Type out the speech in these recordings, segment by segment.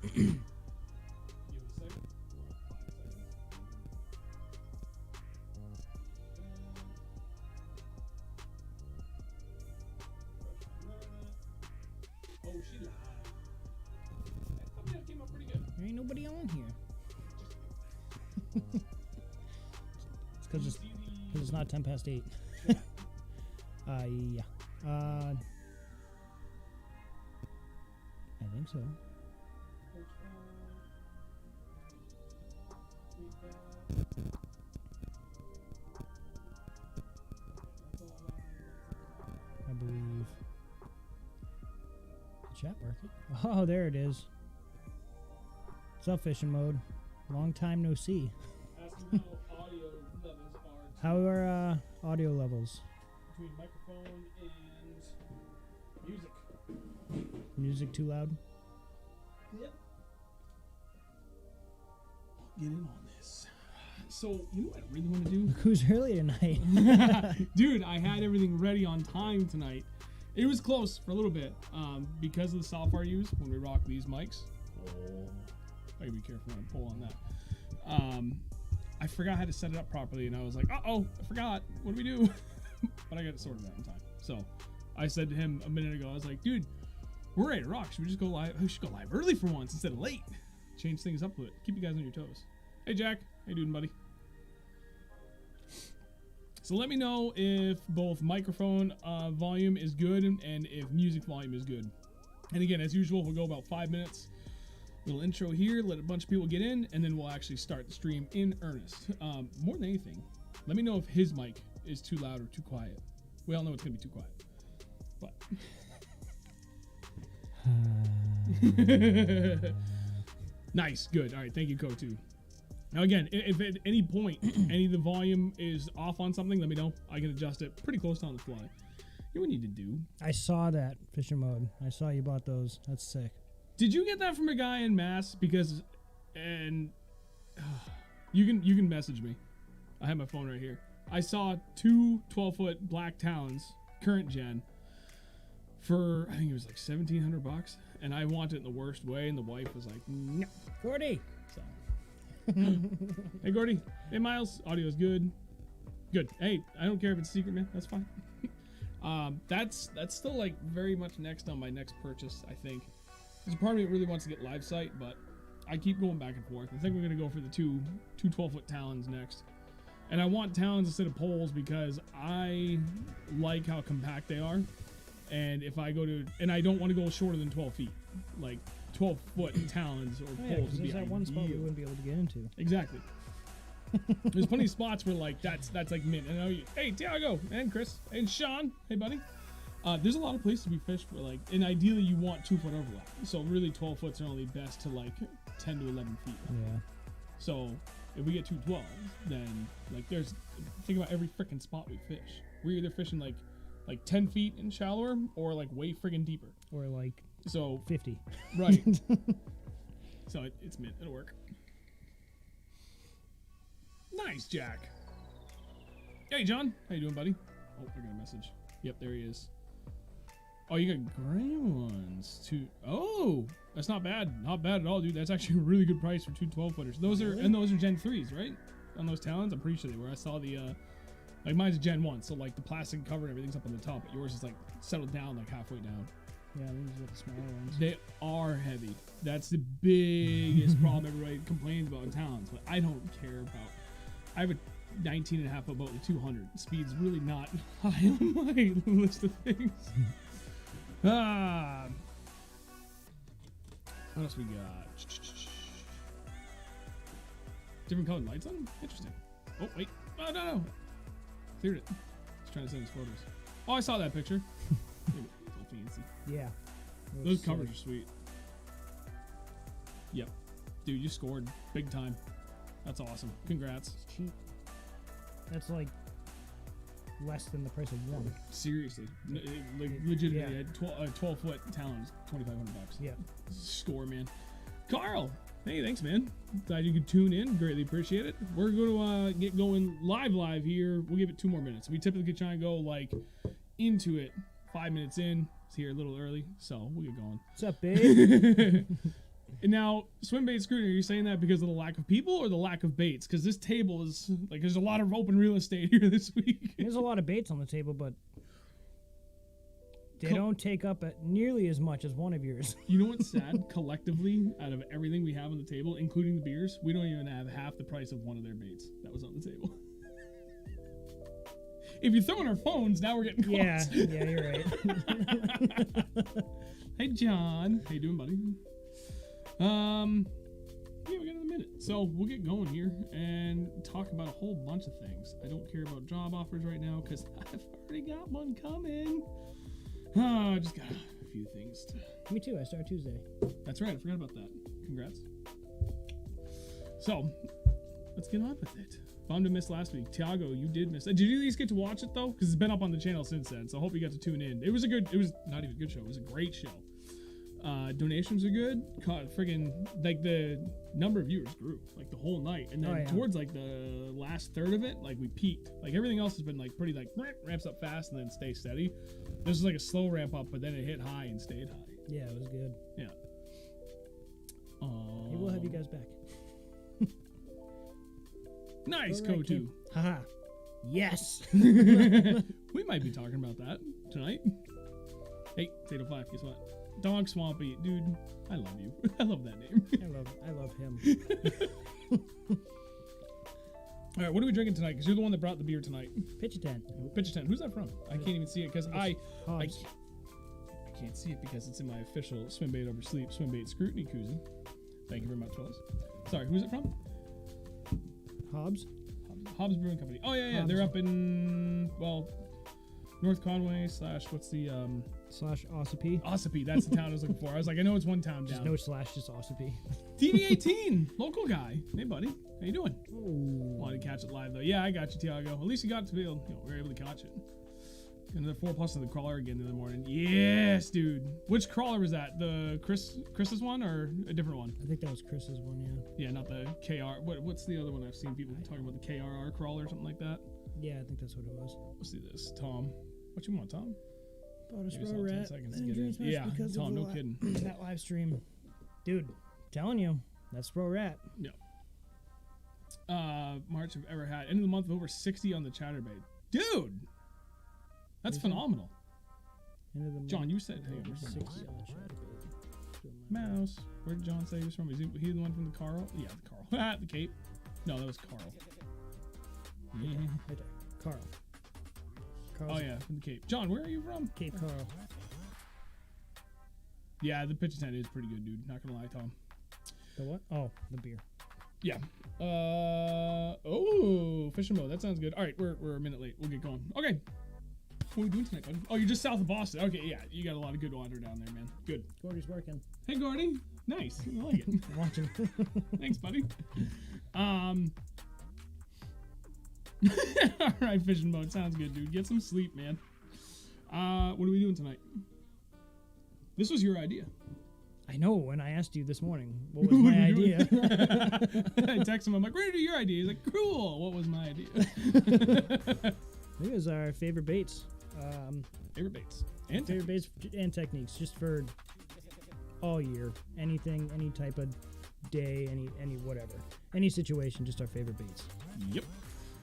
Oh, she lied. I thought that came out pretty good. There ain't nobody on here. It's because it's not 10 past 8. Yeah. I think so. I believe. The chat market. Oh, there it is. What's up, fishing mode? Long time no see. Asking how audio levels are. How are audio levels? Between microphone and music. Music too loud? Yep. Get in on this. So, you know what I really want to do? Look who's early tonight. Dude, I had everything ready on time tonight. It was close for a little bit because of the software I use when we rock these mics. Oh, I gotta be careful when I pull on that. I forgot how to set it up properly, and I was like, uh-oh, I forgot. What do we do? But I got it sorted out in time. So I said to him a minute ago, I was like, dude, we're ready to rock. Should we just go live? We should go live early for once instead of late. Change things up a bit. Keep you guys on your toes. Hey, Jack. How you doing, buddy? So let me know if both microphone volume is good and if music volume is good. And again, as usual, we'll go about 5 minutes. Little intro here, let a bunch of people get in, and then we'll actually start the stream in earnest. More than anything, let me know if his mic is too loud or too quiet. We all know it's gonna be too quiet, but nice, good. All right, thank you, Co2. Now again, if at any point any of the volume is off on something, let me know. I can adjust it pretty close to on the fly. You know what we need to do? I saw that, fishing mode. I saw you bought those. That's sick. Did you get that from a guy in Mass? Because, and you can message me. I have my phone right here. I saw two 12-foot black talons, current gen, for I think it was like $1,700, and I want it in the worst way, and the wife was like, no, Gordy. So, hey Gordy, hey Miles, audio's good. Good. Hey, I don't care if it's secret, man. That's fine. That's still like very much next on my next purchase, I think. There's a part of me that really wants to get live sight, but I keep going back and forth. I think we're gonna go for the two 12-foot talons next. And I want talons instead of poles because I like how compact they are. And if I go to, and I don't want to go shorter than 12 feet. Like 12-foot talons or poles would be there's that one spot we wouldn't be able to get into. Exactly. There's plenty of spots where like that's like mint. And I know you, hey Tiago and Chris and Sean, hey buddy. There's a lot of places we fish where like, and ideally you want 2-foot overlap. So really 12 foots are only best to like 10 to 11 feet. Yeah. So if we get 212, then like there's, think about every freaking spot we fish. We're either fishing like 10 feet and shallower or like way friggin' deeper. Or like so 50. Right. So it's mint. It'll work. Nice, Jack. Hey, John. How you doing, buddy? Oh, I got a message. Yep, there he is. Oh, you got gray ones too. Oh, that's not bad. Not bad at all, dude. That's actually a really good price for two 12-footers. Those are, and those are Gen 3s, right? On those talons, I'm pretty sure they were. I saw the, like mine's a Gen 1, so like the plastic cover and everything's up on the top, but yours is like settled down like halfway down. Yeah, these are the smaller ones. They are heavy. That's the biggest problem everybody complains about in talons, but I don't care about. I have a 19.5 foot boat with 200. Speed's really not high on my list of things. What else we got? Different colored lights on them? Interesting. Oh, wait. Oh, no. Cleared it. Just trying to send us photos. Oh, I saw that picture. Fancy. Yeah. Those covers are sweet. Yep. Dude, you scored big time. That's awesome. Congrats. It's cheap. That's like less than the price of one. Seriously. Like legitimately, yeah. 12-foot talons, $2,500. Yeah. Score, man. Carl! Hey, thanks, man. Glad you could tune in. Greatly appreciate it. We're going to get going live here. We'll give it 2 more minutes. We typically try and go like into it 5 minutes in. It's here a little early, so we'll get going. What's up, babe? And now, swim bait scrutiny, are you saying that because of the lack of people or the lack of baits? Because this table is, like, there's a lot of open real estate here this week. There's a lot of baits on the table, but they don't take up nearly as much as one of yours. You know what's sad? Collectively, out of everything we have on the table, including the beers, we don't even have half the price of one of their baits that was on the table. If you throw in our phones, now we're getting close. Yeah, you're right. Hey, John. How you doing, buddy? Yeah, we got another minute. So we'll get going here and talk about a whole bunch of things. I don't care about job offers right now because I've already got one coming. Oh, I just got a few things to... Me too. I start Tuesday. That's right. I forgot about that. Congrats. So, let's get on with it. Bummed to miss last week. Tiago, you did miss. Did you at least get to watch it though? Because it's been up on the channel since then. So I hope you got to tune in. It was not even a good show. It was a great show. Donations are good. Friggin' like the number of viewers grew like the whole night, and then towards like the last third of it, like we peaked. Like everything else has been like pretty like ramps up fast and then stays steady. This was like a slow ramp up, but then it hit high and stayed high. Yeah, it was good. Yeah. Maybe we'll have you guys back. Nice, Kotu. Haha. Yes. We might be talking about that tonight. Hey, Potato 5, guess what? Dog Swampy, dude, I love you. I love that name. I love him. All right, what are we drinking tonight? Because you're the one that brought the beer tonight. Pitch a tent. Pitch a tent. Who's that from? I can't even see it because I Hobbs. can't see it because it's in my official Swim Bait Over Sleep Swim Bait Scrutiny koozie. Thank you very much, fellas. Sorry, who's it from? Hobbs Hobbs Brewing Company. Oh yeah, Hobbs. they're up in North Conway / what's the / Ossipee. That's the town I was looking for. I was like, I know it's one town Just down. no slash, just Ossipee. TV18, local guy. Hey buddy, how you doing? Ooh. Wanted to catch it live though. Yeah, I got you, Tiago. At least you got to be able, we were able to catch it. Another 4+ on the crawler again the other morning. Yes, dude. Which crawler was that? The Chris's one or a different one? I think that was Chris's one, yeah. Yeah, not the KR. What's the other one I've seen people talking about? The KRR crawler or something like that? Yeah, I think that's what it was. Let's see this. Tom. What you want, Tom? Bought a Maybe straw rat. 10 seconds to get in. Yeah, Tom, no kidding. That live stream. Dude, telling you, that's Bro Rat. Yeah. March I've ever had. End of the month of over 60 on the chatterbait. Dude! That's phenomenal. John, you said, hey, where's the mouse? Where did John say he was from? Is he the one from the Carl? Yeah, the Carl. The Cape. No, that was Carl. Yeah. Right there. Carl. Oh yeah, from the Cape. John, where are you from? Cape Carl. Yeah, the pitch tent is pretty good, dude. Not gonna lie, Tom. The what? Oh, the beer. Yeah. Oh, fishing mode. That sounds good. All right, we're a minute late. We'll get going. Okay. What are we doing tonight, buddy? Oh, you're just south of Boston. Okay, yeah. You got a lot of good water down there, man. Good. Gordy's working. Hey, Gordy. Nice. I like it. Watching. Thanks, buddy. All right, fishing mode. Sounds good, dude. Get some sleep, man. What are we doing tonight? This was your idea. I know. When I asked you this morning, what was my idea? I text him. I'm like, "Where did your idea?" He's like, "Cool. What was my idea?" It was our favorite baits. Favorite baits and favorite baits and techniques, just for all year. Anything, any type of day, any whatever, any situation. Just our favorite baits. Yep.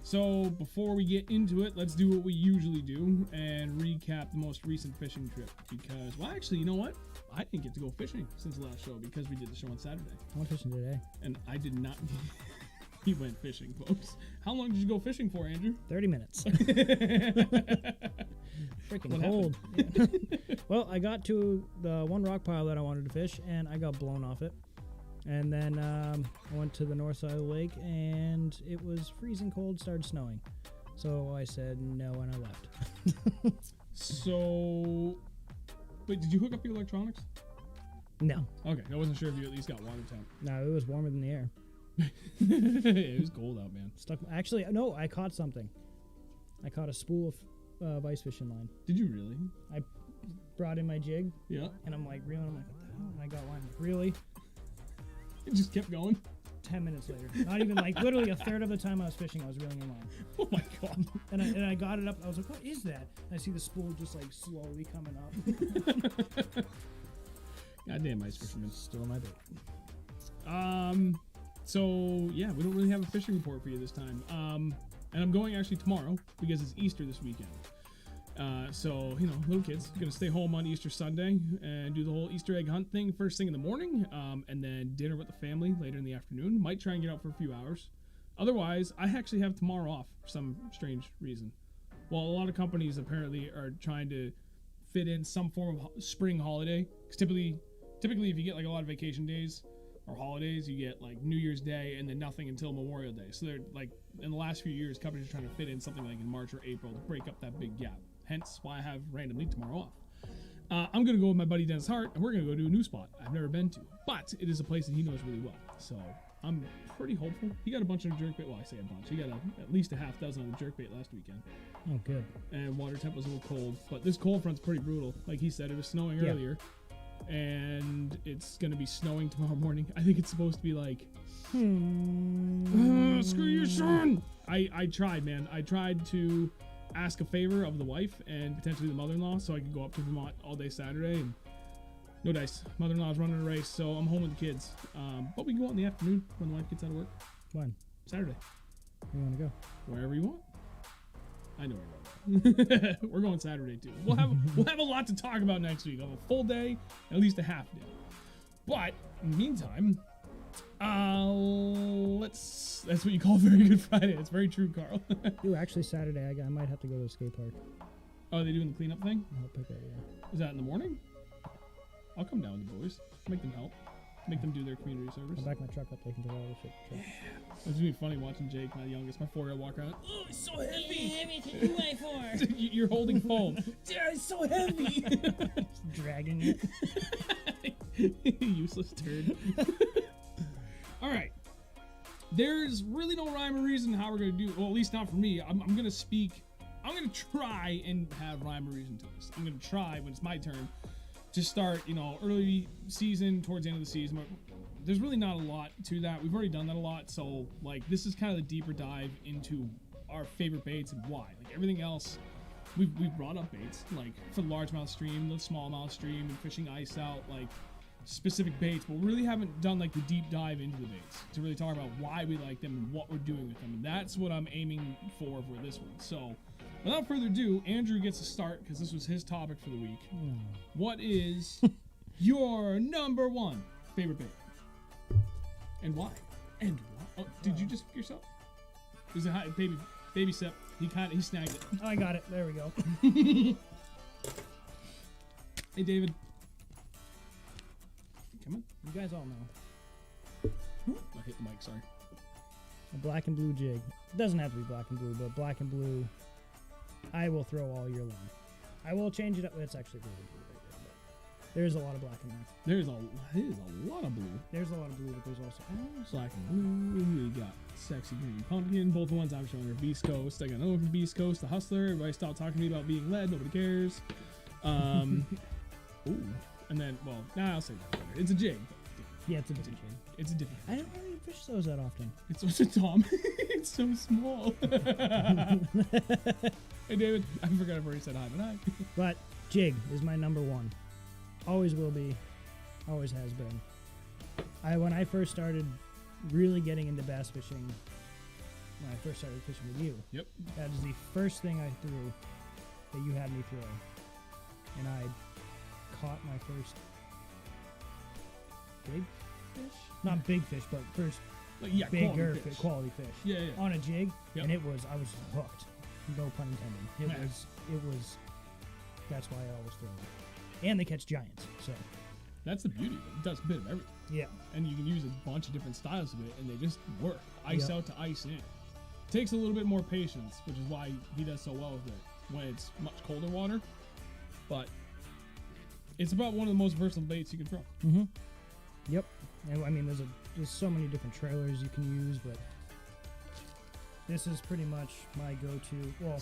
So before we get into it, let's do what we usually do and recap the most recent fishing trip. Because, well, actually, you know what? I didn't get to go fishing since the last show because we did the show on Saturday. I went fishing today. And I did not. He went fishing, folks. How long did you go fishing for, Andrew? 30 minutes. Freaking cold. Yeah. Well, I got to the one rock pile that I wanted to fish, and I got blown off it. And then I went to the north side of the lake, and it was freezing cold, started snowing. So I said no, and I left. So, wait, did you hook up your electronics? No. Okay, I wasn't sure if you at least got water temp. No, it was warmer than the air. It was cold out, man. Actually, no, I caught something. I caught a spool of ice fishing line. Did you really? I brought in my jig. Yeah. And I'm like, reeling. I'm like, what the hell? And I got one. Really? It just kept going. 10 minutes later. Not even like literally a third of the time I was fishing, I was reeling in line. Oh my god. And I got it up. I was like, what is that? And I see the spool just like slowly coming up. Goddamn ice fisherman. Still my bait. So yeah, we don't really have a fishing report for you this time. And I'm going actually tomorrow because it's Easter this weekend. So, you know, little kids gonna stay home on Easter Sunday and do the whole Easter egg hunt thing first thing in the morning, and then dinner with the family later in the afternoon. Might try and get out for a few hours. Otherwise, I actually have tomorrow off for some strange reason. Well, a lot of companies apparently are trying to fit in some form of spring holiday. Because typically, if you get like a lot of vacation days or holidays, you get like New Year's Day and then nothing until Memorial Day. So they're like, in the last few years, companies are trying to fit in something like in March or April to break up that big gap. Hence why I have randomly tomorrow off. I'm going to go with my buddy Dennis Hart, and we're going to go to a new spot I've never been to. But it is a place that he knows really well. So I'm pretty hopeful. He got a bunch of jerkbait. Well, I say a bunch. He got at least a half dozen on the jerkbait last weekend. Oh, good. And water temp was a little cold. But this cold front's pretty brutal. Like he said, it was snowing earlier. And it's going to be snowing tomorrow morning. I think it's supposed to be like, screw you, Sean. I tried, man. I tried to ask a favor of the wife and potentially the mother-in-law so I could go up to Vermont all day Saturday, and no dice. Mother-in-law's running a race, so I'm home with the kids. But we can go out in the afternoon when the wife gets out of work. When? Saturday. Where you want to go? Wherever you want. I know where we're going. We're going Saturday too. We'll have a lot to talk about next week. I'll have a full day, at least a half day. But in the meantime, that's what you call a very good Friday. It's very true, Carl. Ooh, actually Saturday I might have to go to the skate park. Oh, are they doing the cleanup thing? I'll pick that, yeah. Is that in the morning? I'll come down with the boys. Make them help. Make them do their community service. I'll back my truck up. They can do all the shit. Yeah. It's gonna be funny watching Jake, my youngest, my 4-year-old, walk around. Oh, it's so heavy. You're holding foam. Dad, it's so heavy. Just dragging it. Useless turd. All right. There's really no rhyme or reason how we're gonna do. Well, at least not for me. I'm gonna speak. I'm gonna try and have rhyme or reason to this. I'm gonna try when it's my turn to start, you know, early season towards the end of the season. But there's really not a lot to that. We've already done that a lot. So like, this is kind of the deeper dive into our favorite baits and why. Like everything else, we've brought up baits like for the largemouth stream, the smallmouth stream, and fishing ice out, like specific baits, but we really haven't done like the deep dive into the baits to really talk about why we like them and what we're doing with them. And that's what I'm aiming for this one. So without further ado, Andrew gets to start because this was his topic for the week. What is your number one favorite bait? And why? And why? Oh, did you just pick yourself? Is it hot? Baby step. He snagged it. Oh, I got it. There we go. Hey, David. Come on. You guys all know. I hit the mic, sorry. A black and blue jig. It doesn't have to be black and blue, but black and blue I will throw all year long. I will change it up. It's actually really blue right there, but there's a lot of black in there. There's a lot of blue. There's a lot of blue, but there's also black and blue. We got sexy green pumpkin. Both the ones I'm showing are Beast Coast. I got another one from Beast Coast, the Hustler. Everybody stopped talking to me about being led. Nobody cares. Ooh. And then, well, I'll say that later. It's a jig. Yeah, it's a different jig. It's a different. I don't really fish those that often. It's such a Tom. It's so small. Hey, David. I forgot I've already said hi, but hi. But jig is my number one. Always will be. Always has been. When I first started really getting into bass fishing, when I first started fishing with you, yep, that is the first thing I threw that you had me throw. And I caught my first big fish? Not big fish, but first bigger quality fish. Yeah. On a jig, yep. And I was hooked. No pun intended. It was. That's why I always throw it. And they catch giants, so. That's the beauty of it. It does a bit of everything. Yeah. And you can use a bunch of different styles of it, and they just work. Ice out to ice in. Takes a little bit more patience, which is why he does so well with it when it's much colder water. But it's about one of the most versatile baits you can throw. Mm-hmm. Yep. And I mean, there's so many different trailers you can use, but this is pretty much my go-to. Well,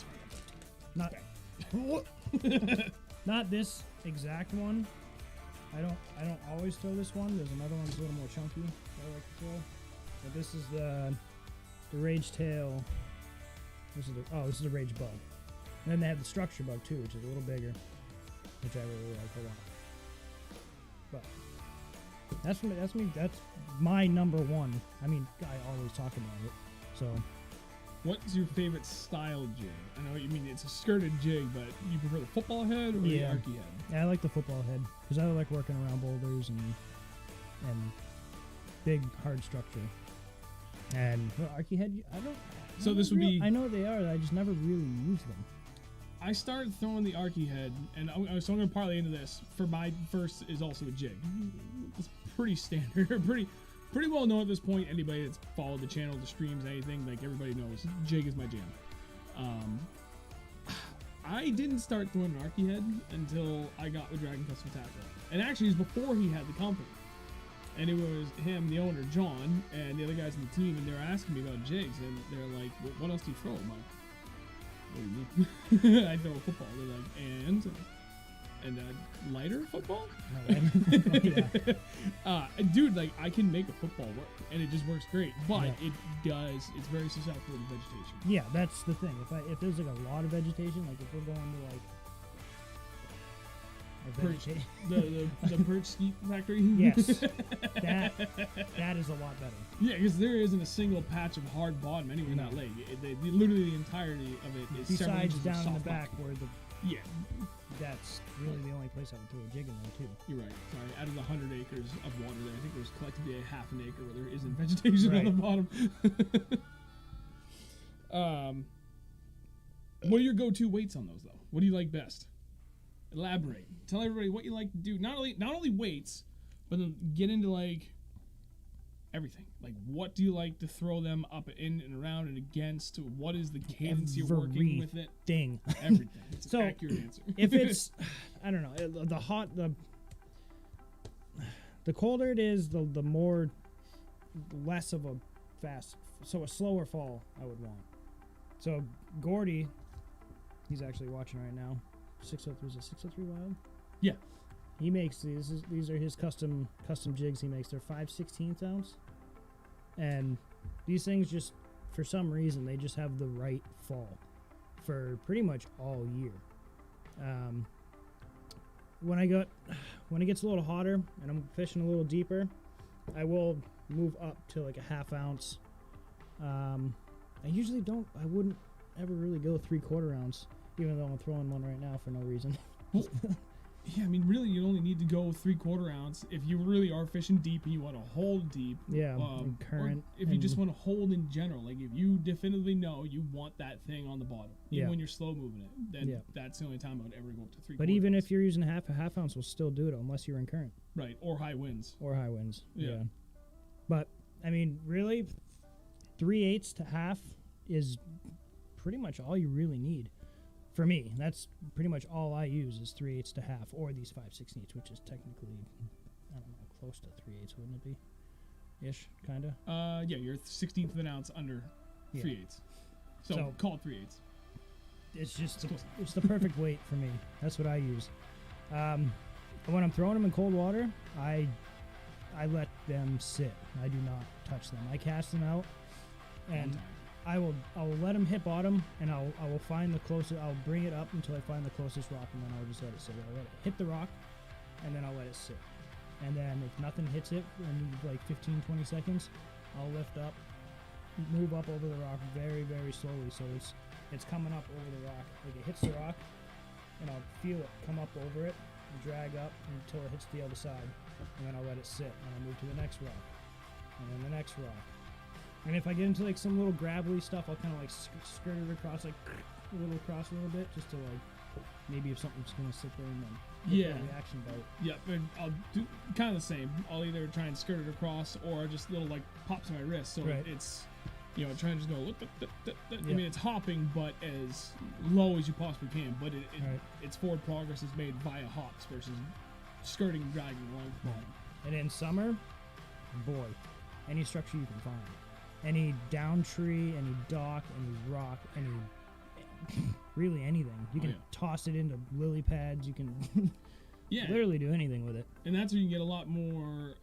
not this exact one. I don't always throw this one. There's another one that's a little more chunky that I like to throw. But this is the Rage Tail. This is the Rage Bug. And then they have the Structure Bug too, which is a little bigger, which I really like a lot. But That's my number one. I mean, I always talk about it. So, what's your favorite style jig? I know what you mean. It's a skirted jig, but you prefer the football head or the arky head? Yeah, I like the football head because I like working around boulders and big hard structure. And arky head, I don't. So this would be. I know they are. I just never really used them. I started throwing the arky head, and so I'm going to parlay into this. For my first is also a jig. It's pretty standard, pretty well known at this point. Anybody that's followed the channel, the streams, anything, like everybody knows, jig is my jam. I didn't start throwing an arky head until I got with Dragon Custom Tackle, and actually it was before he had the company. And it was him, the owner, John, and the other guys in the team, and they were asking me about jigs, and they're like, "What else do you throw?" I'm like, "What do you mean?" I throw a football. They're like, and lighter football? Dude, like, I can make a football work, and it just works great. But it's very susceptible to vegetation. Yeah, that's the thing. If there's like a lot of vegetation, like if we're going to like the perch skeet factory. Yes, that is a lot better. Yeah, because there isn't a single patch of hard bottom anywhere in that lake. Literally the entirety of it is besides several down in the soft back rock. where that's really the only place I would throw a jig in there too. You're right. Sorry, out of the 100 acres of water there, I think there's collectively a half an acre where there isn't vegetation on the bottom. What are your go-to weights on those though? What do you like best? Elaborate. Tell everybody what you like to do. Not only weights, but then get into like everything. Like, what do you like to throw them up in and around and against? What is the cadence you're working with it? Everything. It's an accurate answer. If it's, I don't know, the colder it is, the less of a fast, so a slower fall I would want. So Gordy, he's actually watching right now. 603, is it 603 Wild? Yeah. He makes these are his custom jigs he makes. They're 5/16 ounce. And these things just, for some reason, they just have the right fall for pretty much all year. When it gets a little hotter and I'm fishing a little deeper, I will move up to like a 1/2 ounce. I wouldn't ever really go 3/4 ounce. Even though I'm throwing one right now for no reason. Yeah, I mean, really, you only need to go 3/4 ounce if you really are fishing deep and you want to hold deep. Yeah, current. Or if you just want to hold in general, like if you definitively know you want that thing on the bottom, even when you're slow moving it, then that's the only time I would ever go up to 3/4. But even if you're using a 1/2 ounce, will still do it unless you're in current. Right, or high winds. Yeah. But I mean, really, 3/8 to half is pretty much all you really need. For me, that's pretty much all I use is 3/8 to half, or these 5/16, which is technically, I don't know, close to 3/8, wouldn't it be? Ish, kind of. Yeah, you're 1/16 of an ounce under 3/8. So call it 3/8. It's just it's the perfect weight for me. That's what I use. When I'm throwing them in cold water, I let them sit. I do not touch them. I cast them out, and I will let them hit bottom, and I will find the closest. I'll bring it up until I find the closest rock, and then I'll just let it sit. I'll let it hit the rock, and then I'll let it sit. And then if nothing hits it in like 15-20 seconds, I'll lift up, move up over the rock very, very slowly. So it's coming up over the rock. Like it hits the rock, and I'll feel it come up over it and drag up until it hits the other side, and then I'll let it sit, and I'll move to the next rock, and then the next rock. And if I get into like some little gravelly stuff, I'll kind of like skirt it across, like a little bit, just to like maybe if something's gonna sit there and then the reaction bite. Yeah, and I'll do kind of the same. I'll either try and skirt it across or just little like pops on my wrist, so it's trying to just go. I mean, it's hopping, but as low as you possibly can. But its forward progress is made via hops versus skirting and dragging along the bottom. And in summer, boy, any structure you can find. Any down tree, any dock, any rock, really anything. You can toss it into lily pads. You can literally do anything with it. And that's where you can get a lot more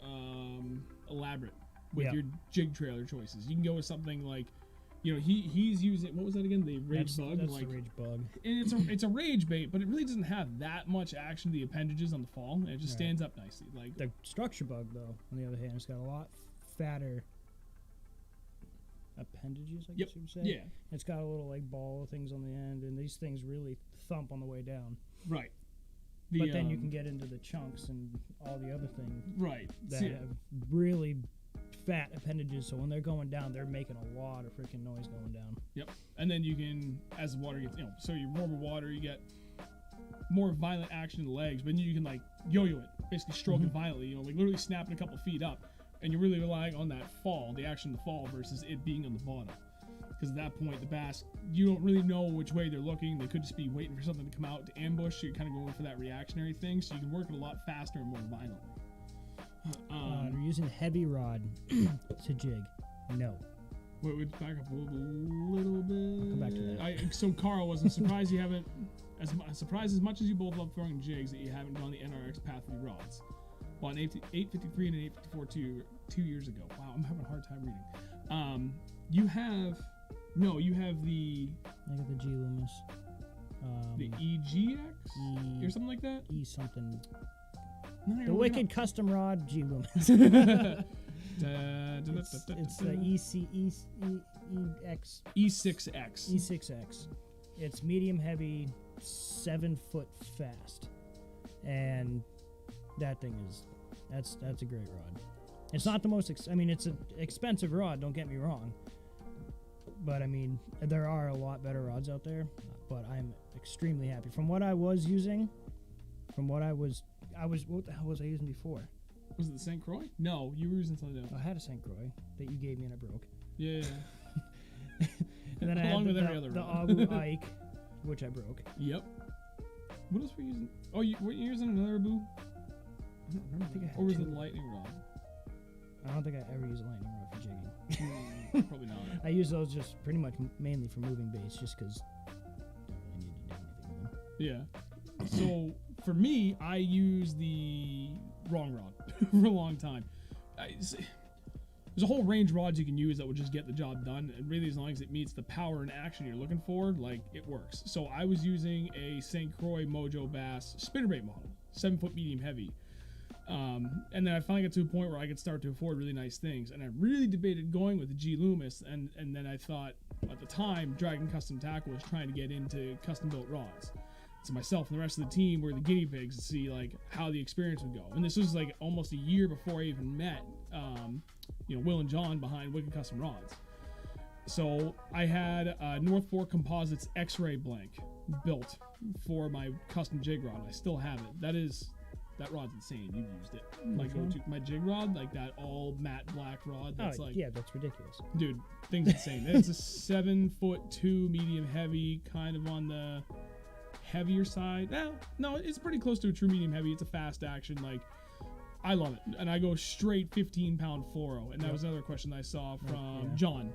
elaborate with your jig trailer choices. You can go with something like You know, he's using, what was that again? The rage bug. That's like the rage bug. And it's a rage bait, but it really doesn't have that much action to the appendages on the fall. And it just stands up nicely. Like the structure bug, though, on the other hand, it's got a lot fatter appendages, I guess you would say. Yeah. It's got a little like ball of things on the end, and these things really thump on the way down. Right. But then you can get into the chunks and all the other things. Right. That have really fat appendages, so when they're going down, they're making a lot of freaking noise going down. Yep. And then you can, as the water gets, you know, so you're warmer water, you get more violent action in the legs, but then you can like yo-yo it, basically stroke it violently, you know, like literally snapping a couple feet up, and you're really relying on that fall, the action of the fall, versus it being on the bottom. Because at that point, the bass, you don't really know which way they're looking. They could just be waiting for something to come out to ambush, so you're kind of going for that reactionary thing, so you can work it a lot faster and more violently. They're using heavy rod to jig. No. Wait, back up a little bit. I'll come back to that. So Carl, was I'm surprised you haven't, surprised as much as you both love throwing jigs, that you haven't gone the NRX path with your rods. Bought an 853 and an 854 two years ago. Wow, I'm having a hard time reading. You have the... I got the G Loomis. The EGX? Or something like that? E something. No, the Wicked Custom Rod G Loomis. It's the EX. E6X. E6X. It's medium heavy, 7 foot fast. And that thing is... That's a great rod. It's not the most... it's an expensive rod, don't get me wrong. But, I mean, there are a lot better rods out there. But I'm extremely happy. From what I was using... what the hell was I using before? Was it the St. Croix? No, you were using something else. I had a St. Croix that you gave me and I broke. Yeah. And then I had the Abu Ike, which I broke. Yep. What else were you using? Oh, were you using another Abu? I don't remember. I think I had Or was two. it a lightning rod? I don't think I ever used a lightning rod for jigging. Probably not. I use those just pretty much mainly for moving baits, just because I don't really need to do anything with them. Yeah. So for me, I use the wrong rod for a long time. There's a whole range of rods you can use that will just get the job done, and really as long as it meets the power and action you're looking for, like, it works. So I was using a St. Croix Mojo Bass spinnerbait model, 7 foot medium heavy. And then I finally got to a point where I could start to afford really nice things, and I really debated going with the G Loomis, and then I thought, at the time, Dragon Custom Tackle was trying to get into custom built rods. So myself and the rest of the team were the guinea pigs to see like how the experience would go. And this was like almost a year before I even met, Will and John behind Wicked Custom Rods. So I had North Fork Composites X-Ray blank built for my custom jig rod. I still have it. That rod's insane. You've used it. My jig rod, like that all matte black rod. That's yeah, that's ridiculous. Dude, thing's insane. It's a 7'2" medium heavy, kind of on the heavier side. No, it's pretty close to a true medium heavy. It's a fast action. Like, I love it. And I go straight 15-pound fluoro. And that was another question I saw from John.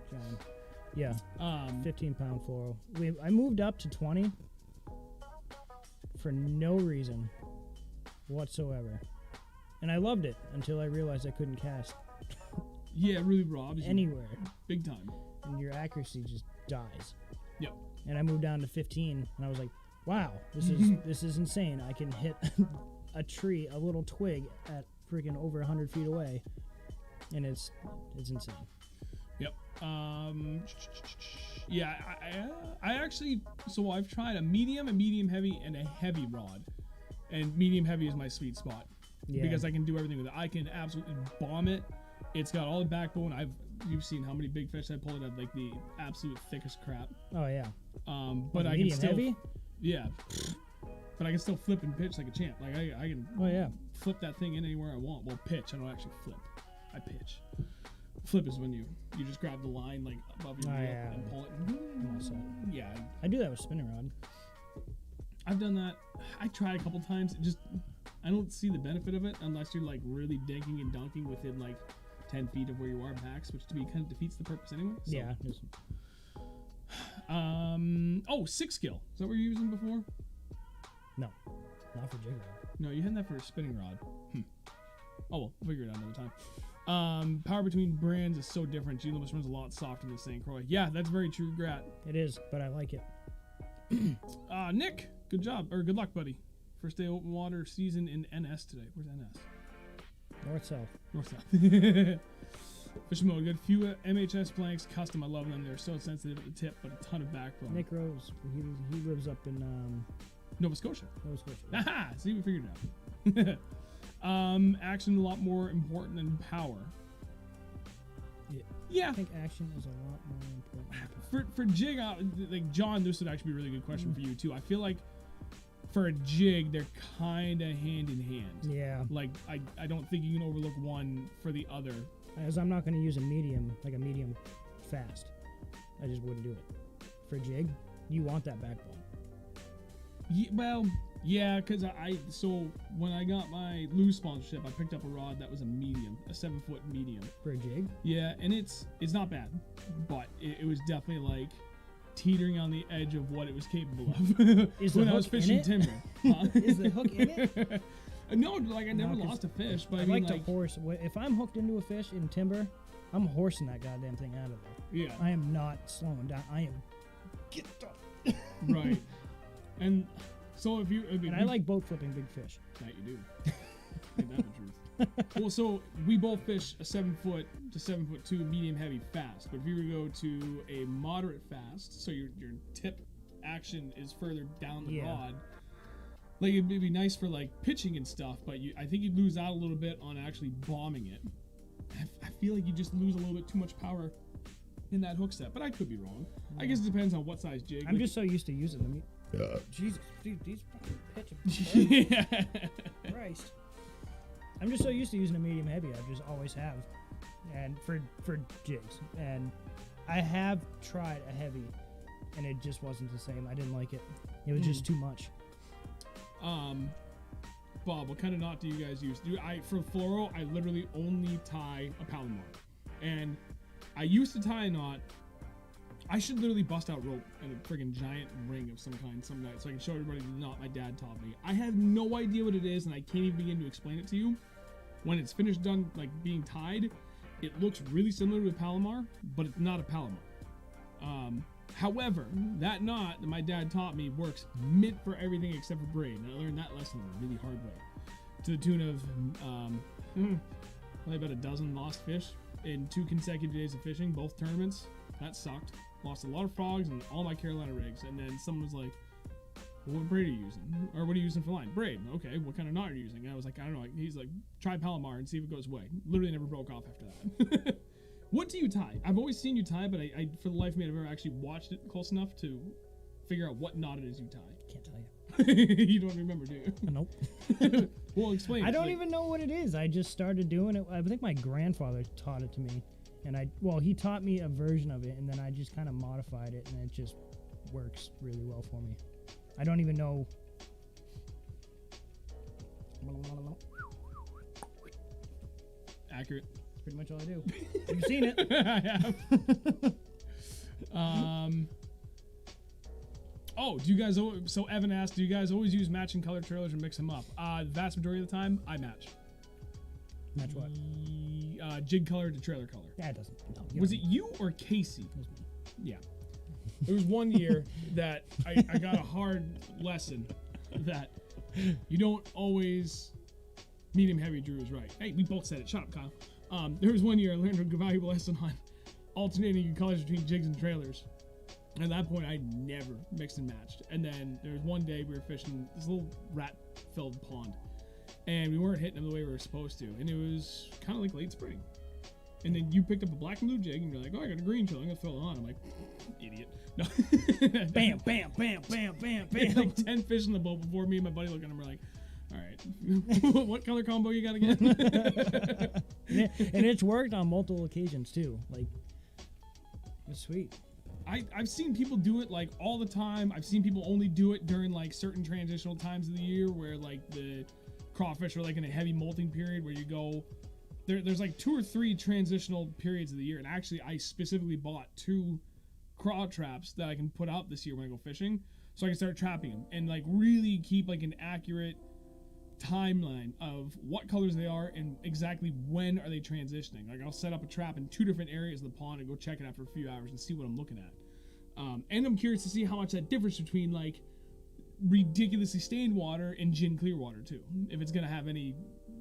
Yeah. 15-pound fluoro. I moved up to 20 for no reason whatsoever. And I loved it until I realized I couldn't cast. Yeah, it really robs you. Anywhere. Big time. And your accuracy just dies. Yep. And I moved down to 15, and I was like, wow, this is insane. I can hit a tree, a little twig at freaking over 100 feet away, and it's insane. Yep. Yeah, I actually, so I've tried a medium heavy, and a heavy rod, and medium heavy is my sweet spot because I can do everything with it. I can absolutely bomb it. It's got all the backbone. You've seen how many big fish I pulled. It had like the absolute thickest crap. Oh yeah. But I can still heavy? Yeah, but I can still flip and pitch like a champ. Like I can. Oh yeah. Flip that thing in anywhere I want. Well, pitch. I don't actually flip. I pitch. Flip is when you just grab the line like above your reel and pull it. Yeah. I do that with spinning rod. I've done that. I tried a couple times. I don't see the benefit of it unless you're like really dinking and dunking within like 10 feet of where you are max, which to me kind of defeats the purpose anyway. So. Yeah. 6 skill. Is that what you were using before? No, not for jig rod. No, you had that for a spinning rod. Oh, well, we'll figure it out another time. Power between brands is so different. G-Limitless runs a lot softer than St. Croix. Yeah, that's very true, Grat. It is, but I like it. Nick, good job, or good luck, buddy. First day open water season in NS today. Where's NS? North-south. North-south. Fishing mode, good. Few MHS blanks, custom. I love them. They're so sensitive at the tip, but a ton of backbone. Nick Rose, he lives up in Nova Scotia. Nova Scotia. Aha! See, we figured it out. Action a lot more important than power. Yeah. I think action is a lot more important. For jig, like John, this would actually be a really good question for you too. I feel like for a jig, they're kind of hand in hand. Yeah. Like I don't think you can overlook one for the other. As I'm not going to use a medium fast. I just wouldn't do it. For jig, you want that backbone. Yeah, well, yeah, because so when I got my Lose sponsorship, I picked up a rod that was a medium, a 7-foot medium. For a jig? Yeah, and it's not bad, but it was definitely like teetering on the edge of what it was capable of. Is when the I was hook in fishing it? timber. Is the hook in it? No, like I never lost a fish, but I mean, like to horse. If I'm hooked into a fish in timber, I'm horsing that goddamn thing out of there. Yeah. I am not slowing down. I am. Get up. Right. And so if you, and I like boat flipping big fish. That you do. Ain't that the truth? Well, so we both fish a 7-foot to 7'2" medium heavy fast. But if you were to go to a moderate fast, so your tip action is further down the rod, like it'd be nice for like pitching and stuff. But I think you'd lose out a little bit on actually bombing it. I feel like you just lose a little bit too much power in that hook set, but I could be wrong. I guess it depends on what size jig. I'm just so used to using them. Jesus, dude, these fucking pitches. Yeah. Christ. I'm just so used to using a medium heavy. I just always have, and for jigs. And I have tried a heavy, and it just wasn't the same. I didn't like it. It was just too much. Bob, what kind of knot do you guys use? For fluoro, I literally only tie a Palomar, and I used to tie a knot. I should literally bust out rope and a friggin' giant ring of some kind some night so I can show everybody the knot my dad taught me. I have no idea what it is, and I can't even begin to explain it to you. When it's finished done, like being tied, it looks really similar to a Palomar, but it's not a Palomar. However, that knot that my dad taught me works mint for everything except for braid, and I learned that lesson the really hard way. To the tune of probably about a dozen lost fish in 2 consecutive days of fishing, both tournaments. That sucked. Lost a lot of frogs and all my Carolina rigs. And then someone was like, well, what braid are you using? Or what are you using for line? Braid. Okay, what kind of knot are you using? And I was like, I don't know. He's like, try Palomar and see if it goes away. Literally never broke off after that. What do you tie? I've always seen you tie, but I for the life of me, I've never actually watched it close enough to figure out what knot it is you tie. Can't tell you. You don't remember, do you? Nope. Well, explain. I don't even know what it is. I just started doing it. I think my grandfather taught it to me. And he taught me a version of it, and then I just kind of modified it, and it just works really well for me. I don't even know. Accurate. That's pretty much all I do. You've seen it. I have. Oh, do you guys? So Evan asked, do you guys always use matching color trailers or mix them up? The vast majority of the time, I match. Match what? Jig color to trailer color. Yeah, it doesn't. No, Was it you or Casey? It was me. Yeah. There was one year that I got a hard lesson that you don't always medium heavy Drew is right. Hey, we both said it. Shut up, Kyle. There was one year I learned a valuable lesson on alternating your colors between jigs and trailers. At that point, I never mixed and matched. And then there was one day we were fishing this little rat-filled pond, and we weren't hitting them the way we were supposed to. And it was kind of like late spring. And then you picked up a black and blue jig, and you're like, oh, I got a green chill. I'm going to throw it on. I'm like, idiot. No. Bam, bam, bam, bam, bam, bam. Like 10 fish in the boat before me and my buddy look at them. We're like, all right, what color combo you got again? And it's worked on multiple occasions, too. Like, it's sweet. I've seen people do it like all the time. I've seen people only do it during like certain transitional times of the year where like the crawfish are like in a heavy molting period where you go there's like 2 or 3 transitional periods of the year. And actually I specifically bought 2 craw traps that I can put out this year when I go fishing so I can start trapping them and like really keep like an accurate timeline of what colors they are and exactly when are they transitioning. Like I'll set up a trap in 2 different areas of the pond and go check it after a few hours and see what I'm looking at. And I'm curious to see how much that differs between like ridiculously stained water and gin clear water too, if it's gonna have any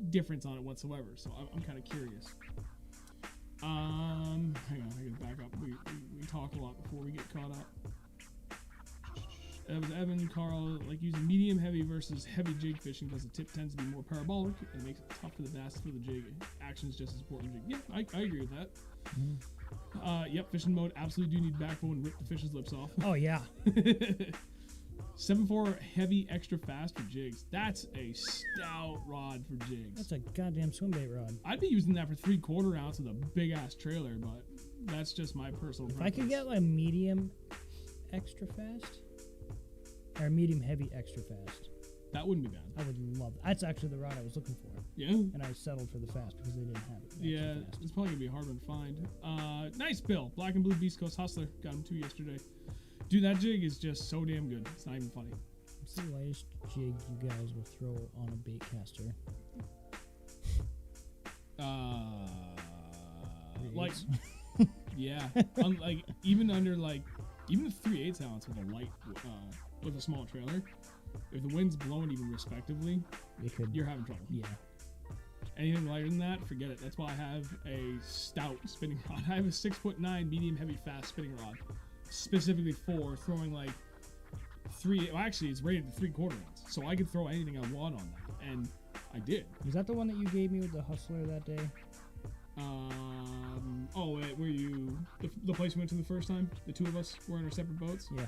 difference on it whatsoever. So I'm kind of curious. Hang on, I gotta back up. We talk a lot before we get caught up. That was Evan, Carl, like using medium heavy versus heavy jig fishing because the tip tends to be more parabolic and it makes it tough for the bass through the jig. Action is just as important. Yeah, I agree with that. Yep, fishing mode, absolutely do need backbone and rip the fish's lips off. Oh, yeah. 7.4 heavy extra fast for jigs. That's a stout rod for jigs. That's a goddamn swim bait rod. I'd be using that for 3/4 ounce with a big ass trailer, but that's just my personal preference. If I could get like medium extra fast or medium heavy extra fast, that wouldn't be bad. I would love that. That's actually the rod I was looking for. Yeah. And I settled for the fast because they didn't have it. Yeah, it's probably gonna be a hard one to find. Nice Bill, Black and Blue Beast Coast Hustler. Got him 2 yesterday. Dude, that jig is just so damn good. It's not even funny. What's the lightest jig you guys will throw on a bait caster? Like, yeah, like even under like even a 3/8 ounce with a light with a small trailer. If the wind's blowing even respectively, you're having trouble. Yeah. Anything lighter than that, forget it. That's why I have a stout spinning rod. I have a 6'9" medium heavy fast spinning rod, specifically for throwing like actually it's rated to 3/4 ounce, so I could throw anything I want on that, and I did. Was that the one that you gave me with the Hustler that day? Were you the place we went to the first time? The 2 of us were in our separate boats. Yeah.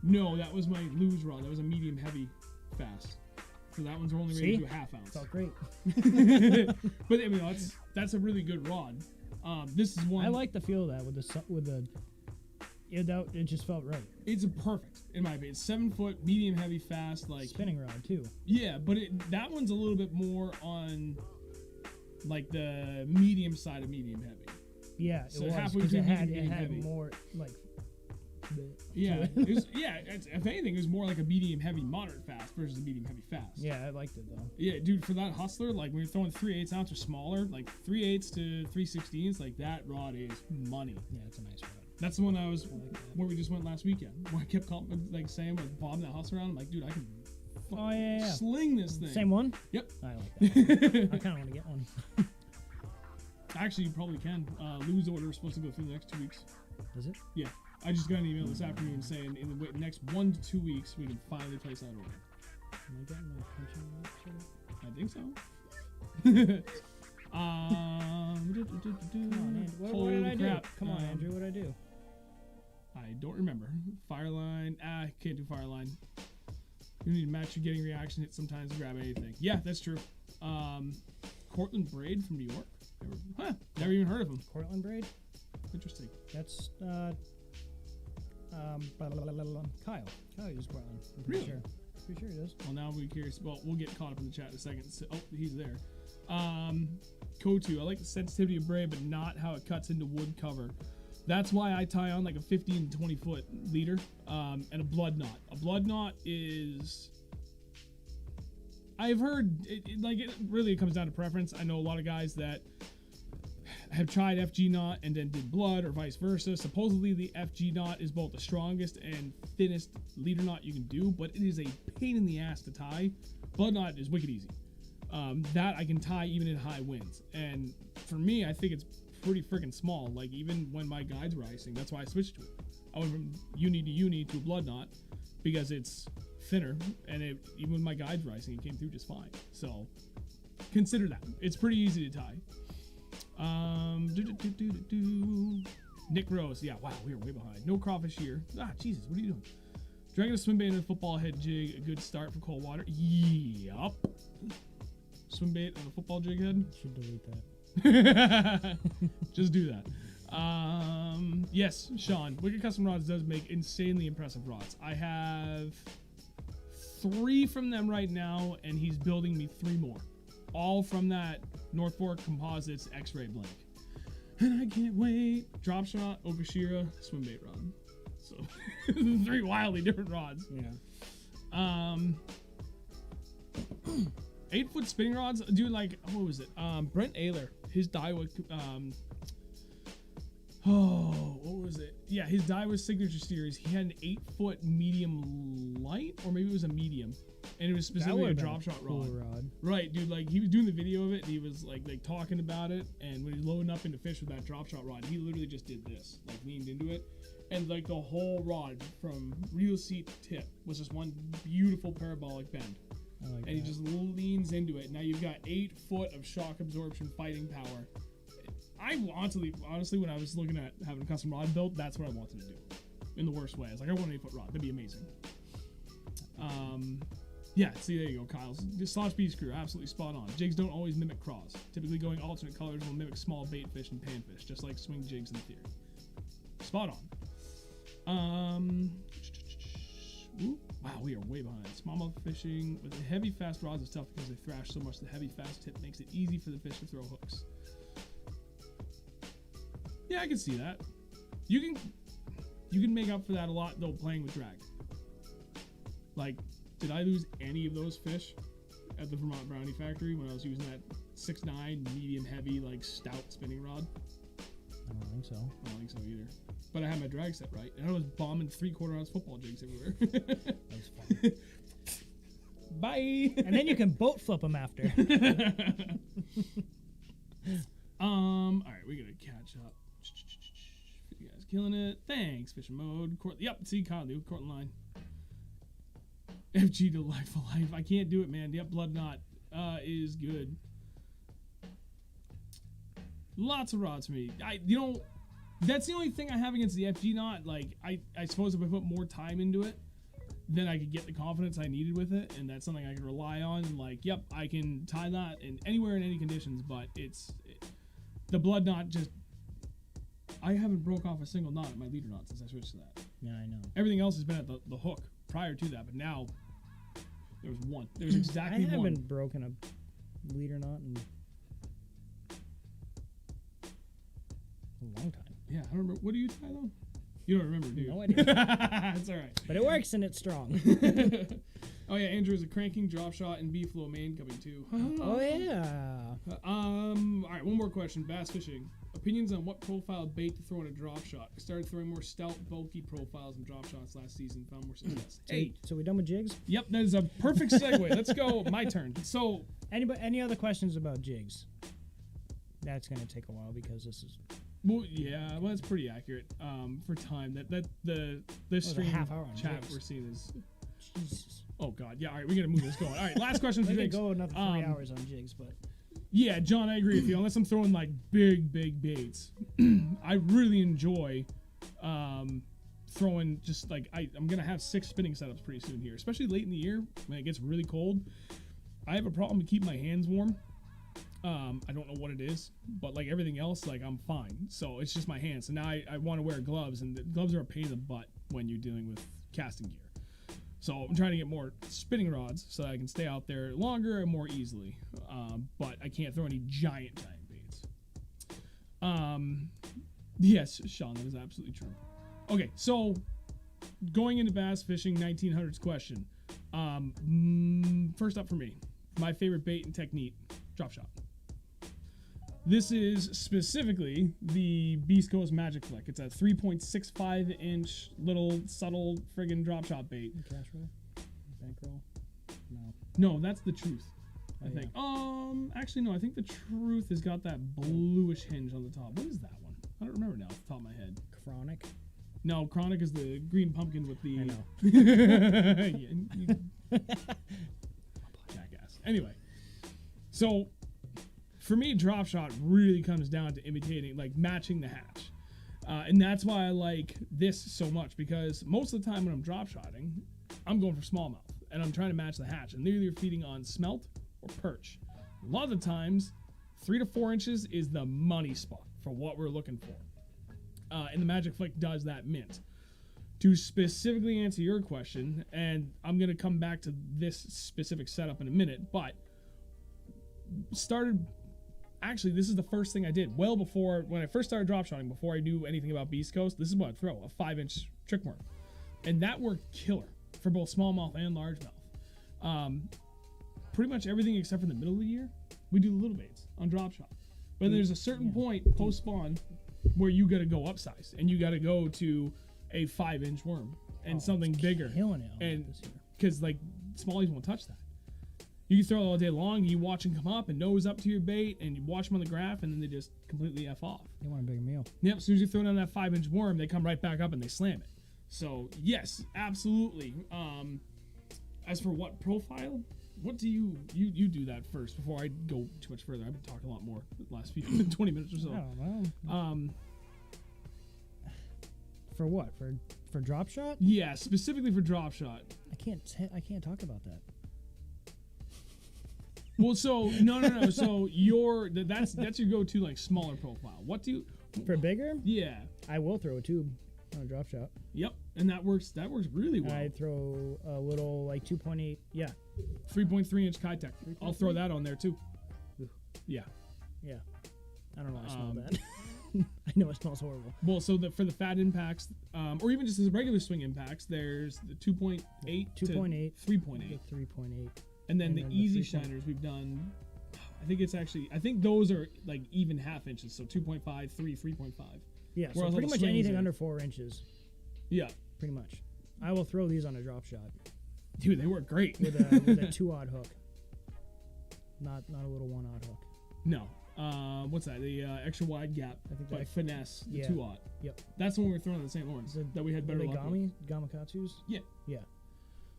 No, that was my lose rod. That was a medium heavy fast. So that one's only rated to a 1/2 ounce. Felt great. But I mean, that's a really good rod. This is one. I like the feel of that it just felt right. It's perfect in my opinion. It's 7 foot, medium heavy, fast, like spinning rod too. Yeah, but that one's a little bit more on like the medium side of medium heavy. Yeah, so it was halfway because between it medium had heavy. more like. Yeah, if anything, it was more like a medium heavy moderate fast versus a medium heavy fast. Yeah, I liked it though. Yeah, dude, for that Hustler, like when you're throwing 3/8 ounce or smaller, like 3/8 to 3/16, like that rod is money. Yeah, it's a nice rod. That's the one where we just went last weekend. Where I kept like saying like bobbing that Hustler around. I'm like, dude, I can sling this thing. Same one? Yep. I like that. I kind of want to get one. Actually, you probably can. Lou's order is supposed to go through the next 2 weeks. Is it? Yeah. I just got an email this afternoon saying in the next 1 to 2 weeks we can finally place that order. Am I getting my pension right? I think so. Come on, Andrew. What did I do? Come on, Andrew. What did I do? I don't remember. Fireline. Can't do Fireline. You need to match your getting reaction hit sometimes to grab anything. Yeah, that's true. Cortland Braid from New York. Never even heard of him. Cortland Braid? Interesting. That's Kyle. Kyle uses Cortland. I'm pretty Really? sure. Pretty sure he does. Well, now we're curious. Well, we'll get caught up in the chat in a second. So, he's there. Kotu. I like the sensitivity of braid, but not how it cuts into wood cover. That's why I tie on like a 15 to 20 foot leader and a blood knot. A blood knot is... I've heard, it really comes down to preference. I know a lot of guys that have tried FG knot and then did blood or vice versa. Supposedly the FG knot is both the strongest and thinnest leader knot you can do, but it is a pain in the ass to tie. Blood knot is wicked easy. That I can tie even in high winds. And for me, I think it's pretty freaking small. Like even when my guides were icing, that's why I switched to it. I went from uni to uni to a blood knot because it's thinner, and even when my guides were icing, it came through just fine. So consider that. It's pretty easy to tie. Nick Rose. Yeah, wow, we were way behind. No crawfish here. Jesus, what are you doing? Dragging a swim bait and a football head jig, a good start for cold water. Yup. Swim bait on a football jig head. Should delete that. Just do that. Yes, Sean. Wicked Custom Rods does make insanely impressive rods. I have 3 from them right now, and he's building me 3 more. All from that North Fork Composites X-Ray blank. And I can't wait. Drop shot, Okashira, swim bait rod. So 3 wildly different rods. Yeah. 8-foot spinning rods, dude. Like, what was it? Brent Ayler, his Daiwa. What was it? Yeah, his Daiwa signature series. He had an 8-foot medium light, or maybe it was a medium, and it was specifically a drop shot rod. Right, dude. Like, he was doing the video of it, and he was like talking about it. And when he's loading up into fish with that drop shot rod, he literally just did this, like leaned into it, and like the whole rod from reel seat to tip was just one beautiful parabolic bend. And he just leans into it. Now you've got 8 foot of shock absorption fighting power. I honestly, when I was looking at having a custom rod built, that's what I wanted to do. In the worst way, I was like, I want an 8-foot rod. That'd be amazing. Yeah. See, there you go, Kyle. Slosh B screw, absolutely spot on. Jigs don't always mimic craws. Typically, going alternate colors will mimic small bait fish and panfish, just like swing jigs in theory. Spot on. Ooh, wow, we are way behind. Smallmouth fishing with the heavy, fast rods is tough because they thrash so much. The heavy, fast tip makes it easy for the fish to throw hooks. Yeah, I can see that. You can make up for that a lot though playing with drag. Like, did I lose any of those fish at the Vermont Brownie Factory when I was using that 6'9" medium heavy like stout spinning rod? I don't think so. I don't think so either. But I had my drag set right, and I was bombing 3/4 ounce football jigs everywhere. That was fun. Bye. And then you can boat flip them after. All right, we gotta catch up. You guys killing it. Thanks, fishing mode. Yep, see, Kyle, dude, court line. FG to life for life. I can't do it, man. Yep, blood knot is good. Lots of rods for me. That's the only thing I have against the FG knot. Like, I suppose if I put more time into it, then I could get the confidence I needed with it, and that's something I can rely on. And like, yep, I can tie that in anywhere in any conditions, but the blood knot just, I haven't broke off a single knot at my leader knot since I switched to that. Yeah, I know. Everything else has been at the hook prior to that, but now there was one. There's exactly one. I haven't broken a leader knot in a long time. Yeah, I don't remember. What do you tie though? You don't remember, do you? No idea. That's all right. But it works and it's strong. Oh yeah, Andrew is a cranking drop shot and B-flow main coming too. Oh yeah. All right, one more question. Bass fishing. Opinions on what profile bait to throw in a drop shot? I started throwing more stout, bulky profiles and drop shots last season. Found more success. Hey, so we done with jigs? Yep, that is a perfect segue. Let's go. My turn. So, any other questions about jigs? That's gonna take a while because this is. Well, yeah, well, that's pretty accurate for time. The stream half hour on chat jigs. we're seeing is. Jesus. Oh God, yeah. All right, we gotta move this going. All right, last question for We jigs. could go another 3 hours on jigs, but. Yeah, John, I agree with you. Unless I'm throwing like big baits, I really enjoy throwing just like I'm gonna have 6 spinning setups pretty soon here, especially late in the year when it gets really cold. I have a problem to keep my hands warm. I don't know what it is, but like everything else, like I'm fine. So it's just my hands. So now I want to wear gloves, and the gloves are a pain in the butt when you're dealing with casting gear. So I'm trying to get more spinning rods so that I can stay out there longer and more easily. But I can't throw any giant baits. Yes, Sean, that is absolutely true. Okay, so going into bass fishing 1900s question. First up for me, my favorite bait and technique, drop shot. This is specifically the Beast Coast Magic Flick. It's a 3.65 inch little subtle friggin' drop shot bait. Cash roll? Bankroll? No. No, that's the Truth. I think. Yeah. Actually no, I think the Truth has got that bluish hinge on the top. What is that one? I don't remember now off the top of my head. Chronic? No, Chronic is the green pumpkin with the. I know. Jackass. Anyway, so for me, drop shot really comes down to imitating, like matching the hatch. And that's why I like this so much, because most of the time when I'm drop shotting, I'm going for smallmouth and I'm trying to match the hatch. And they're either feeding on smelt or perch. A lot of the times, 3 to 4 inches is the money spot for what we're looking for. And the Magic Flick does that mint. To specifically answer your question, and I'm going to come back to this specific setup in a minute, but actually, this is the first thing I did. Well before, when I first started drop shotting, before I knew anything about Beast Coast, this is what I'd throw, a 5-inch trick worm. And that worked killer for both smallmouth and largemouth. pretty much everything except for the middle of the year, we do the little baits on drop shot. But there's a certain point post spawn where you got to go upsize and you got to go to a 5-inch worm and something bigger. Killing it And this year. because like smallies won't touch that. You can throw it all day long. You watch them come up and nose up to your bait, and you watch them on the graph, and then they just completely f off. They want a bigger meal. Yep. As soon as you throw down that 5-inch worm, they come right back up and they slam it. So yes, absolutely. As for what profile, what do you do that first before I go too much further? I've been talking a lot more the last few 20 minutes or so. I don't know. For what? For drop shot? Yeah, specifically for drop shot. I can't talk about that. Well, so no. So that's your go-to like smaller profile. What do you For bigger? Yeah. I will throw a tube on a drop shot. Yep, and that works really well. I throw a little like 2.8. Yeah. 3.3-inch Kitech. I'll throw that on there too. Yeah. Yeah. I don't know. I smell that. I know it smells horrible. Well, so for the fat impacts, or even just as regular swing impacts, there's the 2.8 to 3.8. 3.8. And then the easy shiners we've done, I think those are like even half inches, so 2.5, 3, 3.5. Yeah, so Whereas pretty all the much swings anything are- under 4 inches. Yeah. Pretty much. I will throw these on a drop shot Dude, they work great. with a 2-aught hook. Not a little 1-aught hook. No. What's that? The extra wide gap I think by that- Finesse, the yeah. 2-aught. Yep. That's the one we were throwing on the St. Lawrence The- that we had better the luck with. Gamakatsus? Yeah. Yeah.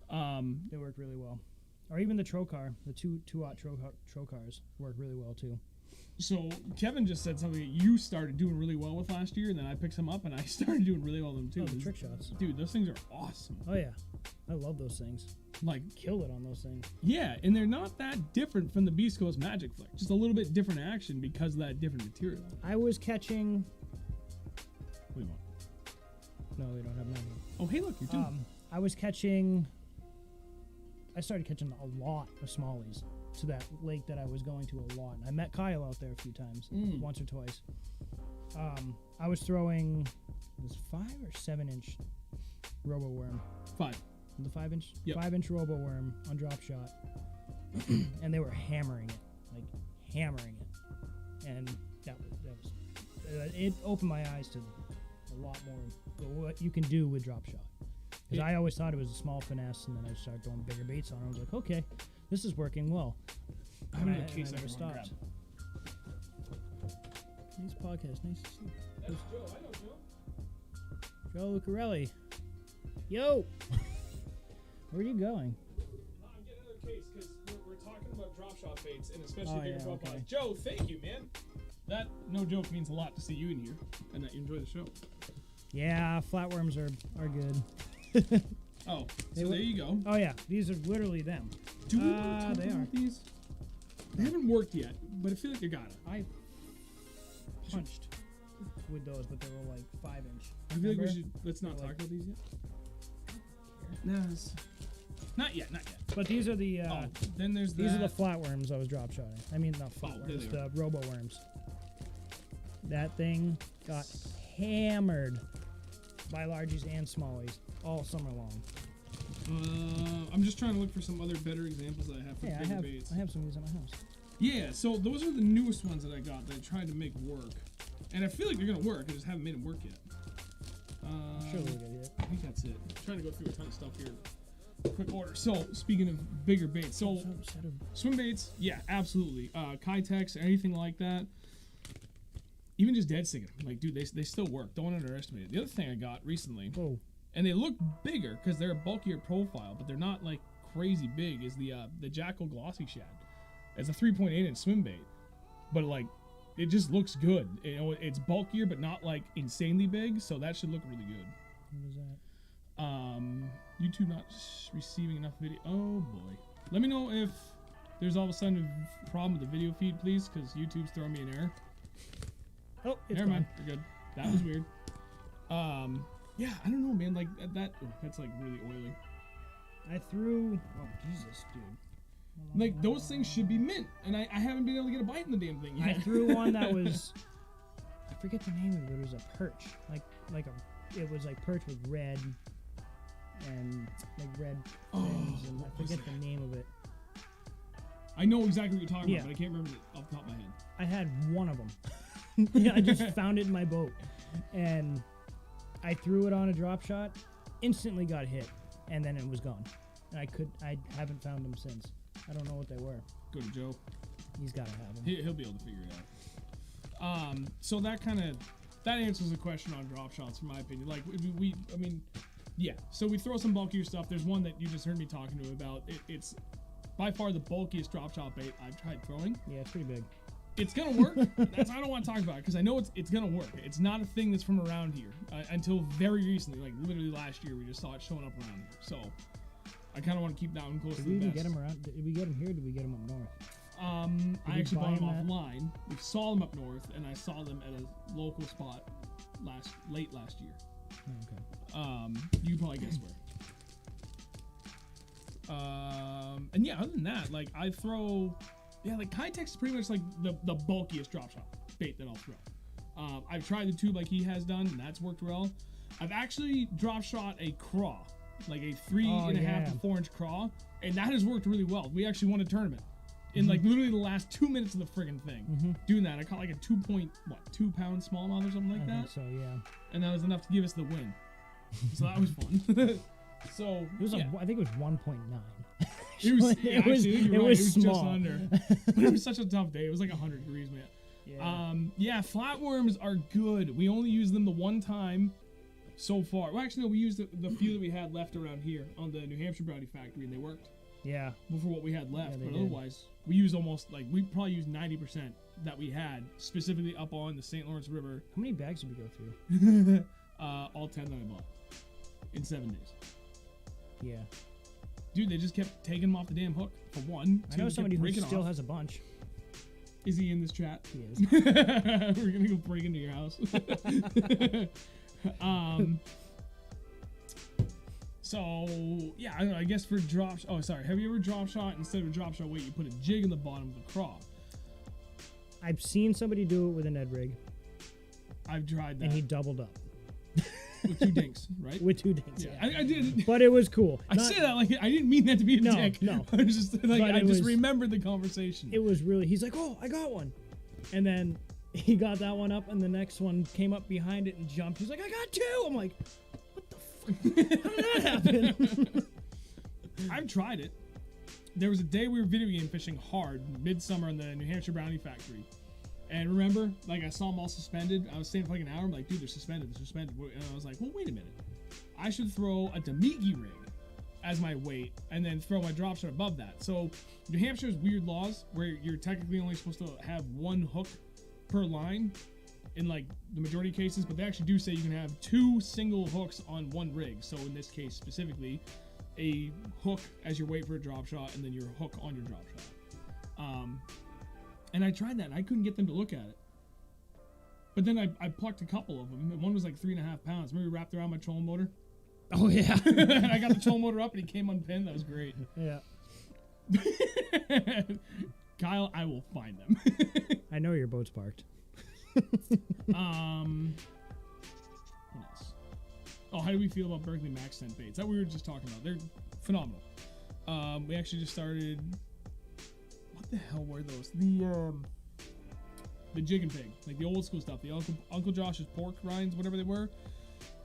Um, They work really well. Or even the Trocar, the 2-aught Trocars work really well too. so Kevin just said something that you started doing really well with last year, and then I picked some up, and I started doing really well with them too. Oh, the trick shots. Dude, those things are awesome. Oh yeah. I love those things. Like, Kill it on those things. yeah, and they're not that different from the Beast Coast Magic Flick. Just a little bit different action because of that different material. I was catching. What do you want? No, they don't have many. Oh, hey, look, you're doing. I was catching. I started catching a lot of smallies to that lake that I was going to a lot. I met Kyle out there a few times, once or twice. I was throwing this 5 or 7-inch robo worm. 5. The 5-inch, Yep. 5-inch robo worm on drop shot, and they were hammering it, and that was it opened my eyes to a lot more what you can do with drop shot. Because I always thought it was a small finesse, and then I started throwing bigger baits on it. I was like, okay, this is working well. I have And a and case I never can run grab. stopped. Nice podcast, nice to see you. That's Joe. I know Joe. Joe Lucarelli. Yo! Where are you going? I'm getting another case because we're talking about drop shot baits and especially Oh, bigger yeah, profiles. okay. Joe, thank you, man. That, no joke, means a lot to see you in here and that you enjoy the show. Yeah, flatworms are good. Oh, They so were- there you go. Oh yeah, these are literally them. Do we want to talk they about are. these? They haven't worked yet, but I feel like they got it. I punched with those, but they were like 5-inch. I feel like we Remember? should, let's not They're talk like- about these yet. No, not yet. But these are the Then there's these are the that. flatworms I was drop shotting. I mean not there flatworms, they the robo worms. That thing got hammered by largies and smallies all summer long. I'm just trying to look for some other better examples that I have for Yeah, bigger baits. I have some of these in my house. Yeah, so those are the newest ones that I got that I tried to make work. And I feel like they're going to work. I just haven't made them work yet. Sure we'll get it. I think that's it. I'm trying to go through a ton of stuff here. Quick order. So, speaking of bigger baits. So, Set of swim baits, yeah, absolutely. Kitex, anything like that. Even just dead sticking. Like, dude, they still work. Don't underestimate it. The other thing I got recently, whoa. and they look bigger because they're a bulkier profile, but they're not like crazy big, is the Jackal Glossy Shad. It's a 3.8-inch swim bait, but like it just looks good. You know, it's bulkier but not like insanely big, so that should look really good. What is that? YouTube not receiving enough video. Oh boy. Let me know if there's all of a sudden a problem with the video feed, please, because YouTube's throwing me an error. Oh, it's Never mind, gone. we're good. That was weird. Yeah, I don't know, man. Like that's like really oily. I threw. Oh Jesus, dude. Like those things should be mint, and I haven't been able to get a bite in the damn thing I yet. threw one that was. I forget the name of it. But it was a perch, it was like perch with red, and like red fins, and I what was forget the name of it. I know exactly what you're talking Yeah. about, but I can't remember it off the top of my head. I had one of them. Yeah, I just found it in my boat, and I threw it on a drop shot, instantly got hit, and then it was gone. And I haven't found them since. I don't know what they were. Go to Joe. He's got to have them. He'll be able to figure it out. So that answers the question on drop shots, in my opinion. Like I mean, yeah. So we throw some bulkier stuff. There's one that you just heard me talking to him about. It's by far the bulkiest drop shot bait I've tried throwing. Yeah, it's pretty big. It's gonna work. That's I don't want to talk about it because I know it's gonna work. It's not a thing that's from around here until very recently, like literally last year, we just saw it showing up around here. So I kind of want to keep that one close Did to we the even vest. get them around? Did we get them here? Or did we get them up north? I actually bought them buy 'em offline. We saw them up north, and I saw them at a local spot late last year. Oh, okay. You can probably guess where. And yeah, other than that, like I throw, like Kitex is pretty much like the bulkiest drop shot bait that I'll throw. I've tried the tube like he has done, and that's worked well. I've actually drop shot a craw, like a 3.5 to 4 inch craw, and that has worked really well. We actually won a tournament in like literally the last 2 minutes of the friggin' thing. Doing that, I caught like a 2 pound smallmouth or something like I that. think so, yeah. And that was enough to give us the win. So that was fun. So It was yeah. I think it was 1.9. It was, Actually, yeah, actually, you're it right, was it was small. just under. But it was such a tough day. It was like 100 degrees, man. Yeah. Flatworms are good. We only used them the one time so far. Well, actually, no, we used the few that we had left around here on the New Hampshire Brownie Factory, and they worked Yeah. before what we had left. Yeah, they But did. otherwise, we used we probably used 90% that we had, specifically up on the St. Lawrence River. How many bags did we go through? All 10 that I bought in 7 days. Yeah. Dude, they just kept taking them off the damn hook, for one. I know Two, somebody kept who breaking still off. has a bunch. Is he in this chat? He is. We're gonna go break into your house. So yeah, I don't know, I guess for drop. Oh, sorry. Have you ever drop shot instead of a drop shot weight? You put a jig in the bottom of the craw. I've seen somebody do it with a Ned rig, I've tried that and he doubled up with 2 dinks, right? with 2 dinks. Yeah, I did. But it was cool. I say that like I didn't mean that to be a No, dick. no. I was just like But I it just was- remembered the conversation. It was really. He's like, "Oh, I got one," and then he got that one up, and the next one came up behind it and jumped. He's like, "I got 2." I'm like, "What the fuck? How did that happen?" I've tried it. There was a day we were video game fishing hard, midsummer in the New Hampshire Brownie Factory. And remember, like I saw them all suspended. I was staying for like an hour. I'm like, dude, they're suspended. They're suspended. And I was like, well, wait a minute. I should throw a Damiki rig as my weight and then throw my drop shot above that. So New Hampshire's weird laws where you're technically only supposed to have 1 hook per line in like the majority of cases, but they actually do say you can have 2 single hooks on 1 rig. So in this case specifically, a hook as your weight for a drop shot and then your hook on your drop shot. And I tried that and I couldn't get them to look at it. But then I plucked a couple of them. One was like 3.5 pounds. Remember we wrapped around my trolling motor? Oh yeah. And I got the trolling motor up and he came unpinned. That was great. Yeah. Kyle, I will find them. I know your boat's parked. What else? Oh, how do we feel about Berkeley Max Scent baits? That we were just talking about. They're phenomenal. We actually just started. What the hell were those? The jig and pig, like the old school stuff. The Uncle Josh's pork rinds, whatever they were.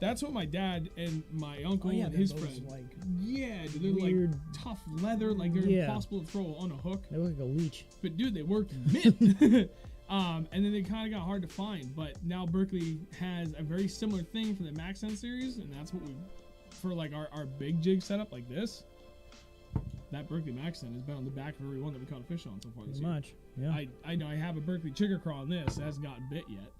That's what my dad and my uncle and his those, friend. like, Yeah, dude, they're weird- like tough leather, like they're Yeah. impossible to throw on a hook. They look like a leech. But dude, they worked mint. And then they kind of got hard to find. But now Berkeley has a very similar thing for the Max Sense series, and that's what we, for like our big jig setup like this. That Berkeley Max Sense has been on the back of every one that we caught a fish on so far this Pretty year. much. Yeah. I know I have a Berkeley chigger craw on this. It hasn't gotten bit yet,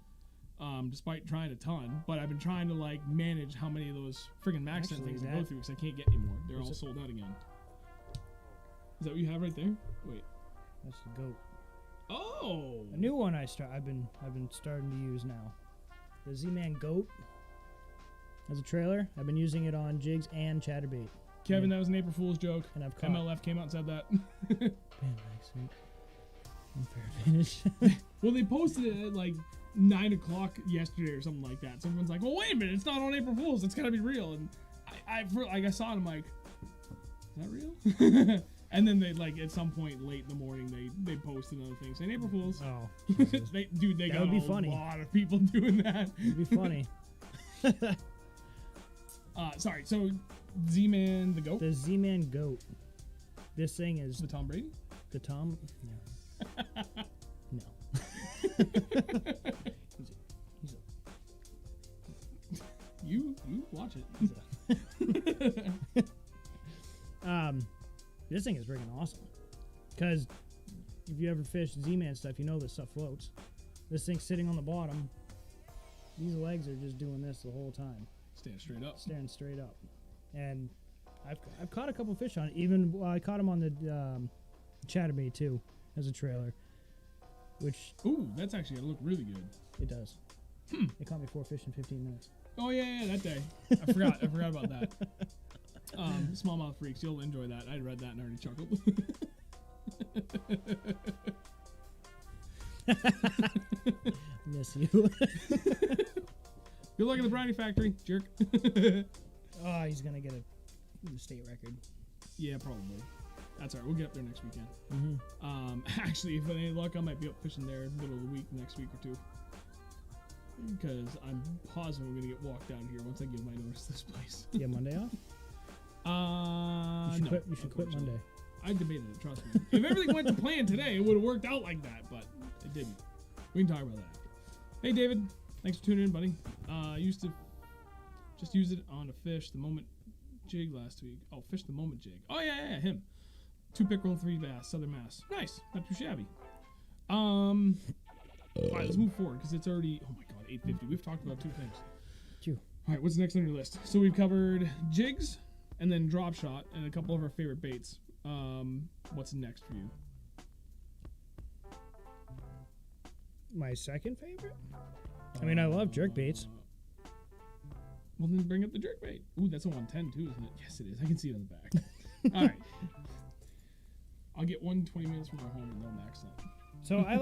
despite trying a ton. But I've been trying to like manage how many of those friggin' Max Sense Actually, things I go that- through because I can't get any more. They're all it- sold out again. Is that what you have right there? Wait. That's the goat. Oh. A new one I've been starting to use now. The Z-Man Goat as a trailer. I've been using it on jigs and chatterbait. Kevin, that was an April Fool's joke. And I've caught MLF came out and said that. Man, accent. Unfair finish. Well, they posted it at like 9 o'clock yesterday or something like that. So everyone's like, well, wait a minute, it's not on April Fool's. It's gotta be real. And I saw it, I'm like, is that real? And then they like at some point late in the morning they post another thing saying April Fools. Oh, they That got would be a funny. lot of people doing that. it'd be funny. Sorry. So Z-Man the goat. The Z-Man goat. This thing is The Tom Brady. the Tom. No. You watch it. This thing is freaking awesome. Because if you ever fish Z-Man stuff, you know this stuff floats. This thing's sitting on the bottom. These legs are just doing this the whole time. Stand straight up. Staring straight up. And I've caught a couple fish on it. Even I caught them on the chatterbait too, as a trailer. Which Ooh, that's actually gonna look really good. it does. It caught me 4 fish in 15 minutes. Oh yeah, that day. I forgot about that. Smallmouth freaks, you'll enjoy that. I read that and already chuckled. Miss you. Good luck at the brownie factory, jerk. Oh, he's gonna get a state record. Yeah, probably. That's alright. We'll get up there next weekend. Mm-hmm. Actually, if any luck, I might be up fishing there middle of the week next week or two. Because I'm positive I'm gonna get walked down here once I give my notice to this place. You have Monday off? No, You should quit Monday. I debated it. Trust me. If everything went to plan today, it would have worked out like that, but it didn't. We can talk about that. Hey, David. Thanks for tuning in, buddy. Used to just use it on a fish the moment jig last week. Oh, fish the moment jig. Oh yeah, him. 2 pickerel, 3 bass, Southern Mass. Nice, not too shabby. All right, let's move forward because it's already. Oh my God, 8:50. We've talked about 2 things. Phew. All right, what's next on your list? So we've covered jigs and then drop shot and a couple of our favorite baits. What's next for you? My second favorite? I mean, I love jerk baits. Well, then bring up the jerk bait. Ooh, that's a 110 too, isn't it? Yes, it is. I can see it on the back. All right. I'll get 20 minutes from my home and they'll max that. So I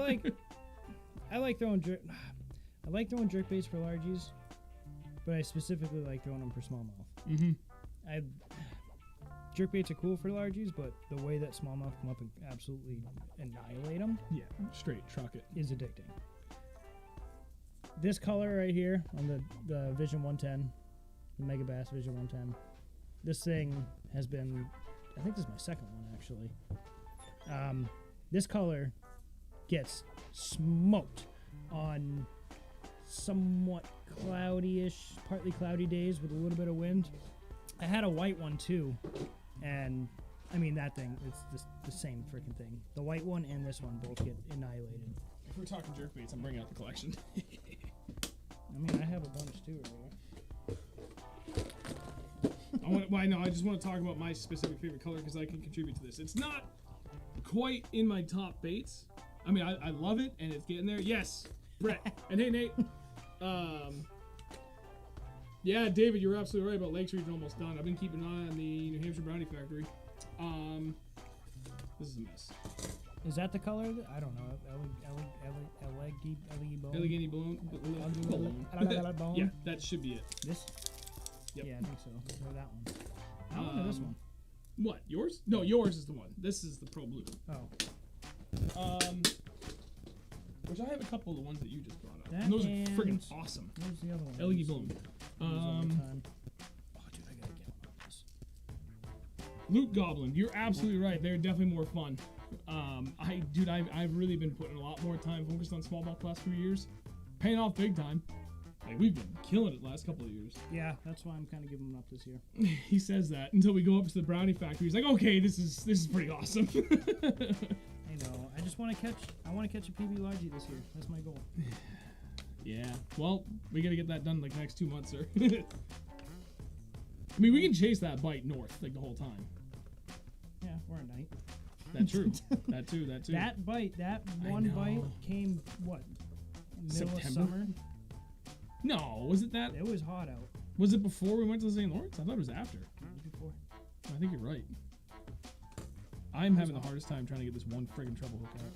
like throwing jerk baits for largies, but I specifically like throwing them for smallmouth. Mm-hmm. Jerk baits are cool for largies, but the way that smallmouth come up and absolutely annihilate them, Yeah, straight truck it. is addicting. This color right here on the Vision 110, the Mega Bass Vision 110, this thing has been, I think this is my second one actually. This color gets smoked on somewhat cloudy-ish, partly cloudy days with a little bit of wind. I had a white one too, and I mean that thing, it's just the same freaking thing. The white one and this one both get annihilated. If we're talking jerk baits, I'm bringing out the collection. I mean, I have a bunch too right here. I just want to talk about my specific favorite color because I can contribute to this. It's not quite in my top baits. I mean, I love it and it's getting there. Yes, Brett. And hey, Nate. Yeah, David, you're absolutely right about Lakes Region almost done. I've been keeping an eye on the New Hampshire Brownie Factory. This is a mess. Is that the color? I don't know. Allegheny Balloon. Yeah, that should be it. This? Yep. Yeah, I think so. Or that one. That one or this one? What? Yours? No, yours is the one. This is the Pro Blue. Oh. Which I have a couple of the ones that you just brought up. That And those are and- friggin' awesome. What was the other one? Allegheny Balloon. Oh, dude, I gotta get one of this. Loot Goblin. You're absolutely right. They're definitely more fun. I've really been putting a lot more time focused on smallmouth the last few years. Paying off big time. Like, we've been killing it the last couple of years. Yeah, that's why I'm kind of giving them up this year. He says that until we go up to the Brownie Factory. He's like, okay, this is pretty awesome. I know. I just want to catch a PB largie this year. That's my goal. Yeah. Well, we gotta get that done like next 2 months, sir. I mean, we can chase that bite north like the whole time. Yeah, we're at night. That's true. That too. That one bite came what? Middle September? of summer. No, was it that? It was hot out. Was it before we went to the St. Lawrence? I thought it was after. It was before. I think you're right. I'm having the hardest time trying to get this one friggin' treble hook out.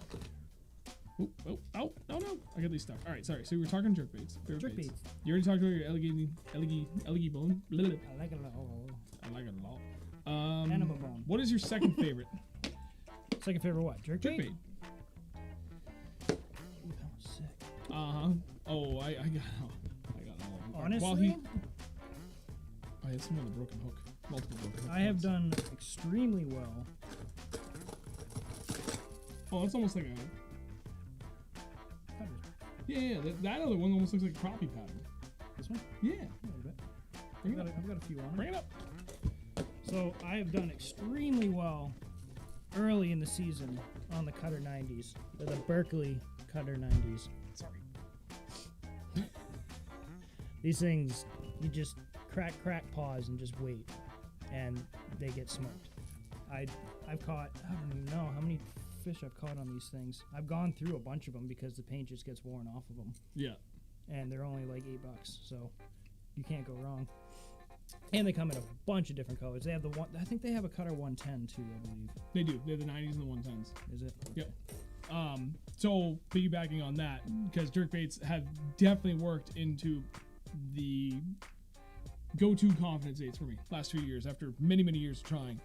Oh, no. I got these stuck. All right, sorry. So we were talking jerk baits. Jerk baits. You already talked about your Allegheny Balloon? I like it a lot. I like it a lot. Enema bone. What is your second favorite? Second favorite what? Jerk bait? Jerkbait. Ooh, that was sick. Oh, I got all of them. Honestly, While I had some on the broken hook. Multiple broken hooks. I have done extremely well. Oh, that's almost like a. Yeah. That other one almost looks like a crappie pattern. This one? Yeah. A little bit. Bring it up. I've got a few on. Bring it up. So I have done extremely well early in the season on the Cutter 90s, or the Berkeley Cutter 90s. Sorry. These things, you just crack paws and just wait, and they get smoked. I've caught, I don't even know how many fish I've caught on these things. I've gone through a bunch of them because the paint just gets worn off of them. Yeah. And they're only like $8, so you can't go wrong. And they come in a bunch of different colors. They have the one, I think they have a Cutter 110 too, I believe. They do. They have the 90s and the 110s. Is it? Yep. So piggybacking on that, because jerkbaits have definitely worked into the go-to confidence baits for me last few years after many years of trying.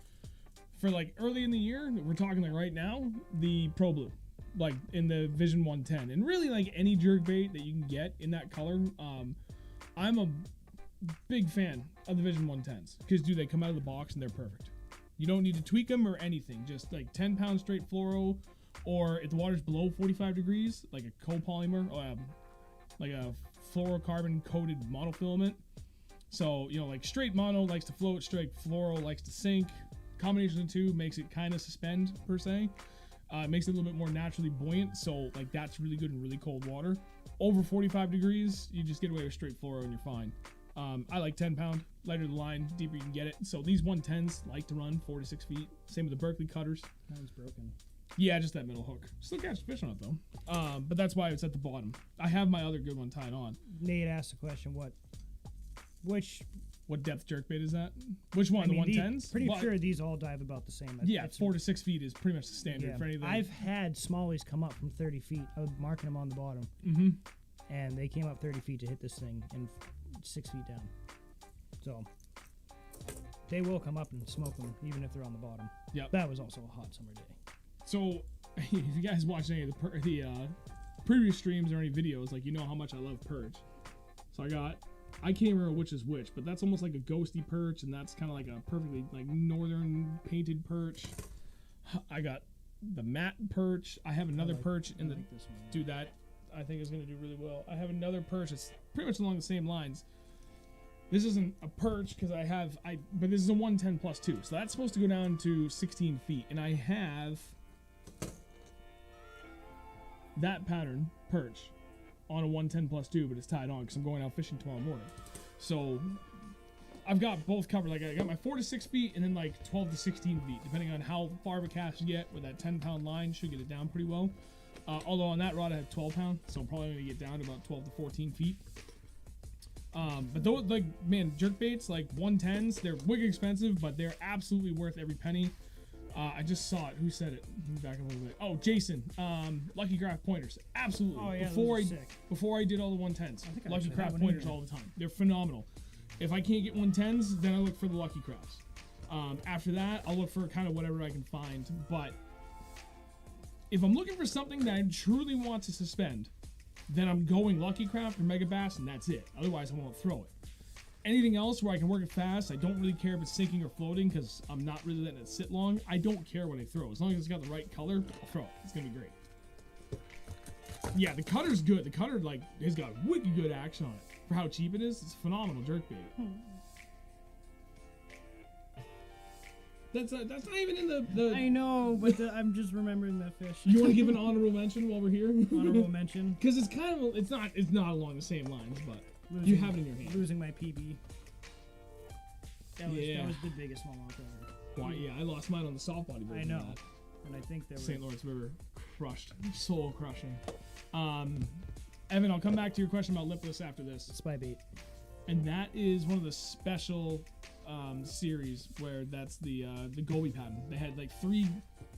For like early in the year, we're talking like right now, the Pro Blue, like in the Vision 110, and really like any jerkbait that you can get in that color. I'm a big fan of the Vision 110s because they come out of the box and they're perfect. You don't need to tweak them or anything, just like 10-pound straight fluoro, or if the water's below 45 degrees, like a copolymer, like a fluorocarbon coated monofilament. So, like straight mono likes to float, straight fluoro likes to sink. Combination of the two makes it kind of suspend per se. Makes it a little bit more naturally buoyant, so like that's really good in really cold water. Over 45 degrees, you just get away with straight fluoro and you're fine. I like 10-pound, lighter the line, deeper you can get it. So these 110s like to run 4 to 6 feet. Same with the Berkeley cutters. Mine's broken. Yeah, just that middle hook. Still catch fish on it though. But that's why it's at the bottom. I have my other good one tied on. Nate asked the question, What depth jerkbait is that? Which one? The 110s? Pretty sure these all dive about the same. Yeah, 4 to 6 feet is pretty much the standard for anything. I've had smallies come up from 30 feet. I was marking them on the bottom. Mm-hmm. And they came up 30 feet to hit this thing and 6 feet down. So they will come up and smoke them even if they're on the bottom. Yep. That was also a hot summer day. So if you guys watch any of the previous streams or any videos, like you know how much I love perch. So I can't remember which is which, but that's almost like a ghosty perch, and that's kind of like a perfectly like northern painted perch. I got the matte perch. I have another perch in the this one. dude that I think is going to do really well. I have another perch that's pretty much along the same lines. This isn't a perch because but this is a 110 plus 2, so that's supposed to go down to 16 feet, and I have that pattern perch on a 110 plus 2, but it's tied on because I'm going out fishing tomorrow morning. So I've got both covered. Like I got my 4 to 6 feet and then like 12 to 16 feet, depending on how far of a cast you get with that 10-pound line. Should get it down pretty well. Although on that rod I have 12-pound, so I'm probably gonna get down to about 12 to 14 feet. But those, like, man, jerkbaits, like 110s, they're wicked expensive, but they're absolutely worth every penny. I just saw it. Who said it? Back a little bit. Oh, Jason. Lucky Craft pointers. Absolutely. Oh, yeah, Before I did all the 110s. I Lucky said Craft that one pointers either. all the time. They're phenomenal. If I can't get 110s, then I look for the Lucky Crafts. After that, I'll look for kind of whatever I can find. But if I'm looking for something that I truly want to suspend, then I'm going Lucky Craft or Mega Bass, and that's it. Otherwise, I won't throw it. Anything else where I can work it fast, I don't really care if it's sinking or floating because I'm not really letting it sit long. I don't care what I throw. As long as it's got the right color, I'll throw it. It's going to be great. Yeah, the cutter's good. The cutter, like, has got wicked good action on it. For how cheap it is, it's a phenomenal jerkbait. That's not even in the I know, but I'm just remembering that fish. You want to give an honorable mention while we're here? Honorable mention? Because it's kind of, it's not along the same lines, but you have it in your hand. Losing my PB. That was the biggest smallmouth ever. Why? Yeah, I lost mine on the soft body version. I know, of that. and I think there St. Lawrence River crushed, soul crushing. Evan, I'll come back to your question about lipless after this. spy bait. And that is one of the special series where that's the goby pattern. They had like 3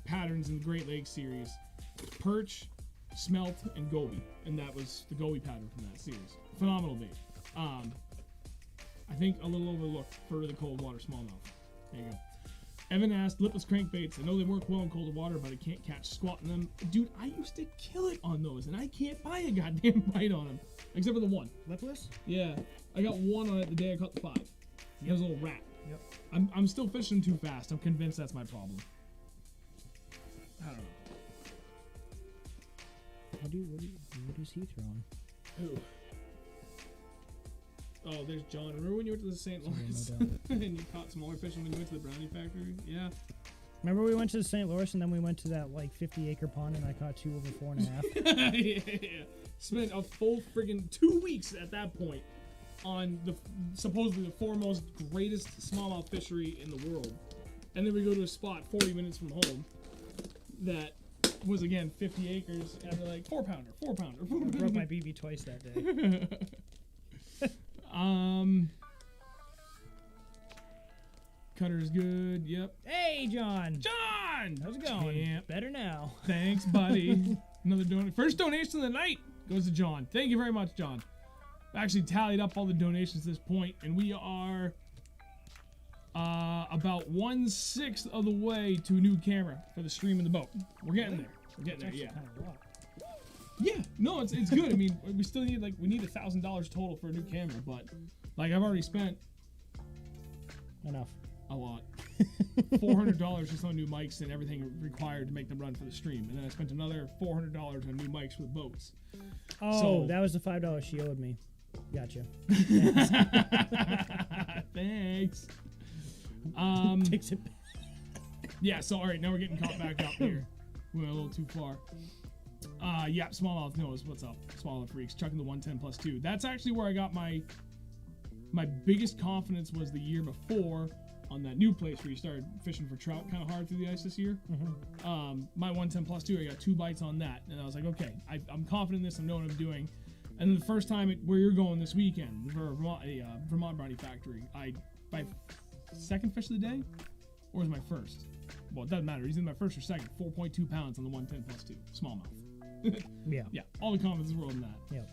patterns in the Great Lakes series: perch, smelt, and goby, and that was the goby pattern from that series. Phenomenal bait. I think a little overlooked for really cold water smallmouth. There you Evan asked, lipless crankbaits. I know they work well in colder water, but I can't catch squat in them. Dude, I used to kill it on those, and I can't buy a goddamn bite on them. Except for the one. Lipless? Yeah. I got one on it the day I caught the 5. It was a little rat. Yep. I'm still fishing too fast. I'm convinced that's my problem. I don't know. What is he throwing? Who? Oh, there's John. Remember when you went to the St. Lawrence no doubt. and you caught smaller fish when you went to the brownie factory? Yeah. Remember we went to the St. Louis and then we went to that like 50-acre pond and I caught 2 over 4.5. Yeah. Spent a full friggin' 2 weeks at that point on the supposedly the foremost greatest smallmouth fishery in the world, and then we go to a spot 40 minutes from home that was again 50 acres, and they're like 4 pounder. I broke my BB twice that day. Cutter's good. Yep. Hey, John. John, How's it going? Champ. Better now. Thanks, buddy. Another first donation of the night goes to John. Thank you very much, John. I actually tallied up all the donations at this point, and we are about 1/6 of the way to a new camera for the stream and the boat. We're getting there. We're getting there. Yeah. Kind of a lot. Yeah. No, it's good. I mean, we still need we need $1,000 total for a new camera, but like I've already spent Enough. a lot. $400 just on new mics and everything required to make them run for the stream, and then I spent another $400 on new mics for the boats. Oh, So- that was the $5 she owed me. Gotcha. Thanks. Takes it back. Yeah, so all right, now we're getting caught back up here. We went a little too far. Yeah, smallmouth knows what's up. Smallmouth freaks chucking the 110+2. That's actually where I got my biggest confidence was the year before on that new place where you started fishing for trout kind of hard through the ice this year. My 110+2, I got 2 bites on that, and I was like, okay, I'm confident in this. I know what I'm doing. And then the first time where you're going this weekend for Vermont Brownie Factory, my second fish of the day, or was my first? Well, it doesn't matter. He's in my first or second. 4.2 pounds on the 110+2 smallmouth. Yeah. Yeah, all the confidence in the world in that. Yep.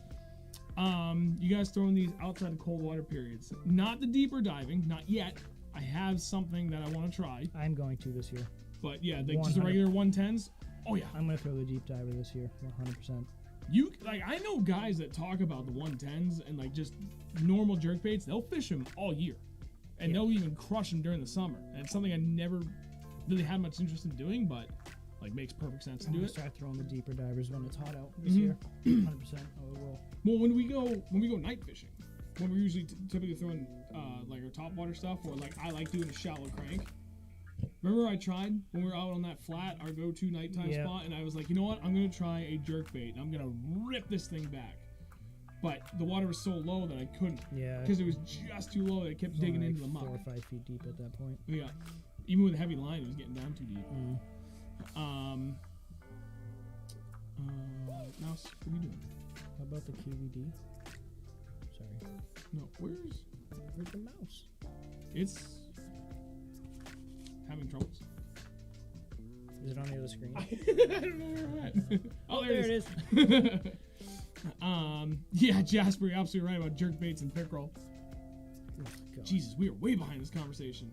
You guys throwing these outside of cold water periods? Not the deeper diving, not yet. I have something that I want to try, I'm going to this year. but yeah, just the 100. regular 110s. Oh yeah, I'm going to throw the deep diver this year, 100%. I know guys that talk about the 110s and like just normal jerkbaits. They'll fish them all year, and they'll even crush them during the summer. And it's something I never really had much interest in doing, but like makes perfect sense to I'm do going it. to start throwing the deeper divers when it's hot out this year. 100%. I will. Well, when we go night fishing, when we're usually typically throwing like our top water stuff, or like I like doing a shallow crank. Remember I tried when we were out on that flat, our go-to nighttime spot, and I was like, you know what? I'm gonna try a jerkbait, and I'm gonna rip this thing back. But the water was so low that I couldn't. Yeah. Because it was just too low that it kept digging Like into the muck. 4 or 5 feet deep at that point. Yeah. Even with a heavy line, it was getting down too deep. Mouse, what are you doing? How about the QVD? Sorry. No, where's the mouse? it's having troubles. Is it on the other screen? I don't know where we're at. Oh, there it is. Yeah, Jasper, you're absolutely right about jerkbaits and pickerel. Oh, God. Jesus, we are way behind this conversation.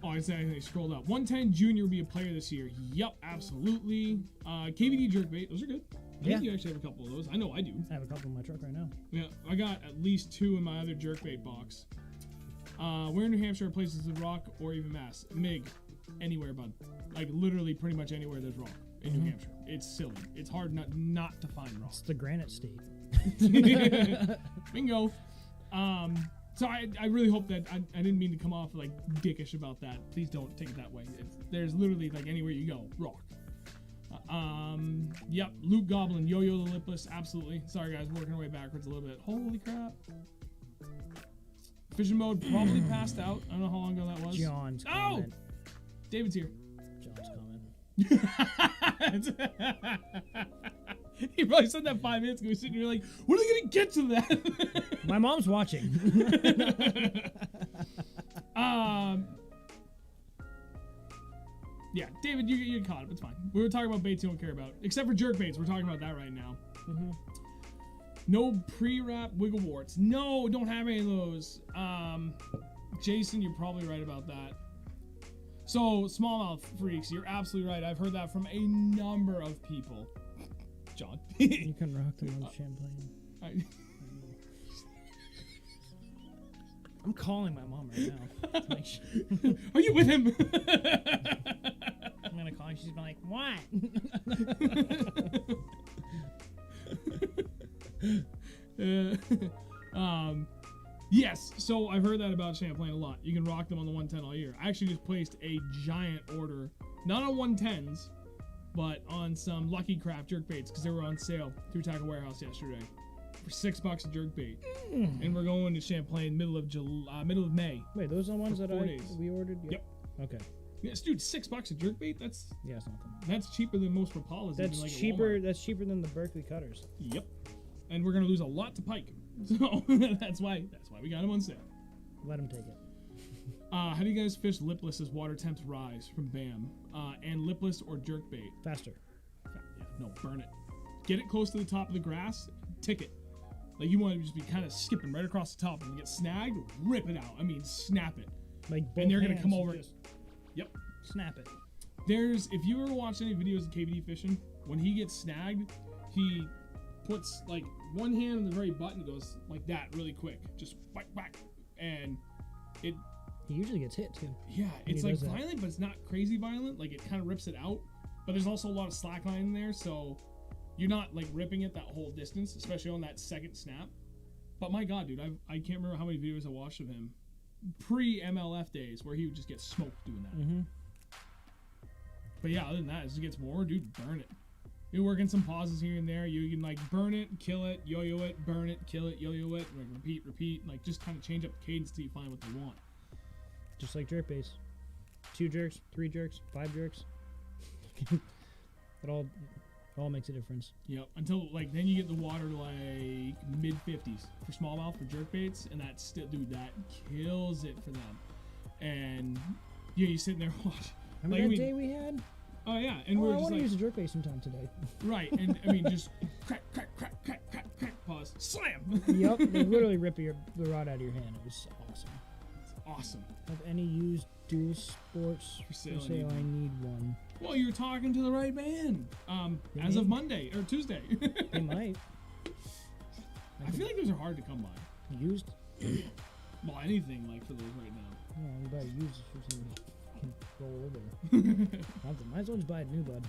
Oh, I said I scrolled up. 110 Junior will be a player this year. Yup, absolutely. KVD jerkbait, those are good. I think you actually have a couple of those. I know I do. I have a couple in my truck right now. Yeah, I got at least 2 in my other jerkbait box. Where in New Hampshire are places with rock or even mass? MIG, anywhere, bud. Like literally, pretty much anywhere there's rock in New Hampshire. It's silly. It's hard not to find rock. It's the granite state. Bingo. So I really hope that I didn't mean to come off like dickish about that. Please don't take it that way. There's literally like anywhere you go, rock. Yep, Luke Goblin, Yo-Yo the Lipless, absolutely. Sorry guys, working our way backwards a little bit. Holy crap. Fishing mode probably passed out. I don't know how long ago that was. John's comment. David's here. John's comment. He probably said that 5 minutes ago. He's sitting here like, when are they gonna get to that? My mom's watching. Yeah, David, you caught it. It's fine. We were talking about baits you don't care about. Except for jerk baits. We're talking about that right now. No pre-wrap wiggle warts. No, don't have any of those. Jason, you're probably right about that. So, smallmouth freaks, you're absolutely right. I've heard that from a number of people. John. You can rock them on Champlain. I'm calling my mom right now. To make sure. Are you with him? I'm gonna call her. She's been like, "What?" Yes. So I've heard that about Champlain a lot. You can rock them on the 110 all year. I actually just placed a giant order, not on 110s, but on some Lucky Craft jerkbaits because they were on sale through Tackle Warehouse yesterday for $6 a jerkbait. And we're going to Champlain middle of May. Wait, those are the ones that 4 days. we ordered? Yep. Okay. Yes, dude, $6 a jerkbait? That's it's not that much. That's cheaper than most Rapalas. That's even, like, at cheaper. Walmart. That's cheaper than the Berkeley cutters. Yep. And we're gonna lose a lot to pike. So that's why we got them on sale. Let them take it. How do you guys fish lipless as water temps rise from BAM? And lipless or jerkbait? Faster. Yeah, no, burn it. Get it close to the top of the grass, tick it. Like you want to just be kind of skipping right across the top and get snagged, rip it out. I mean, snap it. Like both and they're gonna hands, come over. just Yep. snap it. If you ever watched any videos of KVD fishing, when he gets snagged, he puts like one hand on the very butt and goes like that really quick, just whack whack, and it. He usually gets hit too. Yeah, it's like violent, but it's not crazy violent. Like it kind of rips it out, but there's also a lot of slack line in there, so you're not like ripping it that whole distance, especially on that second snap. But my God, dude, I can't remember how many videos I watched of him pre-MLF days where he would just get smoked doing that. Mm-hmm. But yeah, other than that, as it gets more, dude, burn it. You're working some pauses here and there. You can like burn it, kill it, yo-yo it, burn it, kill it, yo-yo it, like repeat, like just kind of change up the cadence till you find what they want. Just like jerk baits. 2 jerks, 3 jerks, 5 jerks. It all makes a difference. Yep. Until like then you get the water like mid-50s for smallmouth for jerk baits, and that's still, dude, that kills it for them. And yeah, you're sitting there watching. Remember that day we had? Oh yeah, and I we're just want to like, use a jerk bait sometime today. right, and I mean just crack, pause, slam. Yep, they literally rip the rod out of your hand. It was awesome. It's awesome. Have any used dual sports For sale, I need one. Well, you're talking to the right man. As of Monday or Tuesday. They might. I feel like those are hard to come by. Used? Well, anything like for those right now. Yeah, you better use it for some. Roll over. Might as well just buy a new bud.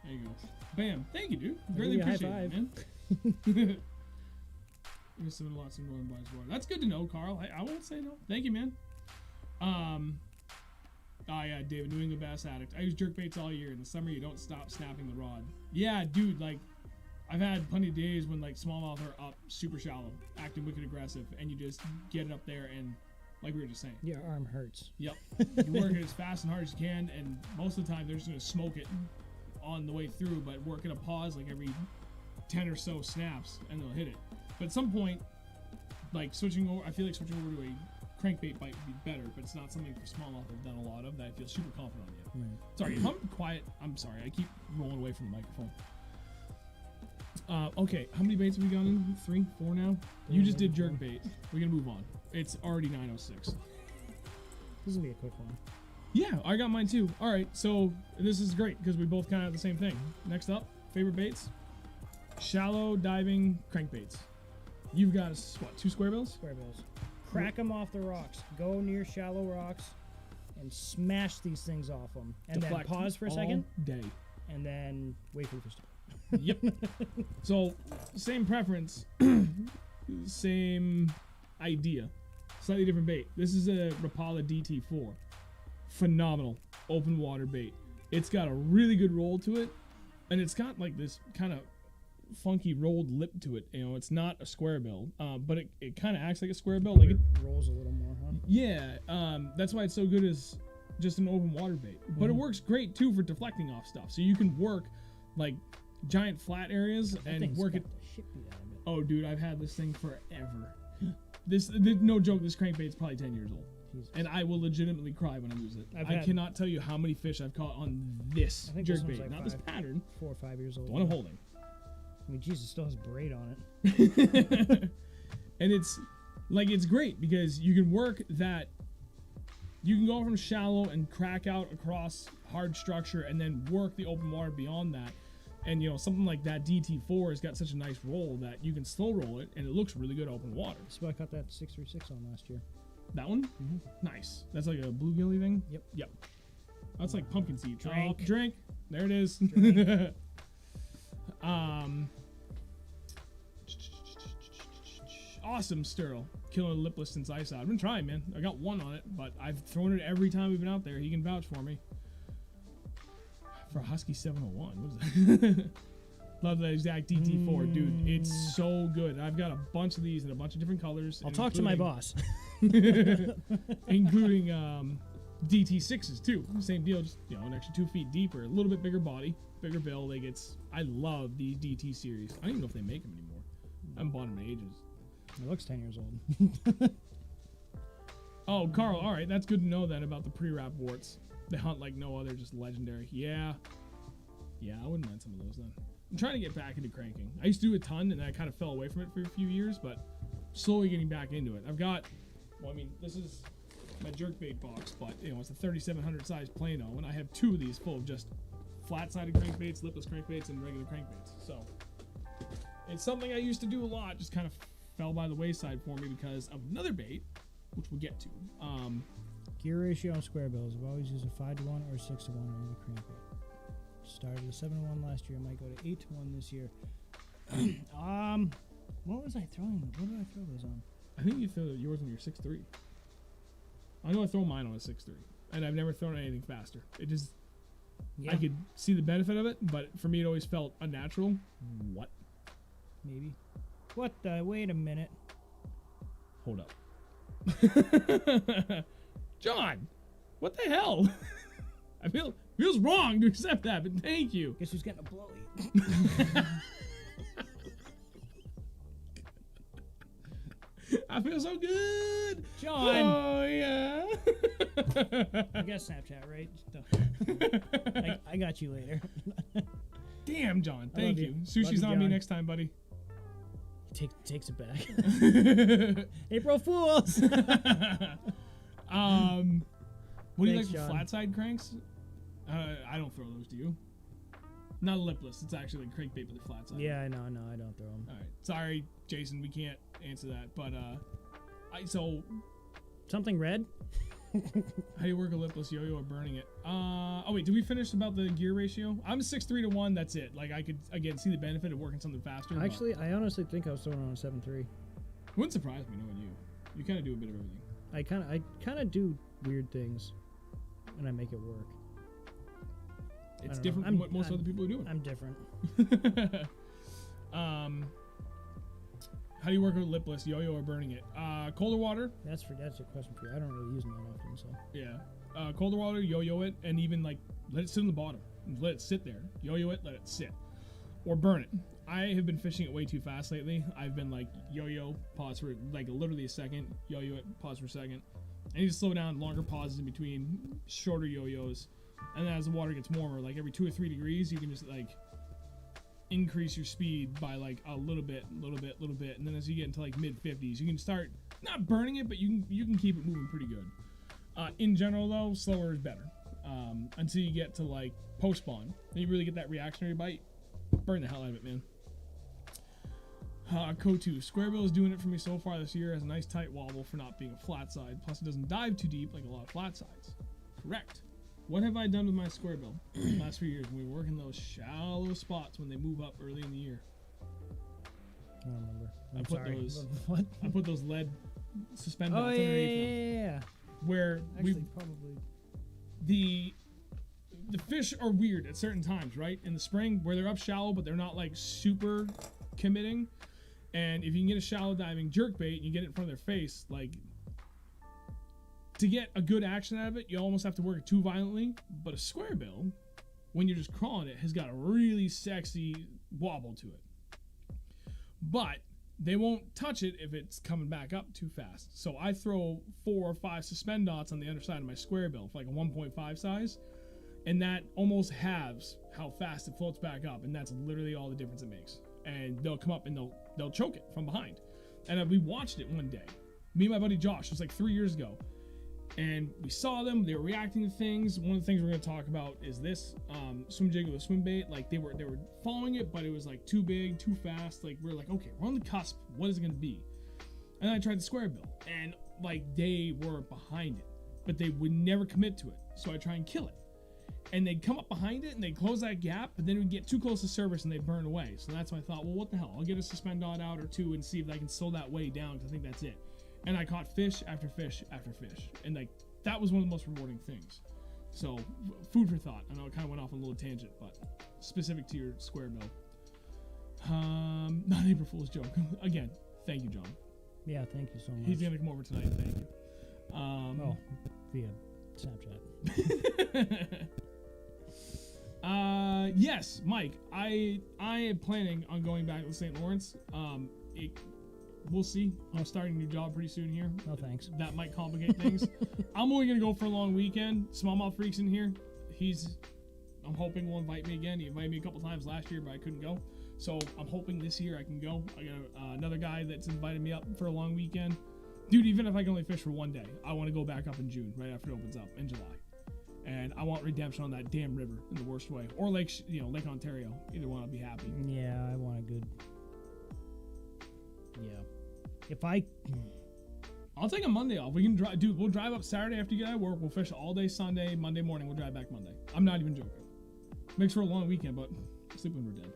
There you go. Bam. Thank you, dude. I'll Really give you a appreciate high it, man. You're submitting lots of Northern Bites water. That's good to know, Carl. I won't say no. Thank you, man. Yeah, David, New England Bass Addict. I use jerk baits all year. In the summer, you don't stop snapping the rod. Yeah, dude, like, I've had plenty of days when, like, smallmouth are up super shallow, acting wicked aggressive, and you just get it up there and, like we were just saying. Your arm hurts. Yep. You work it as fast and hard as you can, and most of the time they're just going to smoke it on the way through, but work in a pause like every 10 or so snaps, and they'll hit it. But at some point, like, switching over, I feel like switching over to a crankbait bite would be better, but it's not something for smallmouth I've done a lot of that I feel super confident on yet. Right. Sorry, if I'm quiet, I'm sorry. I keep rolling away from the microphone. Okay, how many baits have we gone in? 3, 4 now? You just did jerk bait. We're going to move on. It's already 9:06. This is gonna be a quick one. Yeah, I got mine too. All right, so this is great because we both kind of have the same thing. Next up, favorite baits? Shallow diving crankbaits. You've got, what, 2 square bills? Square bills. Crack them off the rocks. Go near shallow rocks and smash these things off them. And Deflect then pause for a all second. Day. And then wait for the fish to go. Yep. So, same preference, same idea. Slightly different bait. This is a Rapala DT4. Phenomenal open water bait. It's got a really good roll to it, and it's got like this kind of funky rolled lip to it. You know, it's not a square bill, but it kind of acts like a square bill. Like it rolls a little more, huh? Yeah, that's why it's so good as just an open water bait. But it works great too for deflecting off stuff. So you can work like giant flat areas and work it. Oh, dude, I've had this thing forever. No joke, this crankbait's probably 10 years old. Jesus. And I will legitimately cry when I lose it. I cannot tell you how many fish I've caught on this jerkbait. Like not this pattern. 4 or 5 years old. The one I'm holding. I mean, Jesus still has braid on it. And it's like, it's great because you can work that you can go from shallow and crack out across hard structure and then work the open water beyond that. And, you know, something like that DT4 has got such a nice roll that you can slow roll it, and it looks really good open water. That's what I caught that 636 on last year. That one? Mm-hmm. Nice. That's like a bluegilly thing? Yep. Yep. That's like pumpkin seed. Drink. Drink. There it is. Awesome Sterl. Killing a lipless since ice out. I've been trying, man. I got one on it, but I've thrown it every time we've been out there. He can vouch for me. For a Husky 701. What is that? Love that exact DT4, dude. It's so good. I've got a bunch of these in a bunch of different colors. I'll talk to my boss. Including DT6s too. Same deal, just, you know, an extra 2 feet deeper, a little bit bigger body, bigger bill. Like, I love these DT series. I don't even know if they make them anymore. I haven't bought them in ages. It looks 10 years old. Oh, Carl, all right, that's good to know then about the pre-wrap warts. They hunt like no other, just legendary. Yeah, I wouldn't mind some of those then. I'm trying to get back into cranking. I used to do a ton, and then I kind of fell away from it for a few years, but slowly getting back into it. I've got, well, I mean, this is my jerkbait box, but, you know, it's a 3700 size Plano, and I have 2 of these full of just flat-sided crankbaits, lipless crankbaits, and regular crankbaits. So it's something I used to do a lot, just kind of fell by the wayside for me because of another bait, which we'll get to. Gear ratio on square bills. I've always used a 5-to-1 or 6-to-1 on the crankbait. Started a 7-to-1 last year. Might go to 8-to-1 this year. What was I throwing? What did I throw those on? I think you throw yours on your 6.3. I know I throw mine on a 6.3, and I've never thrown anything faster. It just, Yeah. I could see the benefit of it, but for me it always felt unnatural. What? Maybe. What the? Wait a minute. Hold up. John, what the hell? I feels wrong to accept that, but thank you. Guess who's getting a blowy? I feel so good. John. Oh, yeah. I got Snapchat, right? I got you later. Damn, John. I Thank love you. you. Sushi's Love you, on me John. next time, buddy. Takes it back. April Fools. What do you Thanks, like John. for flat side cranks? I don't throw those, do you? Not lipless. It's actually like crankbait, but they're flat side. Yeah, I know. I don't throw them. All right. Sorry, Jason. We can't answer that. But so Something red? how do you work a lipless yo-yo or burning it? Oh wait, did we finish about the gear ratio? I'm 6.3 to 1. That's it. Like, I could again see the benefit of working something faster. but Actually, I honestly think I was throwing on a 7.3. wouldn't surprise me knowing you. You kind of do a bit of everything. I kind of do weird things, and I make it work. It's don't different know. from what most other people are doing. I'm different. How do you work with lipless, yo-yo or burning it? Colder water. That's a question for you. I don't really use them that often, so. Yeah. Colder water, yo-yo it, and even like let it sit on the bottom. Let it sit there. Yo-yo it, let it sit. Or burn it. I have been fishing it way too fast lately. I've been like yo-yo, pause for like literally a second, yo-yo it, pause for a second. I need to slow down, longer pauses in between, shorter yo-yos. And then as the water gets warmer, like every 2 or 3 degrees, you can just like increase your speed by like a little bit, and then as you get into like mid 50s, you can start not burning it, but you can keep it moving pretty good. In general, though, slower is better. Until you get to like post spawn, then you really get that reactionary bite. Burn the hell out of it, man. Kotu Squarebill is doing it for me so far this year. Has a nice tight wobble for not being a flat side. Plus, it doesn't dive too deep like a lot of flat sides. Correct. What have I done with my squarebill last few years? We were working those shallow spots when they move up early in the year. I don't remember. I put sorry. those- What? I put those lead suspend Oh, dots yeah, underneath them. yeah. Where Actually, probably. the fish are weird at certain times, right? In the spring, where they're up shallow, but they're not like super committing. And if you can get a shallow diving jerkbait and you get it in front of their face, like, to get a good action out of it, you almost have to work it too violently. But a squarebill, when you're just crawling it, has got a really sexy wobble to it. But they won't touch it if it's coming back up too fast. So I throw 4 or 5 suspend dots on the underside of my squarebill for like a 1.5 size, and that almost halves how fast it floats back up, and that's literally all the difference it makes. And they'll come up and they'll choke it from behind. And we watched it one day. Me and my buddy Josh, it was like 3 years ago. And we saw them. They were reacting to things. One of the things we're going to talk about is this swim jig with a swim bait. Like they were following it, but it was like too big, too fast. Like we're like, okay, we're on the cusp. What is it going to be? And I tried the square bill, and like they were behind it, but they would never commit to it. So I try and kill it, and they'd come up behind it and they'd close that gap, but then it would get too close to surface and they'd burn away. So that's when I thought, well, what the hell? I'll get a suspend dot out or two and see if I can slow that way down, because I think that's it. And I caught fish after fish after fish, and like that was one of the most rewarding things. So food for thought. I know it kind of went off on a little tangent, but specific to your square bill. Not April Fool's joke. Again, thank you, John. Yeah, thank you so much. He's gonna come over tonight. Thank you. Via Snapchat. Yes, Mike. I am planning on going back to St. Lawrence. We'll see. I'm starting a new job pretty soon here. No thanks. That might complicate things. I'm only gonna go for a long weekend. Smallmouth Freak's in here. I'm hoping will invite me again. He invited me a couple times last year, but I couldn't go. So I'm hoping this year I can go. I got another guy that's invited me up for a long weekend. Dude, even if I can only fish for one day, I want to go back up in June, right after it opens up in July. And I want redemption on that damn river in the worst way. Or Lake Ontario. Either one, I'll be happy. Yeah, I want a good... Yeah. I'll take a Monday off. We can drive, dude. We'll drive up Saturday after you get out of work. We'll fish all day Sunday. Monday morning, we'll drive back Monday. I'm not even joking. Makes for a long weekend, but sleep when we're dead.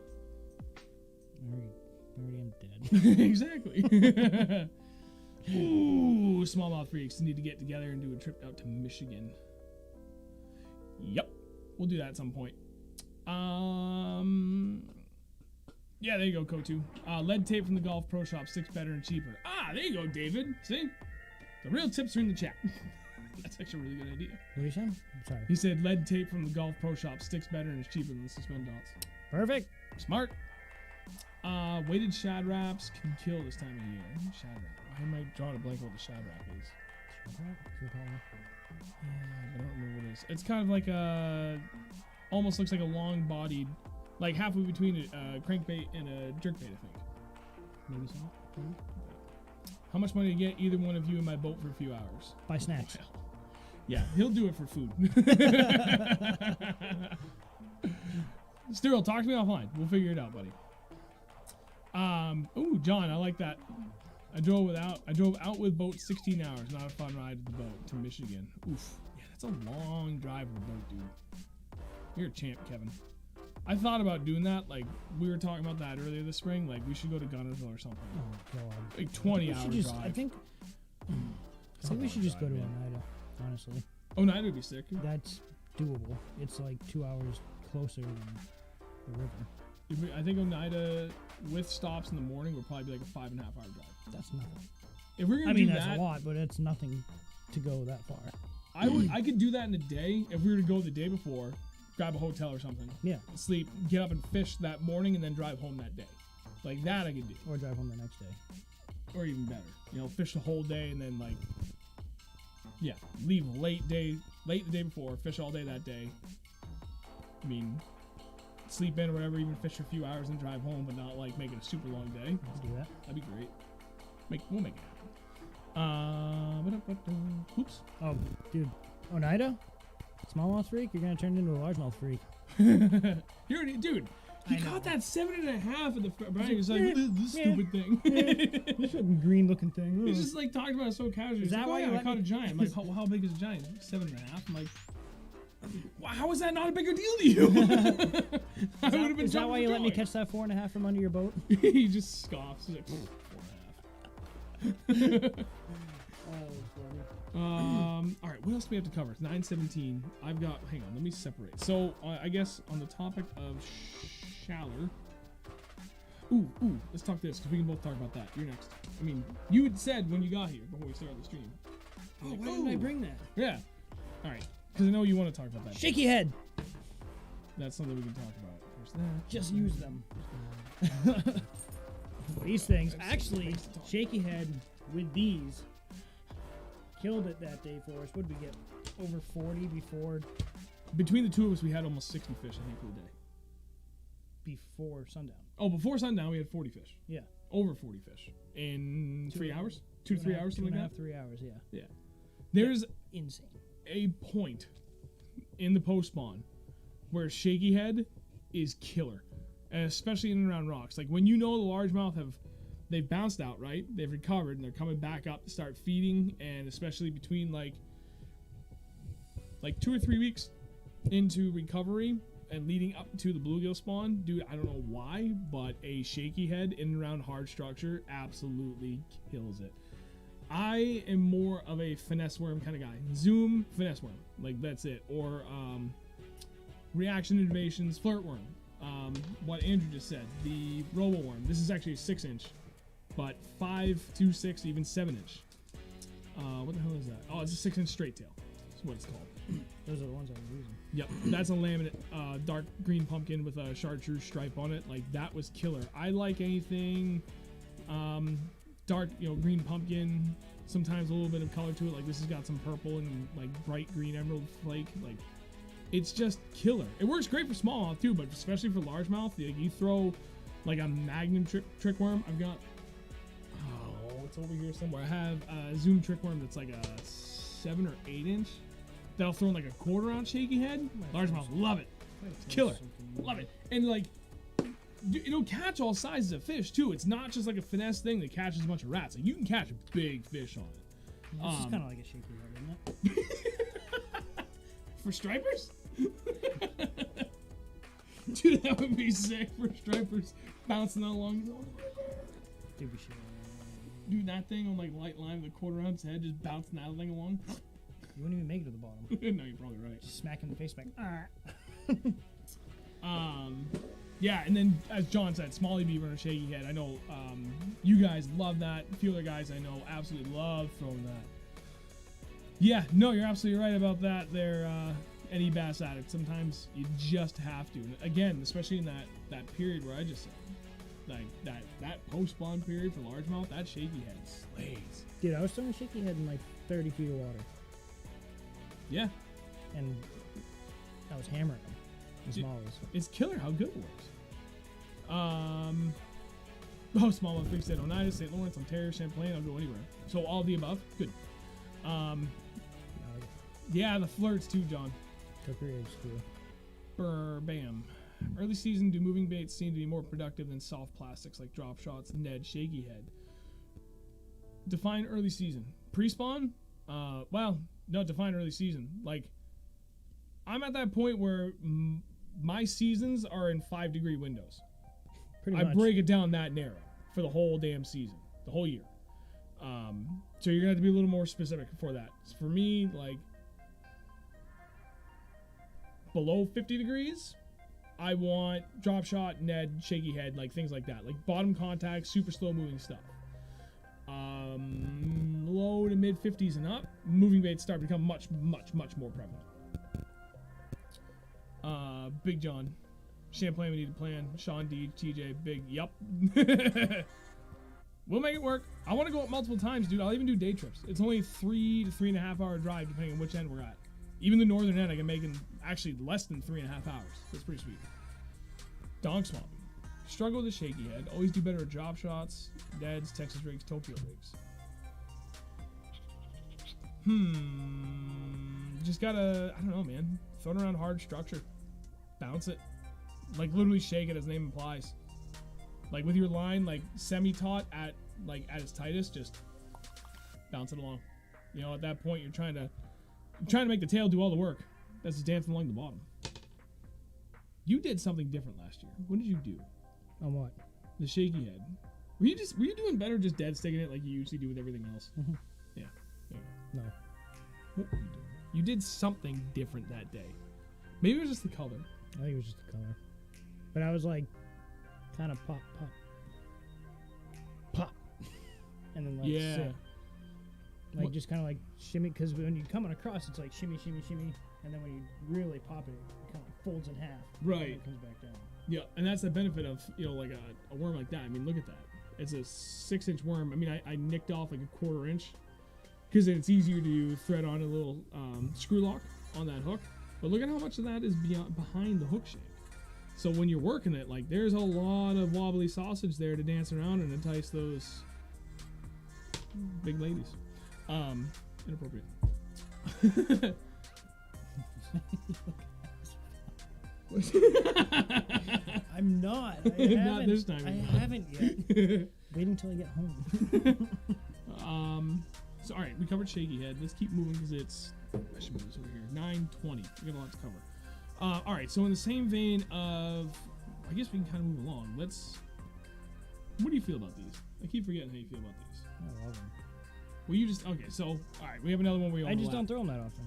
I already am dead. Exactly. Ooh, smallmouth freaks need to get together and do a trip out to Michigan. Yep, we'll do that at some point. Yeah, there you go, Kotu. Lead tape from the Golf Pro Shop sticks better and cheaper. There you go, David. See? The real tips are in the chat. That's actually a really good idea. What are you saying? I'm sorry. He said lead tape from the Golf Pro Shop sticks better and is cheaper than the suspend dots. Perfect. Smart. Weighted shad wraps can kill this time of year. Shad wrap. Why am I drawing a blank on what the shad wrap is? Yeah, I don't remember what it is. It's kind of like almost looks like a long-bodied, like halfway between a crankbait and a jerkbait, I think. Maybe so. How much money to get either one of you in my boat for a few hours? Buy snacks. Well, yeah, he'll do it for food. Still, talk to me offline. We'll figure it out, buddy. Ooh, John, I like that. I drove out with boat 16 hours. Not a fun ride to the boat to Michigan. Oof. Yeah, that's a long drive with a boat, dude. You're a champ, Kevin. I thought about doing that. Like, we were talking about that earlier this spring. Like, we should go to Gunnersville or something. Oh, God. Like, 20 hours drive. I think we should just go to Oneida, honestly. Oneida would be sick. That's doable. It's like 2 hours closer than the river. I think Oneida, with stops in the morning, would probably be like a 5.5 hour drive. That's nothing. If we're gonna do that's that, a lot, but it's nothing to go that far. I could do that in a day if we were to go the day before, grab a hotel or something. Yeah. Sleep, get up and fish that morning, and then drive home that day. Like that, I could do. Or drive home the next day. Or even better, fish the whole day and then leave late the day before, fish all day that day. I mean, sleep in or whatever, even fish for a few hours and drive home, but not like make it a super long day. Let's do that. That'd be great. We'll make it happen. Oops. Oh, dude, Oneida, smallmouth freak. You're gonna turn into a largemouth freak. Dude. He caught that 7.5 at the Brian. He was like, this stupid thing. This fucking green looking thing. He just like talked about it so casually. Is that why I caught a giant? I'm like, how big is a giant? 7.5. I'm like, how is that not a bigger deal to you? Is that why you let me catch that 4.5 from under your boat? He just scoffs. He's like, 4.5. All right, what else do we have to cover? It's 9:17. I've got, hang on, let me separate. So, I guess on the topic of Shaller. Ooh, let's talk this, because we can both talk about that. You're next. I mean, you had said when you got here, before we started the stream. Why didn't I bring that? Yeah. All right, because I know you want to talk about that. Shaky head. That's something we can talk about. There's that. Just use them. These things. Actually, shaky head with these killed it that day for us. What did we get? Over 40 before? Between the two of us, we had almost 60 fish, I think, for the day. Before sundown. Oh, before sundown, we had 40 fish. Yeah. Over 40 fish. In 3 hours? 2 to 3 hours, something like that? 3 hours, yeah. Yeah. There's insane. a point in the post spawn where shaky head is killer, and especially in and around rocks. Like when you know the largemouth they've bounced out, right? They've recovered and they're coming back up to start feeding, and especially between like 2 or 3 weeks into recovery and leading up to the bluegill spawn, dude, I don't know why, but a shaky head in and around hard structure absolutely kills it. I am more of a finesse worm kind of guy. Zoom, finesse worm, like that's it. Or reaction innovations, flirt worm. What Andrew just said, the robo worm. This is actually a 6-inch, but 5 to 6, even 7-inch. What the hell is that? Oh, it's a 6-inch straight tail. That's what it's called. Those are the ones I was using. Yep, that's a laminate, dark green pumpkin with a chartreuse stripe on it. Like that was killer. I like anything dark, green pumpkin. Sometimes a little bit of color to it. Like this has got some purple and like bright green emerald flake. Like it's just killer. It works great for smallmouth too, but especially for largemouth, like you throw like a magnum trick worm. I've got it's over here somewhere. I have a zoom trick worm that's like a 7 or 8 inch. That'll throw in like a 1/4 ounce shaky head. Largemouth, love it. Killer. Love it. And like, it'll catch all sizes of fish too. It's not just like a finesse thing that catches a bunch of rats. Like you can catch a big fish on it. This is kind of like a shaky head, isn't it? For stripers? Dude, that would be sick for stripers bouncing along. Dude, that thing on like light line with a 1/4 ounce head just bouncing that thing along. You wouldn't even make it to the bottom. No, you're probably right. Just smack in the face back. Yeah, and then as John said, Smalley Beaver and a shaky head. I know you guys love that. A few other guys I know absolutely love throwing that. Yeah, no, you're absolutely right about that. They're any bass addict. Sometimes you just have to. Again, especially in that period where I just said, like that post spawn period for largemouth, that shaky head slays. Dude, I was throwing a shaky head in like 30 feet of water. Yeah. And I was hammering them. It's killer how good it works. Smallmouth Creek said Oneida, St. Lawrence, Ontario, Champlain, I'll go anywhere. So all of the above? Good. Yeah, the flirts too, John. Cookery too. Bam. Early season, do moving baits seem to be more productive than soft plastics like drop shots, Ned, shaky head? Define early season. Pre-spawn? Define early season. Like, I'm at that point where my seasons are in 5-degree windows. Pretty I much. break it down that narrow for the whole damn season, the whole year. So you're gonna have to be a little more specific for that. So for me, like below 50 degrees, I want drop shot, Ned, shaky head, like things like that, like bottom contact, super slow moving stuff. Low to mid 50s and up, moving baits start to become much more prevalent. Big John, Champlain, we need a plan. Sean D, TJ, Big, yup. We'll make it work. I want to go up multiple times, dude. I'll even do day trips. It's only 3 to 3.5 hour drive, depending on which end we're at. Even the northern end, I can make in actually less than 3.5 hours. That's pretty sweet. Donk Swampy. Struggle with a shaky head. Always do better at drop shots, Deads, Texas rigs, Tokyo rigs. Just gotta, I don't know, man. Throw it around hard structure. Bounce it. Like literally shake it as the name implies. Like with your line, like semi-taut at its tightest, just bounce it along. You know, at that point you're trying to make the tail do all the work. That's just dancing along the bottom. You did something different last year. What did you do? On what? The shaky head. Were you doing better just dead sticking it like you usually do with everything else? Mm-hmm. Yeah. No. What were you doing? You did something different that day. Maybe it was just the color. I think it was just the color. But I was like, kind of pop. And then sit. Like just kind of like shimmy, because when you're coming across, it's like shimmy. And then when you really pop it, it kind of folds in half. Right. And it comes back down. Yeah, and that's the benefit of, like a worm like that. I mean, look at that. It's a 6-inch worm. I mean, I nicked off like a 1/4 inch because it's easier to thread on a little screw lock on that hook. But look at how much of that is behind the hook shank. So when you're working it, like there's a lot of wobbly sausage there to dance around and entice those big ladies. Inappropriate. I'm not. Not this time. I haven't yet. Waiting till I get home. So all right, we covered shaky head. Let's keep moving because it's I should move this over here. 9:20. We got a lot to cover. All right. So in the same vein of, I guess we can kind of move along. What do you feel about these? I keep forgetting how you feel about these. I love them. Well, you just okay. So all right, we have another one. I just don't throw them that often.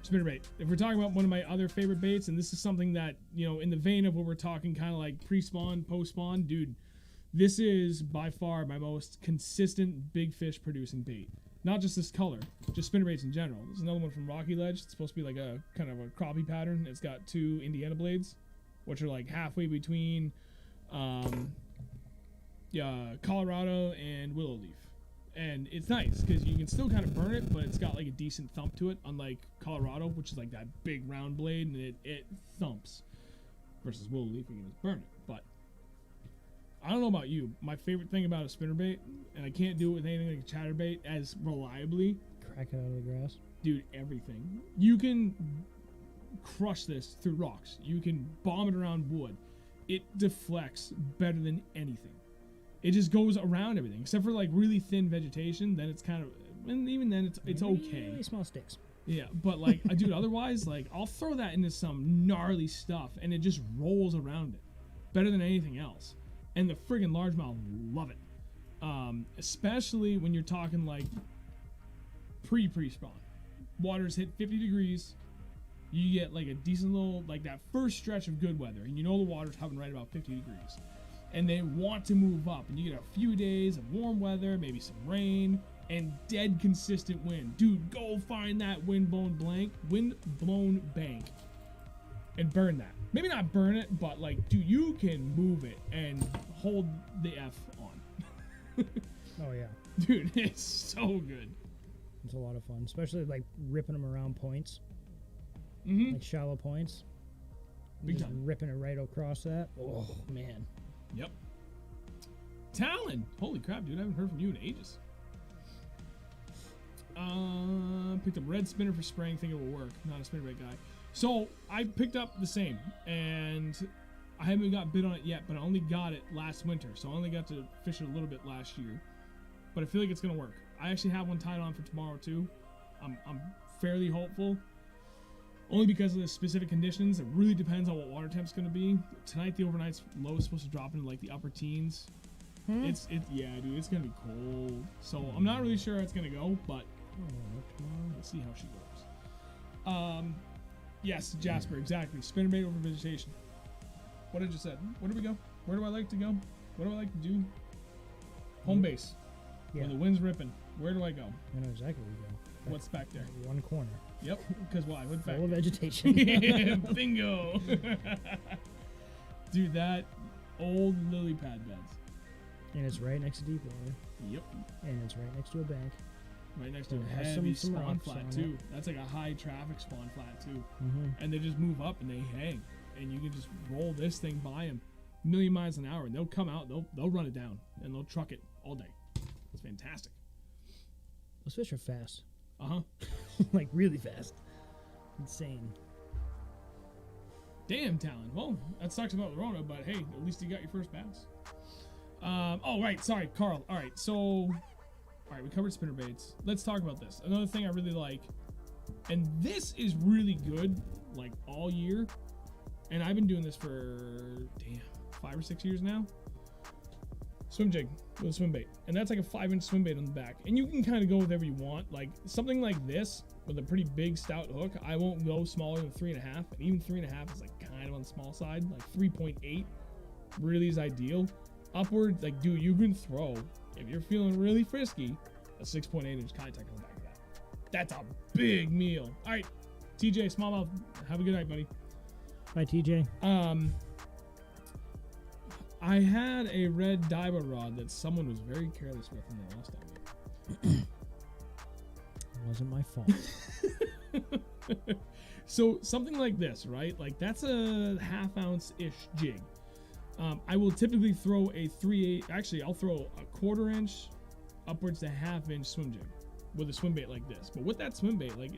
Spinnerbait. If we're talking about one of my other favorite baits, and this is something that, in the vein of what we're talking, kind of like pre-spawn, post-spawn, dude, this is by far my most consistent big fish producing bait. Not just this color, just spinnerbaits in general. There's another one from Rocky Ledge. It's supposed to be like a kind of a crappie pattern. It's got 2 Indiana blades, which are like halfway between Colorado and Willow Leaf. And it's nice because you can still kind of burn it, but it's got like a decent thump to it, unlike Colorado, which is like that big round blade, and it thumps. Versus Willow Leaf, you can just burn it. But I don't know about you. My favorite thing about a spinnerbait, and I can't do it with anything like a chatterbait as reliably. Crack it out of the grass. Dude, everything. You can crush this through rocks. You can bomb it around wood. It deflects better than anything. It just goes around everything, except for like really thin vegetation. Then it's kind of, and even then it's okay. Really small sticks. Yeah, but like, dude, otherwise, like, I'll throw that into some gnarly stuff, and it just rolls around it, better than anything else. And the friggin' largemouth love it, especially when you're talking like pre-spawn. Water's hit 50 degrees. You get like a decent little, like that first stretch of good weather, and the water's hovering right about 50 degrees. And they want to move up, and you get a few days of warm weather, maybe some rain, and dead consistent wind. Dude, go find that wind-blown bank and burn that. Maybe not burn it, but like, dude, you can move it and hold the F on. Oh yeah, dude, it's so good. It's a lot of fun, especially like ripping them around points, like shallow points. Big just time. Ripping it right across that. Oh man. Yep. Talon. Holy crap, dude. I haven't heard from you in ages. Picked up red spinner for spraying. Think it will work. Not a spinnerbait guy. So I picked up the same, and I haven't got bit on it yet, but I only got it last winter, so I only got to fish it a little bit last year. But I feel like it's gonna work. I actually have one tied on for tomorrow too. I'm fairly hopeful. Only because of the specific conditions. It really depends on what water temp's going to be. Tonight, the overnight's low is supposed to drop into like the upper teens. Yeah, dude, it's going to be cold. So I'm not really sure how it's going to go, but we'll see how she goes. Yes, Jasper, exactly. Spinnerbait over vegetation. What did you say? Where do we go? Where do I like to go? What do I like to do? Home base. Yeah. When the wind's ripping. Where do I go? I know exactly where you go. What's back there? One corner. Yep, because why? What's back Full of there? vegetation. Yeah, bingo. Dude, that old lily pad beds. And it's right next to deep water. Yep. And it's right next to a bank. Right next to It a has heavy some spawn rocks flat on too. it. That's like a high traffic spawn flat too. Mm-hmm. And they just move up and they hang, and you can just roll this thing by them, a million miles an hour, and they'll come out, they'll run it down, and they'll truck it all day. It's fantastic. Those fish are fast. Like really fast. Insane. Damn, Talon. Well, that sucks about the Rona, but hey, at least you got your first bass. Oh, right. Sorry, Carl. All right. So, all right, we covered spinnerbaits. Let's talk about this. Another thing I really like, and this is really good, like all year, and I've been doing this for, 5 or 6 years now. Swim jig with a swim bait, and that's like a 5-inch swim bait on the back, and you can kind of go whatever you want. Like something like this with a pretty big stout hook, I won't go smaller than 3.5, and even 3.5 is like kind of on the small side. Like 3.8 really is ideal. Upward, like, dude, you can throw, if you're feeling really frisky, a 6.8-inch Kitech on the back of that. That's a big meal. All right, TJ, smallmouth, have a good night, buddy. Bye, TJ. I had a red diver rod that someone was very careless with and they lost on me. It wasn't my fault. So something like this, right? Like that's a 1/2 ounce-ish jig. I will typically throw a 3/8. Actually, I'll throw a 1/4 inch upwards to 1/2 inch swim jig with a swim bait like this. But with that swim bait, like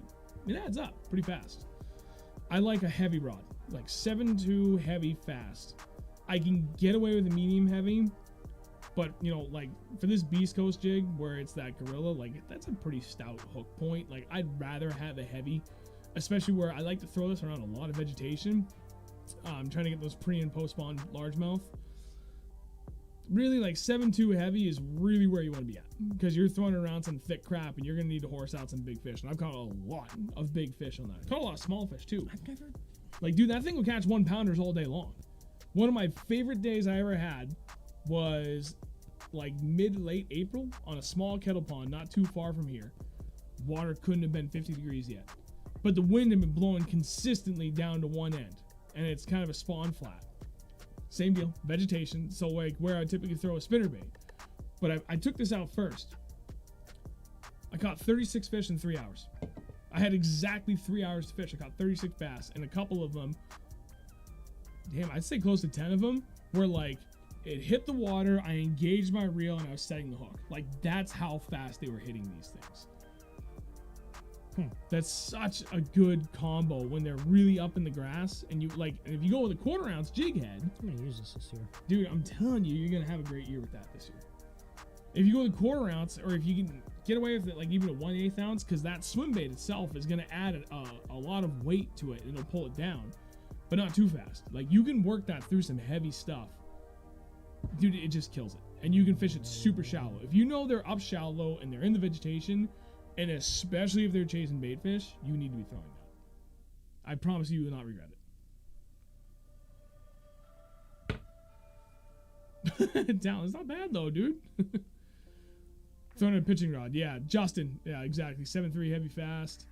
it adds up pretty fast. I like a heavy rod, like 7.2 heavy fast. I can get away with a medium heavy, but you know, like for this Beast Coast jig where it's that gorilla, like that's a pretty stout hook point. Like I'd rather have a heavy, especially where I like to throw this around a lot of vegetation. I'm trying to get those pre and post spawn largemouth. Really, like 7.2 heavy is really where you want to be at, because you're throwing around some thick crap and you're going to need to horse out some big fish. And I've caught a lot of big fish on that. I've caught a lot of small fish too. I've never. Like, dude, that thing will catch 1-pounders all day long. One of my favorite days I ever had was like mid-late April on a small kettle pond not too far from here. Water couldn't have been 50 degrees yet, but the wind had been blowing consistently down to one end, and it's kind of a spawn flat. Same deal, vegetation, so like where I typically throw a spinnerbait. But I took this out first. I caught 36 fish in 3 hours. I had exactly 3 hours to fish. I caught 36 bass, and a couple of them, damn, I'd say close to 10 of them were like, it hit the water, I engaged my reel, and I was setting the hook. Like, that's how fast they were hitting these things. That's such a good combo when they're really up in the grass, and you like, and if you go with a 1/4 ounce jig head, I'm gonna use this year, dude. I'm telling you, you're gonna have a great year with that this year. If you go with a 1/4 ounce, or if you can get away with it, like even a 1/8 ounce, because that swim bait itself is gonna add a lot of weight to it, and it'll pull it down, but not too fast. Like you can work that through some heavy stuff, dude. It just kills it, and you can fish it super shallow. If you know they're up shallow and they're in the vegetation. And especially if they're chasing bait fish, you need to be throwing that. I promise you will not regret it. Down, it's not bad though, dude. Throwing a pitching rod, yeah. Justin, yeah, exactly. 7.3 heavy fast.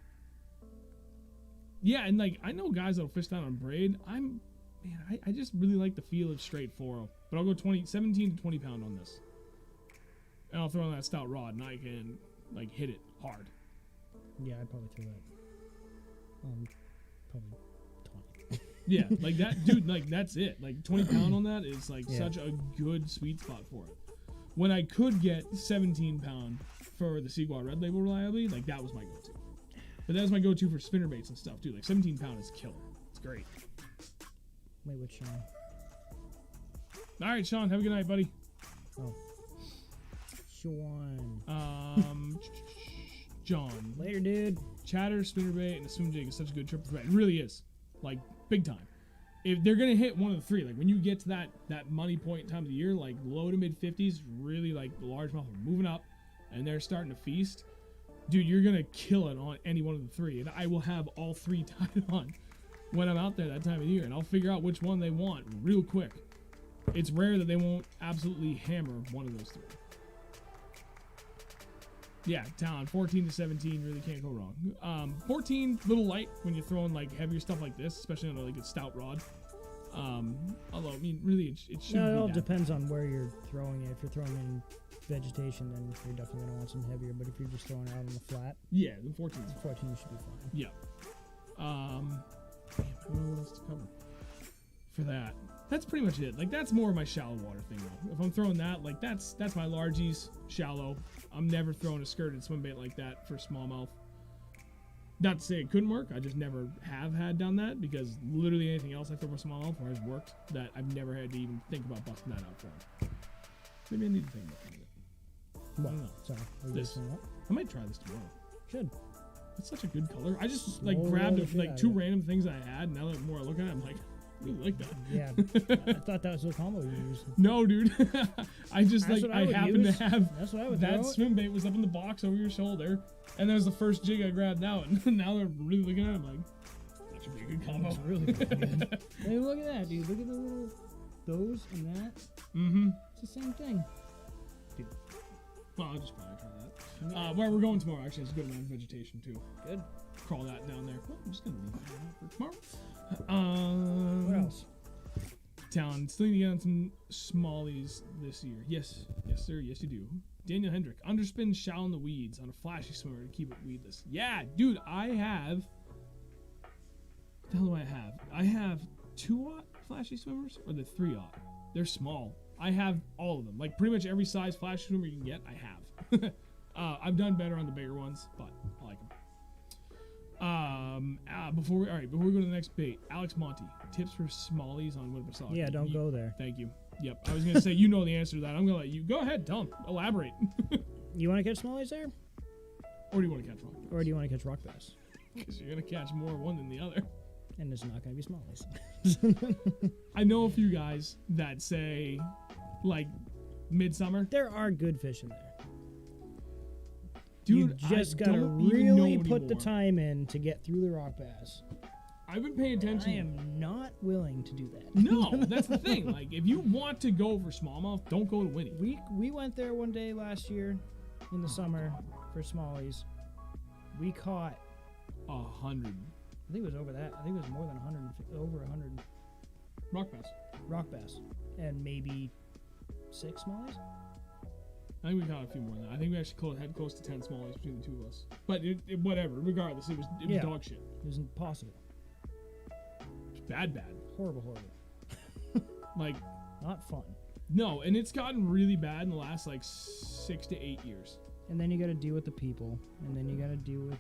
Yeah, and like I know guys that'll fish that on braid. I just really like the feel of straight 4-0. But I'll go 17 to 20 pound on this, and I'll throw on that stout rod, and I can like hit it hard. Yeah, I'd probably throw that. Probably 20. Yeah, like that, dude. Like that's it. Like 20 pound on that is like such a good sweet spot for it. When I could get 17 pound for the Seaguar Red Label reliably, like that was my go-to. But that was my go-to for spinnerbaits and stuff too. Like 17 pound is killer. It's great. Wait, with Sean. All right, Sean. Have a good night, buddy. Oh. Sean. John. Later, dude. Chatter, spinnerbait, and a swim jig is such a good triple threat. It really is. Like, big time. If they're going to hit one of the three, like when you get to that money point time of the year, like low to mid 50s, really like the largemouth are moving up and they're starting to feast, dude, you're going to kill it on any one of the three. And I will have all three tied on when I'm out there that time of year, and I'll figure out which one they want real quick. It's rare that they won't absolutely hammer one of those three. Yeah, Talon, 14 to 17, really can't go wrong. 14, little light when you're throwing like heavier stuff like this, especially on a, like a stout rod. Although, I mean, really, it shouldn't be. It all depends on where you're throwing it. If you're throwing in vegetation, then you're definitely going to want some heavier. But if you're just throwing it out on the flat, yeah, the 14 should be fine. Yeah. Damn, I don't know what else to cover for that. That's pretty much it. Like, that's more of my shallow water thing, though. If I'm throwing that, like, that's my largies, shallow. I'm never throwing a skirted swim bait like that for smallmouth. Not to say it couldn't work. I just never have had done that, because literally anything else I throw for smallmouth has worked that I've never had to even think about busting that out for. Maybe I need to think about it. I don't know. Sorry. This. I might try this tomorrow. Should. It's such a good color. I just like grabbed like two random things I had. Now the more I look at it, I'm like, I really like that. Yeah. I thought that was the combo you used. No, dude. I just like I happen to have that's what I would that swim bait was up in the box over your shoulder, and that was the first jig I grabbed out. And now they're really looking at it. I'm like, that should be a good combo. That's really good. Hey, look at that, dude. Look at the little those and that. Mm-hmm. It's the same thing. Dude. Well, I'll just probably try that. Where we're going tomorrow actually is a good amount of vegetation too. Good. Crawl that down there. Well, I'm just gonna leave that for tomorrow. What else? Talon, still need to get on some smallies this year. Yes, sir. Yes, you do. Daniel Hendrick, underspin shallow in the weeds on a flashy swimmer to keep it weedless. Yeah, dude, I have. What the hell do I have? I have 2-aught flashy swimmers or the 3-aught. They're small. I have all of them. Like pretty much every size flashy swimmer you can get, I have. I've done better on the bigger ones, but I like them. Before we go to the next bait, Alex Monty, tips for smallies on Winnipesaukee. Yeah, don't go there. Thank you. Yep, I was gonna say you know the answer to that. I'm gonna let you go ahead. Tell them. Elaborate. You want to catch smallies there, Or do you want to catch rock bass? or do you want to catch rock bass? Because you're gonna catch more one than the other. And there's not going to be smallies. I know a few guys that say, like, midsummer. There are good fish in there. Dude, you just I got to don't even know really put the anymore. time in to get through the rock bass. I've been paying attention. I am not willing to do that. No, that's the thing. Like, if you want to go for smallmouth, don't go to Winnie. We went there one day last year in the summer for smallies. We caught 100 I think it was over that. I think it was more than 100, over 100 rock bass. rock bass, and maybe 6 smallies. I think we caught a few more than that. I think we actually had close to 10 smallies between the two of us. But whatever. Regardless, it was Yeah. dog shit. It was impossible. It was bad. Horrible. Like, Not fun. no, and it's gotten really bad in the last like 6 to 8 years. And then you got to deal with the people, and then you got to deal with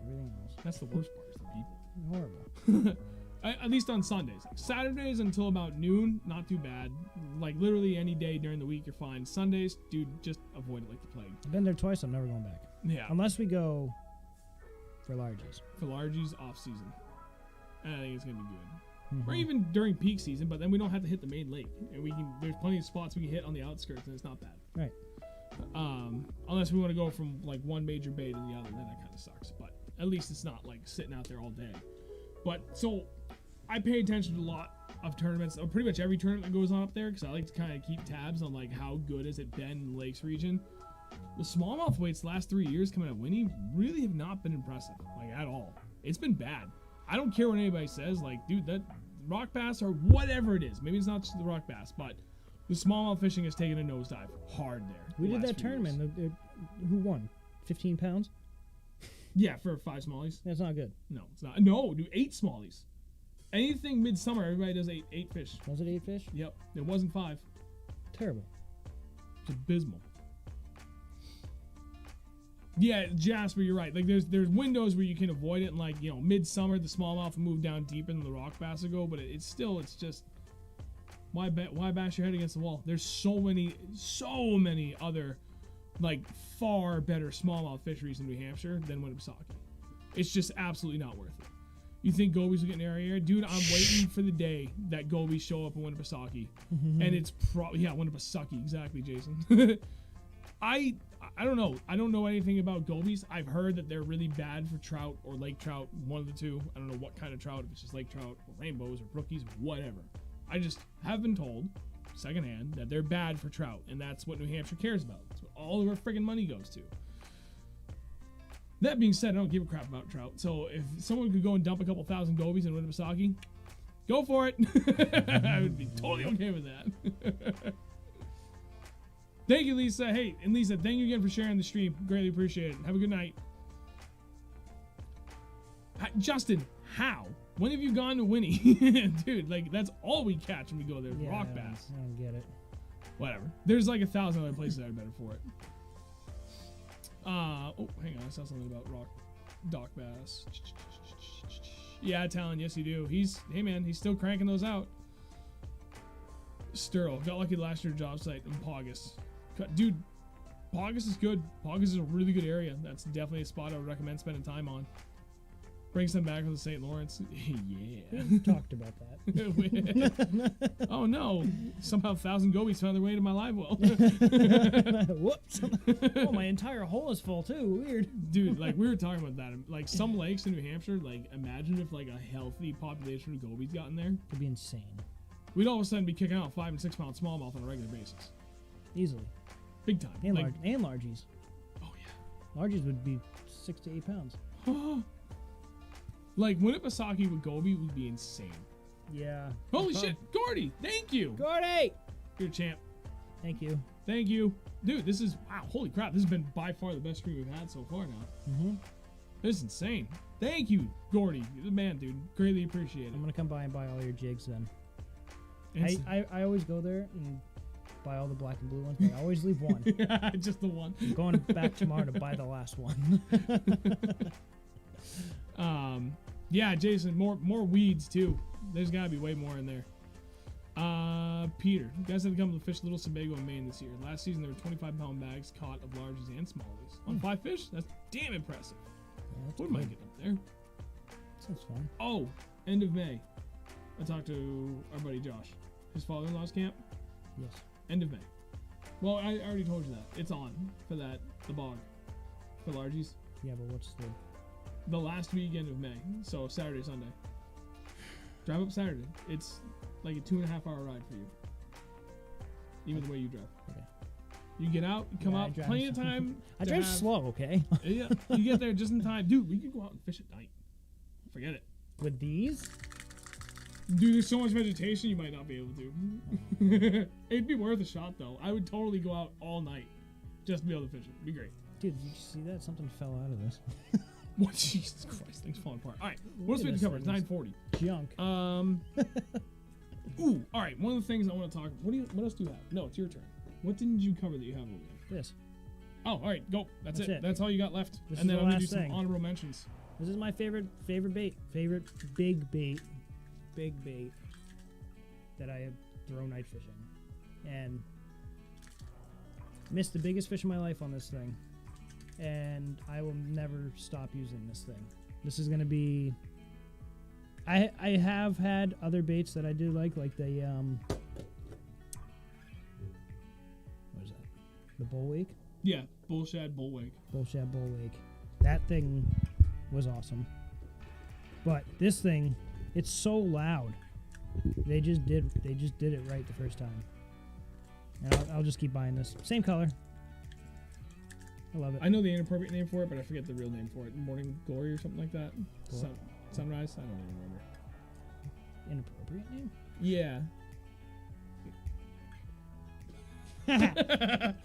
everything else. That's the worst part, is the people. Horrible. At least on Sundays. Saturdays until about noon, not too bad. Like literally any day during the week, you're fine. Sundays, dude, just avoid it like the plague. I've been there twice. I'm never going back. Yeah. Unless we go for larges. For largies, off season. And I think it's gonna be good. Mhm. Or even during peak season, but then we don't have to hit the main lake, and there's plenty of spots we can hit on the outskirts, and it's not bad. Right. Unless we want to go from like one major bay to the other, then that kind of sucks. But at least it's not like sitting out there all day. But so I pay attention to a lot of tournaments, or pretty much every tournament that goes on up there, because I like to kind of keep tabs on like how good has it been in the Lakes region. The smallmouth weights the last 3 years coming out of Winnie really have not been impressive, like at all. It's been bad. I don't care what anybody says, like, dude, that rock bass or whatever it is. Maybe it's not just the rock bass, but the smallmouth fishing has taken a nosedive hard there. We the did last that few years. tournament. Who won? 15 pounds? Yeah, for 5 smallies. That's not good. No, it's not. No, dude, 8 smallies. Anything midsummer, everybody does eight fish. Was it 8 fish? Yep, it wasn't 5. Terrible. It's abysmal. Yeah, Jasper, you're right. Like there's windows where you can avoid it, and like, you know, midsummer the smallmouth will move down deeper than the rock bass will go, but it's just why bash your head against the wall? There's so many other like far better smallmouth fisheries in New Hampshire than Winnipesaukee. It's just absolutely not worth it. You think gobies will get an area? Dude, I'm waiting for the day that gobies show up in Winnipesaukee. And it's Winnipesaukee, exactly, Jason. I don't know. I don't know anything about gobies. I've heard that they're really bad for trout or lake trout, one of the two. I don't know what kind of trout, if it's just lake trout or rainbows or brookies, whatever. I just have been told, secondhand, that they're bad for trout, and that's what New Hampshire cares about. That's what all of our friggin' money goes to. That being said, I don't give a crap about trout. So if someone could go and dump a couple thousand gobies in Winnipesaukee, go for it. I would be totally okay with that. Thank you, Lisa. Hey, and Lisa, thank you again for sharing the stream. Greatly appreciate it. Have a good night. Justin, how? When have you gone to Winnie? Dude, like, that's all we catch when we go there. Yeah, Rock I bass. don't get it. Whatever. There's like 1,000 other places that are better for it. Oh, hang on. I saw something about dock bass. Yeah, Talon, yes you do. Hey man, he's still cranking those out. Sturl, got lucky last year job site in Paugus. Dude, Paugus is good. Paugus is a really good area. That's definitely a spot I would recommend spending time on. Brings them back from the St. Lawrence. Yeah. We talked about that. Oh no. Somehow 1,000 gobies found their way to my live well. Whoops. Oh, my entire hole is full too. Weird. Dude, like we were talking about that. Like some lakes in New Hampshire, like imagine if like a healthy population of gobies got in there. It'd be insane. We'd all of a sudden be kicking out 5 and 6 pound smallmouth on a regular basis. Easily. Big time. And, Like, and largies. oh yeah. Largies would be 6 to 8 pounds. Like Winnipesaukee with goby would be insane. Yeah. Holy shit, Gordy! Thank you. Gordy! You're a champ. Thank you. Thank you, dude. This is wow. Holy crap! This has been by far the best stream we've had so far now. Mm-hmm. This is insane. Thank you, Gordy. You're the man, dude. Greatly appreciate it. I'm gonna come by and buy all your jigs then. It's- I always go there and buy all the black and blue ones, but I always leave one. Yeah, just the one. I'm going back tomorrow to buy the last one. Yeah, Jason, more weeds too. There's gotta be way more in there. Peter, you guys have come to fish Little Sebago in Maine this year. Last season there were 25-pound bags caught of larges and smallies on 5 fish. That's damn impressive. Yeah, What am I getting up there? Sounds fun. Oh, end of May. I talked to our buddy Josh. His father-in-law's camp. Yes. End of May. Well, I already told you that. It's on for that, the bog, for largies. Yeah, but what's The last weekend of May. So Saturday, Sunday. Drive up Saturday. It's like a 2.5-hour ride for you. Even the way you drive. Okay. You get out, you come Yeah, out, plenty of time. I to drive have- slow, okay? Yeah, you get there just in time. Dude, we could go out and fish at night. Forget it. With these? Dude, there's so much vegetation you might not be able to. It'd be worth a shot, though. I would totally go out all night just to be able to fish it. It'd be great. Dude, did you see that? Something fell out of this. What? Jesus Christ, things falling apart. All right, what else we have to cover? It's 9:40. Junk. Ooh, all right. One of the things I want to talk. What else do you have? No, it's your turn. What didn't you cover that you have over there? This. Oh, all right, go. That's it. it. That's all you got left. This And is then the I'm gonna do last some thing. honorable mentions. This is my favorite bait. Favorite big bait. Big bait that I have thrown night fishing. And missed the biggest fish of my life on this thing. And I will never stop using this thing. This is going to be... I have had other baits that I do like the... what is that? The bullwake? Yeah, bullshad, bullwake. Bullshad bullwake. That thing was awesome. But this thing, it's so loud. They just did it right the first time. And I'll just keep buying this. Same color. I love it. I know the inappropriate name for it, but I forget the real name for it. Morning Glory or something like that. Sunrise? I don't even Inappropriate name? remember. Yeah.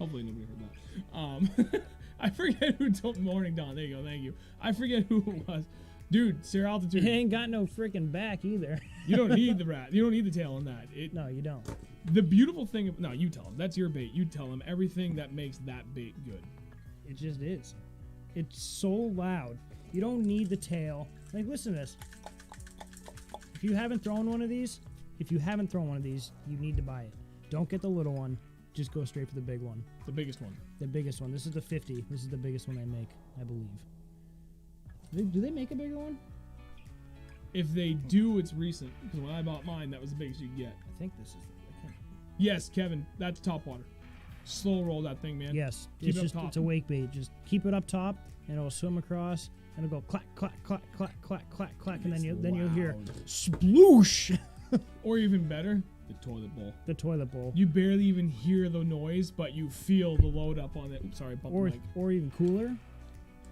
Hopefully nobody heard that. I forget who told Morning Dawn. There you go. Thank you. I forget who it was. Dude, Sierra Altitude. It ain't got no freaking back either. You don't need the rat. You don't need the tail on that. No, you don't. The beautiful thing no, you tell him. That's your bait. You tell him everything that makes that bait good. It just is. It's so loud. You don't need the tail. Like, listen to this. If you haven't thrown one of these, you need to buy it. Don't get the little one. Just go straight for the big one. The biggest one. The biggest one. This is the 50. This is the biggest one they make, I believe. Do they make a bigger one? If they do, it's recent. Because when I bought mine, that was the biggest you could get. I think this is the... Yes, Kevin, that's top water. Slow roll that thing, man. Yes. Keep it up top. It's a wake bait. Just keep it up top, and it'll swim across, and it'll go clack, clack, clack, clack, clack, clack, clack, and then you'll hear sploosh. Or even better, the toilet bowl. The toilet bowl. You barely even hear the noise, but you feel the load up on it. Oops, sorry, bump the mic. Or even cooler,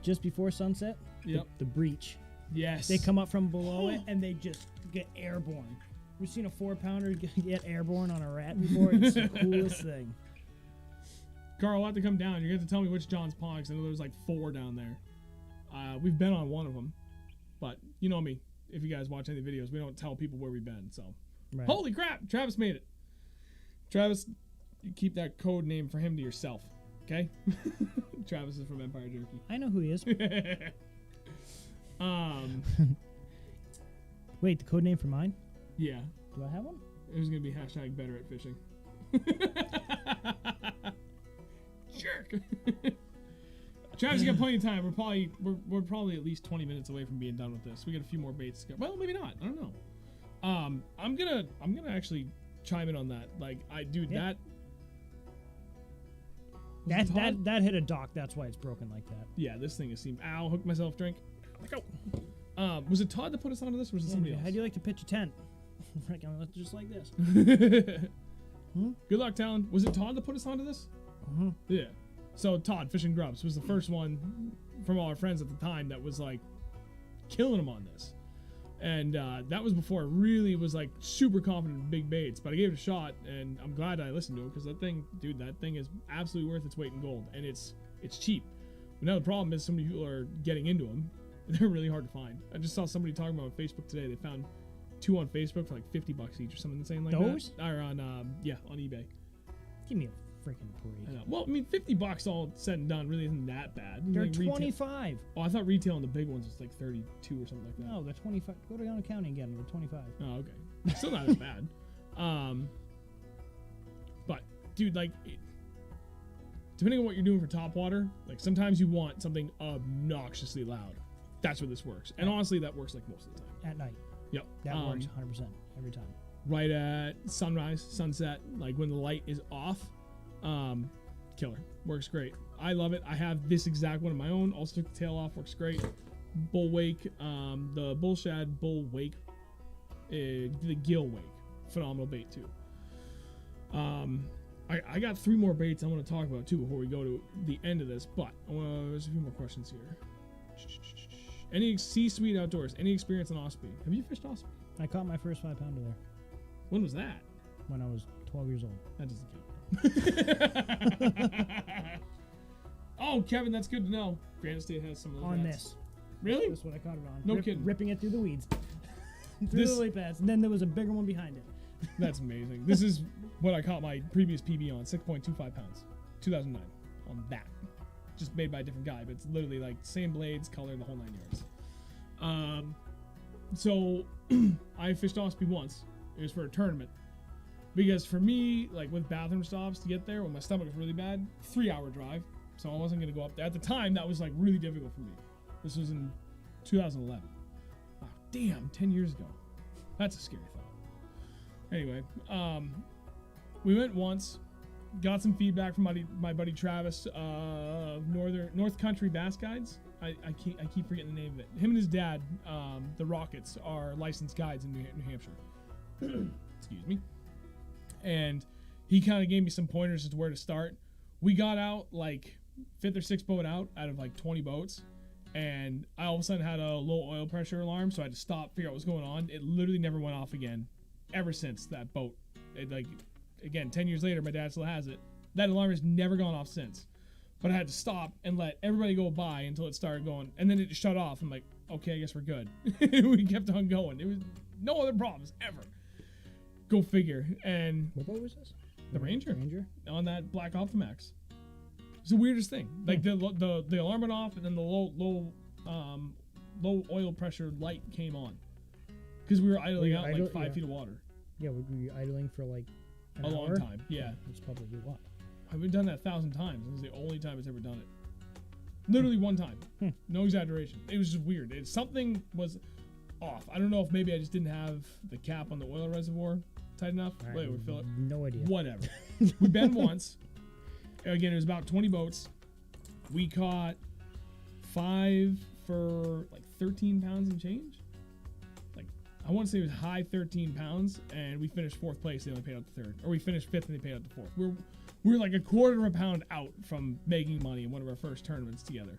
just before sunset. Yep. The breach. Yes. They come up from below it and they just get airborne. We've seen a 4-pounder get airborne on a rat before. It's the coolest thing. Carl, I'll have to come down. You're going to have to tell me which John's Pond, 'cause I know there's like 4 down there. We've been on one of them, but you know me. If you guys watch any videos, we don't tell people where we've been. So, Right. Holy crap, Travis made it. Travis, you keep that code name for him to yourself, okay? Travis is from Empire Jerky. I know who he is. Wait, the code name for mine? Yeah. Do I have one? It was gonna be hashtag better at fishing. Jerk. Travis, you got plenty of time. We're probably at least 20 minutes away from being done with this. We got a few more baits to go. Well, maybe not. I don't know. I'm gonna actually chime in on that. Like, that hit a dock. That's why it's broken like that. Yeah, this thing has seemed. Ow! Hooked myself. Drink. Let go. Was it Todd that put us onto this, or was it somebody else? How do you like to pitch a tent? Just like this. Good luck, Talon. Was it Todd that put us onto this? Yeah. So Todd, Fishing Grubs, was the first one from all our friends at the time that was like killing him on this. And that was before I really was like super confident in big baits, but I gave it a shot, and I'm glad I listened to it, because that thing is absolutely worth its weight in gold, and it's cheap. But now the problem is so many people are getting into them. They're really hard to find. I just saw somebody talking about on Facebook today. They found 2 on Facebook for like $50 each or something insane like Those? that. Or on on eBay. Give me a freaking break. I know. Well, I mean, $50 all said and done really isn't that bad. They're Like, retail- 25. Oh, I thought retail on the big ones was like 32 or something like that. No, they're 25. Go down to counting again. They're 25. Oh, okay. Still not as bad. But dude, like, depending on what you're doing for top water, like sometimes you want something obnoxiously loud. That's where this works, and honestly, that works like most of the time. At night. Yep. That works 100% every time. Right at sunrise, sunset, like when the light is off, killer. Works great. I love it. I have this exact one of my own. Also took the tail off. Works great. Bull wake, the bull shad, bull wake, the gill wake. Phenomenal bait too. I got 3 more baits I want to talk about too before we go to the end of this, but there's a few more questions here. Any C-suite outdoors? Any experience on Osprey? Have you fished Osprey? I caught my first 5-pounder there When was that? when I was 12 years old. That doesn't count. Oh, Kevin, that's good to know. Granite State has some of those On rats. this. Really? That's what I caught it on. No kidding. Ripping it through the weeds. Through the lily pads. And then there was a bigger one behind it. That's amazing. This is what I caught my previous PB on, 6.25 pounds, 2009, on that. Just made by a different guy, but it's literally like same blades, color, the whole 9 yards. So I fished Osprey once. It was for a tournament. Because for me, like with bathroom stops to get there when my stomach was really bad, 3-hour drive. So I wasn't going to go up there. At the time, that was like really difficult for me. This was in 2011. Wow, damn, 10 years ago. That's a scary thought. Anyway, we went once, got some feedback from my buddy Travis of North Country Bass Guides. I keep forgetting the name of it. Him and his dad, the Rockets, are licensed guides in New Hampshire. Excuse me. And he kind of gave me some pointers as to where to start. We got out like 5th or 6th boat out of like 20 boats. And I all of a sudden had a low oil pressure alarm, so I had to stop, figure out what was going on. It literally never went off again ever since that boat. It, like, again, 10 years later, my dad still has it. That alarm has never gone off since. But I had to stop and let everybody go by until it started going. And then it just shut off. I'm like, okay, I guess we're good. We kept on going. It was no other problems ever. Go figure. And What boat was this? the Ranger. Ranger? On that Black Optimax. It's the weirdest thing. Like the alarm went off and then the low oil pressure light came on. Because we were idling out like 5 feet of water. Yeah, we were idling for like an A hour? long time. Yeah. It's probably what? I've done that 1,000 times. This is the only time it's ever done it. Literally one time. No exaggeration. It was just weird. Something was off. I don't know if maybe I just didn't have the cap on the oil reservoir tight enough. Wait, we fill it. No idea. Whatever. We've been once. Again, it was about 20 boats. We caught 5 for like 13 pounds and change. Like, I want to say it was high 13 pounds, and we finished 4th place. They only paid out the 3rd. Or we finished 5th and they paid out the 4th. We're like a quarter of a pound out from making money in one of our first tournaments together.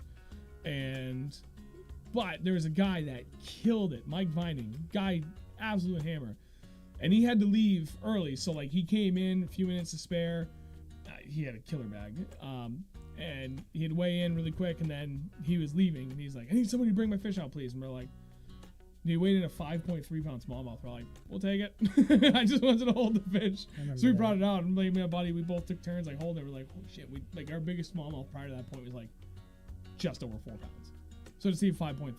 But there was a guy that killed it. Mike Vining. Guy, absolute hammer. And he had to leave early, so like he came in, a few minutes to spare. He had a killer bag. And he had weigh in really quick, and then he was leaving, and he's like, I need somebody to bring my fish out, please. And we're like, he weighed in a 5.3 pound smallmouth. We're like, we'll take it. I just wanted to hold the fish. So we brought it out, and me and my buddy, we both took turns like holding it. We're like, oh shit. Like our biggest smallmouth prior to that point was like just over 4 pounds. So to see 5.3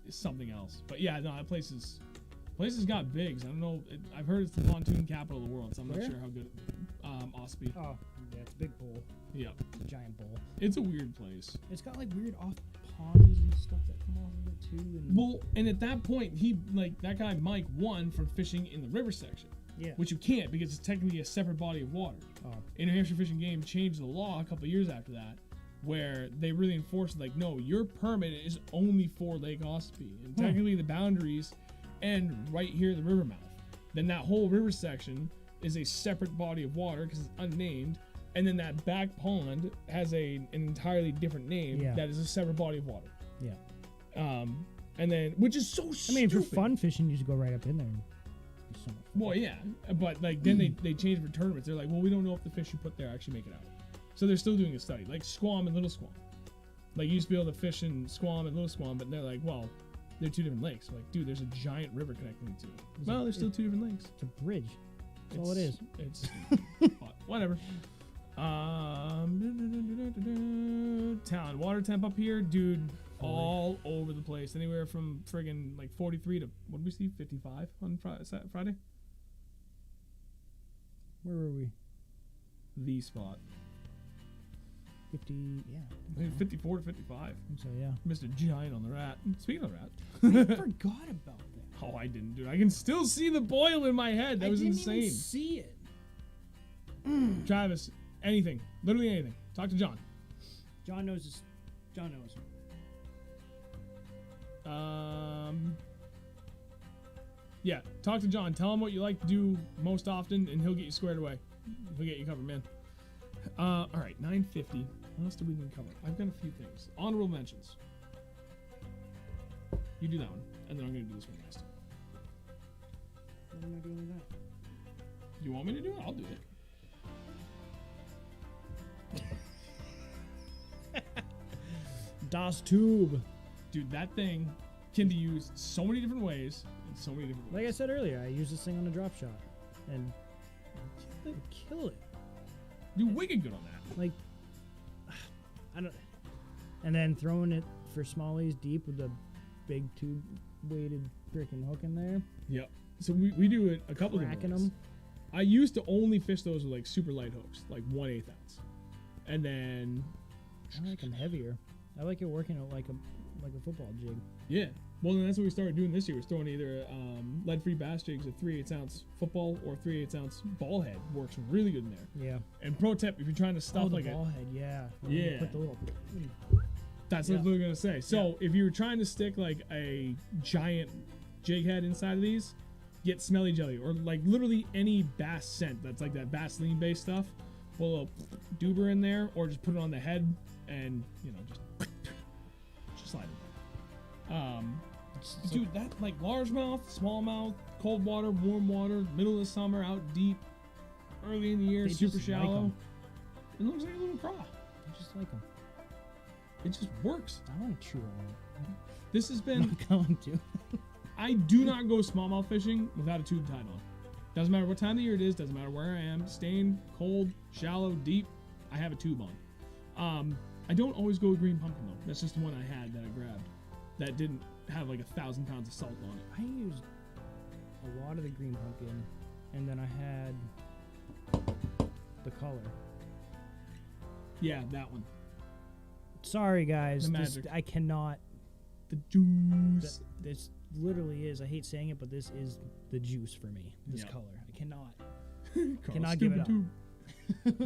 is something else. But yeah, no, that place has got bigs. I don't know. I've heard it's the pontoon capital of the world, so I'm not sure how good. Ospey. Oh, yeah, it's a big bowl. Yeah. It's a giant bowl. It's a weird place. It's got like weird off ponds and stuff that come off of it too. And Well, and at that point, that guy Mike won for fishing in the river section. Yeah. Which you can't because it's technically a separate body of water. Oh. And New Hampshire Fish and Game changed the law a couple of years after that, where they really enforced like, no, your permit is only for Lake Ospey, and technically the boundaries end right here at the river mouth. Then that whole river section is a separate body of water because it's unnamed, and then that back pond has an entirely different name that is a separate body of water. Yeah. And then, which is so stupid. I mean, for fun fishing, you just go right up in there. And be so much fun. Well, yeah, but like then they changed for tournaments. They're like, well, we don't know if the fish you put there actually make it out. So they're still doing a study, like Squam and Little Squam. Like you used to be able to fish in Squam and Little Squam, but they're like, well, they're two different lakes. Like, dude, there's a giant river connecting the two. Is Well, it- there's still two different lakes. It's a bridge. That's all it is. It's whatever. Town water temp up here, dude, all over the place. Anywhere from friggin' like 43 to what did we see? 55 on Friday. Where were we? The spot. 50. Yeah. Maybe 54 to 55. I think so, yeah. Mr. Giant on the rat. Speaking of rat. I forgot about that. Oh, I didn't, dude. I can still see the boil in my head. That was I didn't insane. even see it. Travis, anything. Literally anything. Talk to John. John knows this. John knows. Yeah, talk to John. Tell him what you like to do most often, and he'll get you squared away. He'll get you covered, man. All right, 950. What else do we need to cover? I've got a few things. Honorable mentions. You do that one, and then I'm going to do this one last. What am I doing with that? You want me to do it? I'll do it. Das Tube. Dude, that thing can be used so many different ways in so many different ways. Like I said earlier, I used this thing on a drop shot, and kill it. Do wicked good on that. Like, I don't. And then throwing it for smallies deep with the big tube weighted freaking hook in there. Yep. So we do it a couple Cracking different ways. them. I used to only fish those with like super light hooks, like 1/8 ounce, and then I like them heavier. I like it working at like a football jig. yeah. Well, then that's what we started doing this year. Was throwing either lead-free bass jigs, a 3/8 ounce football or 3/8 ounce ball head. Works really good in there. Yeah. And pro tip, if you're trying to stuff the like ball head, yeah. Yeah. Put the little. that's what I was gonna say. So if you're trying to stick like a giant jig head inside of these, get smelly jelly or like literally any bass scent that's like that Vaseline based stuff. Put a little doober in there, or just put it on the head and just slide it. Dude, that like largemouth, smallmouth, cold water, warm water, middle of the summer, out deep, early in the year, They super just like shallow. 'em. It looks like a little craw. I just like them. It just works. I want to chew on it. This has I'm been. not going to. I do not go smallmouth fishing without a tube tied on. Doesn't matter what time of year it is. Doesn't matter where I am. Stained, cold, shallow, deep. I have a tube on. I don't always go with green pumpkin though. That's just the one I had that I grabbed. That didn't have like 1,000 pounds of salt on it. I used a lot of the green pumpkin, and then I had the color. Yeah, that one. Sorry, guys. The This, magic. I cannot. The juice. This literally is. I hate saying it, but this is the juice for me. This Yep. color. I cannot. Carl, Cannot give it up. tube.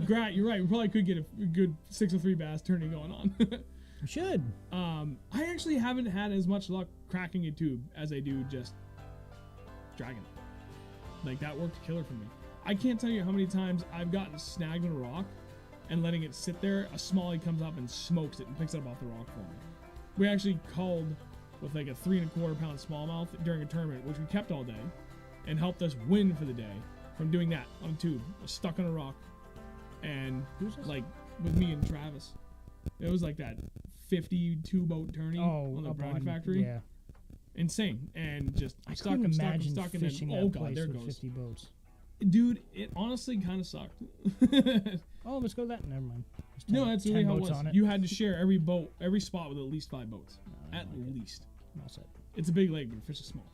Grant, you're right. We probably could get a good 603 bass tourney going on. You should. I actually haven't had as much luck cracking a tube as I do just dragging it. Like that worked killer for me. I can't tell you how many times I've gotten snagged on a rock and letting it sit there, a smallie comes up and smokes it and picks it up off the rock for me. We actually called with like a 3 1/4 pound smallmouth during a tournament, which we kept all day, and helped us win for the day from doing that on a tube. I was stuck on a rock, and Who's this? like with me and Travis, it was like that 52 boat tourney on the up Brownie on- Factory. Yeah. Insane, and just I stuck, couldn't I'm stuck, I'm imagine stuck, and fishing then that oh god, place there it with goes. 50 boats. Dude, it honestly kind of sucked. Oh, let's go that. Never mind. There's No, 10 that's really 10 how it boats was. on it. You had to share every boat, every spot with at least 5 boats. I At don't like it. least. I'm all set. It's a big lake, but the fish is small.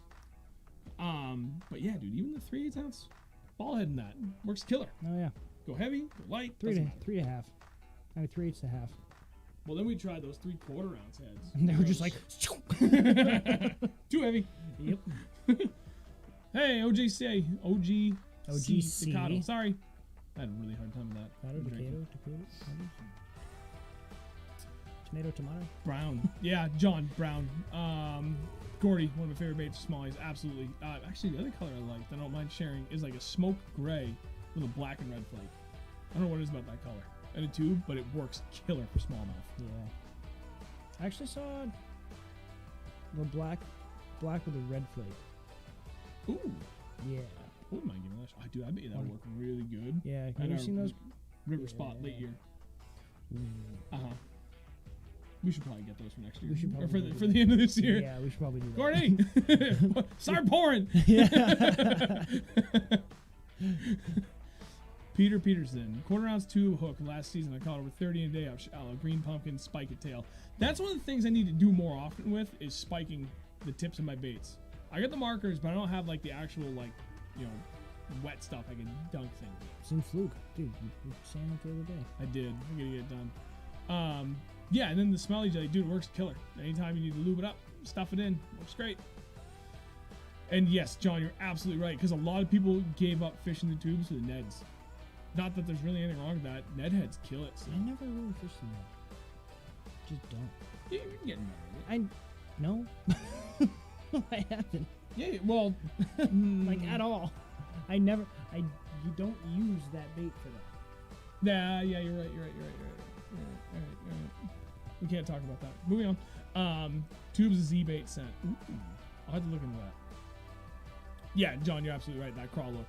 But yeah, dude, even the 3/8 ounce ball head in that works killer. Oh yeah. Go heavy, go light. Three doesn't to matter. 3.5. I mean 3/8 to half. Well, then we tried those 3/4 ounce heads. And they were just like. too heavy. Yep. Hey, OGC, OGC. staccato. Sorry, I had a really hard time with that. Potato, I'm drinking. Tomato, tomato. Brown. Yeah, John Brown. Gordy, one of my favorite baits, smallies, absolutely. Actually, the other color I like that I don't mind sharing is like a smoke gray with a black and red flake. I don't know what it is about that color and a tube, but it works killer for smallmouth. Yeah. I actually saw the black with a red flake. Ooh, Yeah. wouldn't mind giving that a shot. Dude, I bet you that would work really good. Yeah. Have At you our seen those? river spot late year. Ooh. Uh huh. We should probably get those for next year. We should or probably for the end of this year. Yeah, we should probably do that. Gordy, start pouring. Yeah. Peter Peterson, quarter ounce tube hook last season. I caught over 30 a day off shallow green pumpkin spike it tail. That's one of the things I need to do more often with is spiking the tips of my baits. I got the markers, but I don't have like the actual like, you know, wet stuff I can dunk things with. Some fluke, dude. You were saying that the other day. I did. I'm gonna get it done. Yeah, and then the smelly jelly, dude, it works killer. Anytime you need to lube it up, stuff it in, works great. And yes, John, you're absolutely right, because a lot of people gave up fishing the tubes with the Neds. Not that there's really anything wrong with that. Ned heads kill it. So. I never really fished the Ned. Just don't. Yeah, you're getting better. No. I haven't. Yeah, well, like at all. You don't use that bait for that. Yeah, you're right. All right. We can't talk about that. Moving on. Tubes of Z-bait scent. Ooh, I'll have to look into that. Yeah, John, you're absolutely right. That crawl look.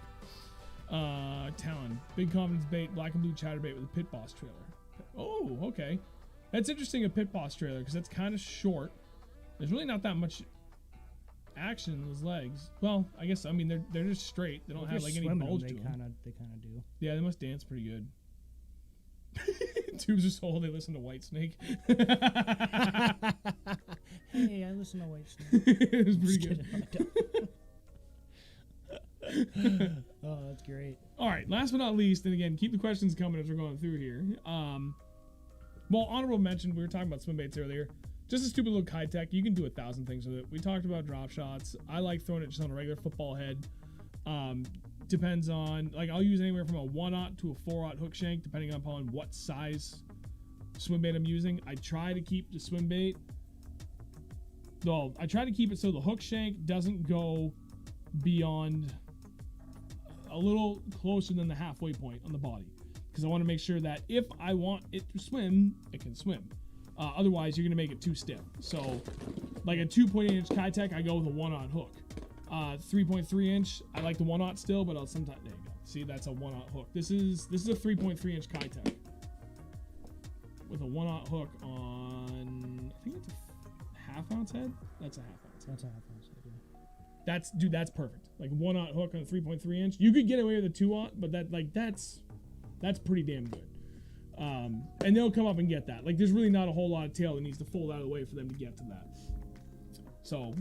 Talon. Big confidence bait, black and blue chatterbait with a pit boss trailer. Oh, okay. That's interesting, a pit boss trailer, because that's kind of short. There's really not that much action in those legs. Well, I guess, I mean, they're just straight. They don't have like any bulge to them. They kind of do. Yeah, they must dance pretty good. Tubes are sold. They listen to Whitesnake. Hey, I listen to Whitesnake. It was pretty good. Oh, that's great. All right, last but not least, and again, keep the questions coming as we're going through here. Well, honorable mention, we were talking about swim baits earlier. Just a stupid little Kitech. You can do 1,000 things with it. We talked about drop shots. I like throwing it just on a regular football head. Depends on, like, I'll use anywhere from a 1/0 to a 4/0 hook shank, depending upon what size swim bait I'm using. I try to keep the swim bait. Well, I try to keep it so the hook shank doesn't go beyond a little closer than the halfway point on the body, because I want to make sure that if I want it to swim, it can swim. Otherwise, you're going to make it too stiff. So, like a 2.8-inch Kitech, I go with a 1/0 hook. 3.3-inch, I like the 1/0 still, but I'll sometimes, there you go. See, that's a 1/0 hook. This is a 3.3-inch Kitech with a 1/0 hook on, I think it's a half-ounce head. That's a half-ounce. That's a half-ounce head, yeah. That's perfect. Like a 1/0 hook on a 3.3-inch. You could get away with a 2/0, but that's pretty damn good. And they'll come up and get that. Like, there's really not a whole lot of tail that needs to fold out of the way for them to get to that. So,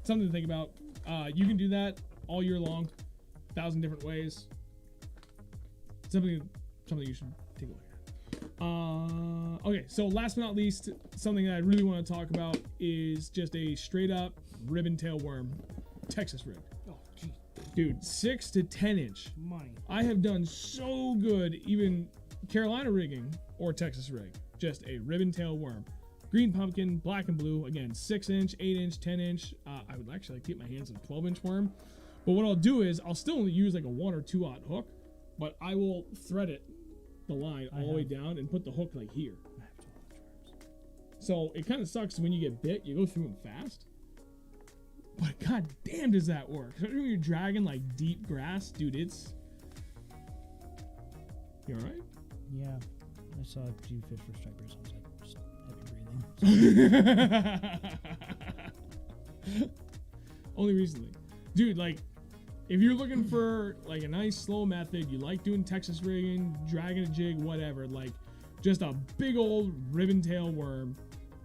something to think about. You can do that all year long, 1,000 different ways. Something you should take a look at. Okay, so last but not least, something that I really want to talk about is just a straight up ribbon tail worm Texas rig. Oh, geez. Dude, 6 to 10 inch. Money. I have done so good, even Carolina rigging or Texas rig. Just a ribbon tail worm. Green pumpkin, black and blue. Again, 6-inch, 8-inch, 10-inch. I would actually like to get my hands on a 12-inch worm. But what I'll do is I'll still only use like a 1 or 2/0 hook, but I will thread it, the line, all the way down and put the hook like here. I have 12-inch worms. So it kind of sucks when you get bit. You go through them fast. But god damn does that work. Especially when you're dragging like deep grass. Dude, it's... You alright? Yeah. I saw you fish for stripers. I was like, just heavy breathing. Only recently. Dude, like, if you're looking for like a nice slow method, you like doing Texas rigging, dragging a jig, whatever, like just a big old ribbon tail worm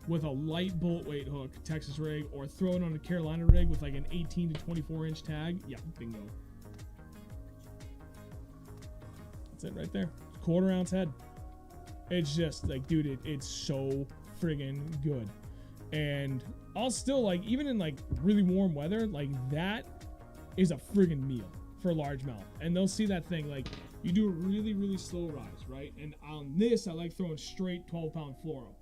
with a light bullet weight hook, Texas rig, or throw it on a Carolina rig with like an 18 to 24-inch tag. Yeah, bingo. That's it right there. 1/4 ounce head. It's just like, dude, it's so friggin' good. And I'll still, like, even in like really warm weather, like that is a friggin' meal for largemouth. And they'll see that thing, like, you do a really, really slow rise, right? And on this, I like throwing straight 12-pound fluoro.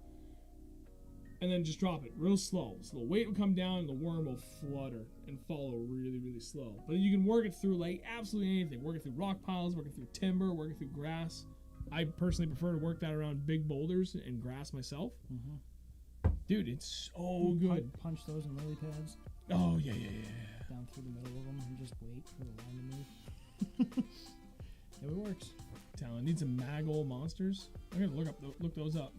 And then just drop it real slow. So the weight will come down and the worm will flutter and follow really, really slow. But you can work it through like absolutely anything. Work it through rock piles, work it through timber, work it through grass. I personally prefer to work that around big boulders and grass myself. Mm-hmm. Dude, it's so good. Punch those in lily pads. Oh, yeah. Down through the middle of them and just wait for the line to move. It works. Talon, need some mag ol' monsters. I'm gonna look those up.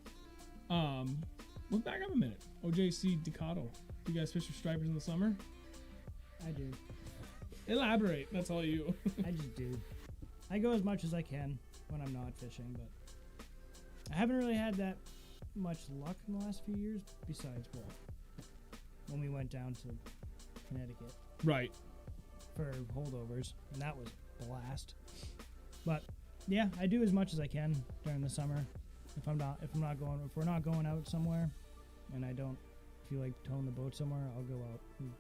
Look back up a minute. OJC Ducato. Do you guys fish for stripers in the summer? I do. Elaborate. That's all you. I just do. I go as much as I can when I'm not fishing, but I haven't really had that much luck in the last few years. Besides, well, when we went down to Connecticut Right. for holdovers, and that was a blast. But yeah, I do as much as I can during the summer. If we're not going out somewhere, and I don't feel like towing the boat somewhere, I'll go out and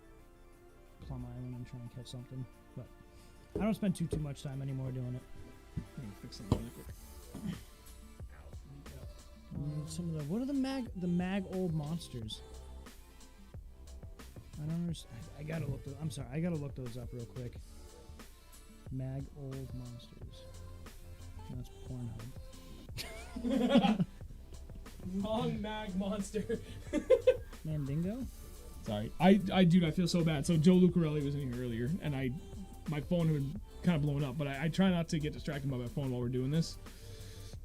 Plum Island and try and catch something. But I don't spend too much time anymore doing it. I'm gonna fix something really quick. Some of what are the mag old monsters? I don't understand. I gotta look those. I'm sorry, I gotta look those up real quick. Mag old monsters. That's Pornhub. Long mag monster. Mandingo? Sorry. I feel so bad. So Joe Lucarelli was in here earlier, and my phone had kind of blown up, but I try not to get distracted by my phone while we're doing this.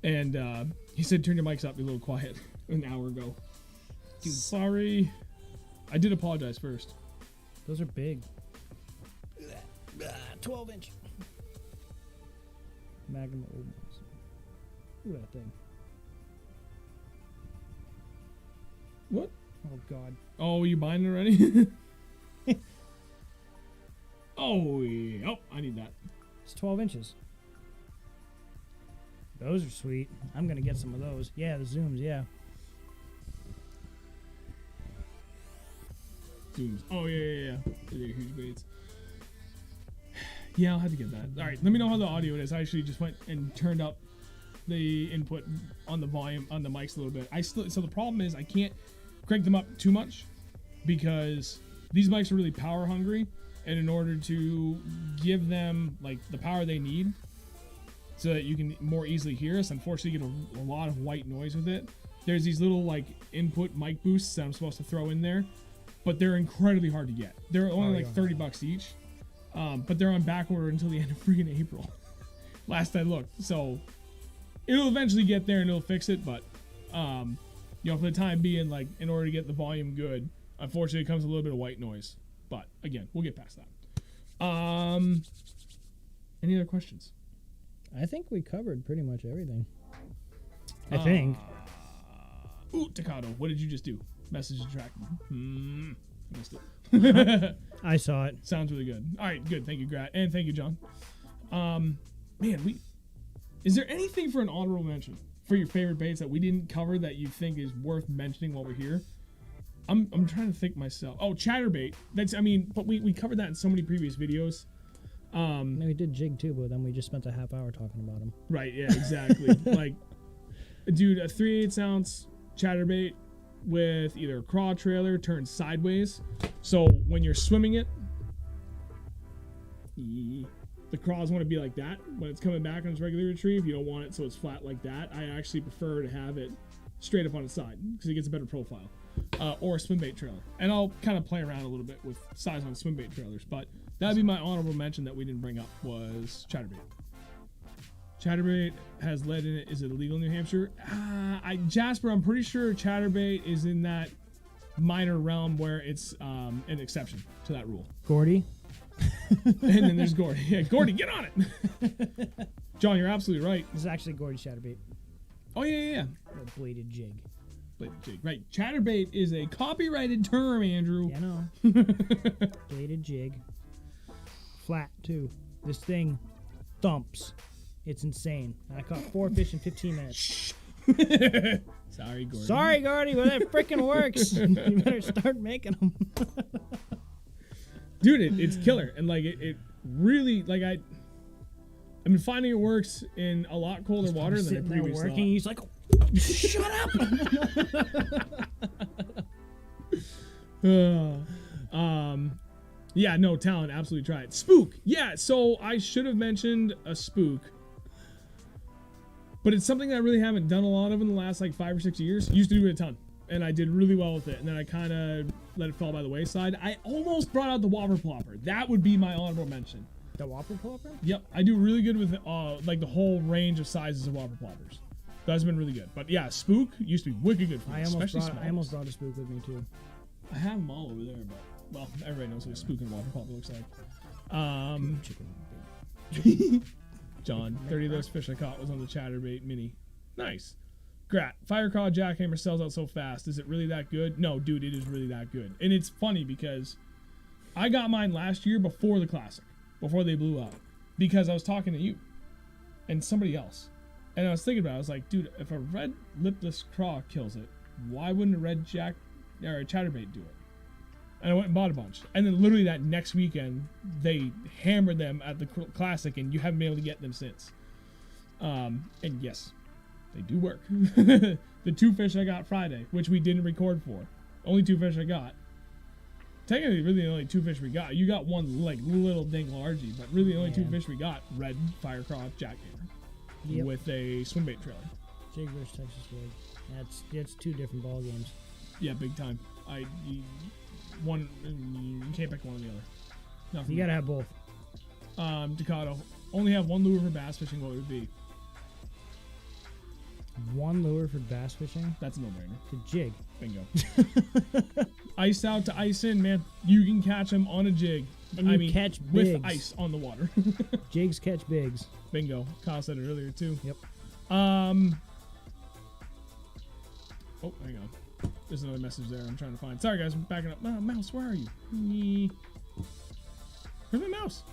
And he said, turn your mics up, be a little quiet, an hour ago. Dude, sorry. I did apologize first. Those are big. 12 inch. Magnum old monster. Look at that thing. What? Oh, God. Oh, you buying it already? Oh, yeah. Oh, I need that. It's 12 inches. Those are sweet. I'm going to get some of those. Yeah, the zooms, yeah. Zooms. Oh, yeah. They're huge baits. Yeah, I'll have to get that. All right, let me know how the audio is. I actually just went and turned up the input on the volume on the mics a little bit. So the problem is I can't crank them up too much because these mics are really power hungry, and in order to give them like the power they need so that you can more easily hear us, unfortunately you get a lot of white noise with it. There's these little like input mic boosts that I'm supposed to throw in there, but they're incredibly hard to get. They're only like $30 each, but they're on back order until the end of freaking April. Last I looked, so it'll eventually get there and it'll fix it, but you know, for the time being, like, in order to get the volume good, unfortunately, it comes a little bit of white noise. But again, we'll get past that. Any other questions? I think we covered pretty much everything. I think. Ooh, Takato, what did you just do? Message track. I missed it. I saw it. Sounds really good. All right, good. Thank you, Grat, and thank you, John. Man, is there anything for an honorable mention for your favorite baits that we didn't cover that you think is worth mentioning while we're here? I'm trying to think myself. Oh, chatterbait. But we covered that in so many previous videos. No, we did jig too, but then we just spent a half hour talking about them. Right, yeah, exactly. Like, dude, a 3/8 ounce chatterbait with either a craw trailer turned sideways. So when you're swimming it, the craws want to be like that. When it's coming back on its regular retrieve, you don't want it so it's flat like that. I actually prefer to have it straight up on its side because it gets a better profile. Or a swim bait trailer. And I'll kind of play around a little bit with size on swim bait trailers, but that'd be my honorable mention that we didn't bring up was chatterbait. Chatterbait has lead in it. Is it illegal in New Hampshire? Jasper, I'm pretty sure chatterbait is in that minor realm where it's an exception to that rule. Gordy? And then there's Gordy. Yeah, Gordy, get on it! John, you're absolutely right. This is actually Gordy chatterbait. Oh, yeah. A bladed jig. Bladed jig. Right. Chatterbait is a copyrighted term, Andrew. Yeah, I know. Bladed jig. Flat, too. This thing thumps. It's insane. I caught 4 fish in 15 minutes. Sorry, Gordy. Sorry, Gordy, but it freaking works. You better start making them. Dude, it's killer. And, like, it really, like, I've been finding it works in a lot colder water than I previously thought. He's like, shut up! Yeah, no, Talon, absolutely try it. Spook! Yeah, so I should have mentioned a spook. But it's something that I really haven't done a lot of in the last, like, 5 or 6 years. Used to do it a ton. And I did really well with it. And then I kind of let it fall by the wayside. I almost brought out the Whopper Plopper. That would be my honorable mention. The Whopper Plopper? Yep, I do really good with, like, the whole range of sizes of Whopper Ploppers. That's been really good. But yeah, spook used to be wicked good for me, especially small. I almost brought a spook with me too. I have them all over there, but well, everybody knows what a spook in water probably looks like. John, 30 of those fish I caught was on the chatterbait mini. Nice. Grat, fire cod jackhammer sells out so fast. Is it really that good? No, dude, it is really that good. And it's funny because I got mine last year before the classic, before they blew up, because I was talking to you and somebody else. And I was thinking about it. I was like, dude, if a red lipless craw kills it, why wouldn't a red or a chatterbait do it? And I went and bought a bunch. And then literally that next weekend, they hammered them at the classic, and you haven't been able to get them since. And yes, they do work. The 2 fish I got Friday, which we didn't record for, only 2 fish I got. Technically, really the only 2 fish we got. You got one like little dink largie, but really the only 2 fish we got: red fire craw jackhammer with a swim bait trailer. Jig versus Texas rig. That's 2 different ball games. Yeah, big time. You can't pick one or the other. You gotta have both. Ducato. Only have 1 lure for bass fishing. What would it be? 1 lure for bass fishing? That's a no-brainer. The jig. Bingo. Ice out to ice in, man. You can catch them on a jig. And you catch bigs. With ice on the water. Jigs catch bigs. Bingo. Kyle said it earlier too. Yep. Oh, hang on. There's another message there I'm trying to find. Sorry, guys. I'm backing up. Mouse, where are you? Where's my mouse?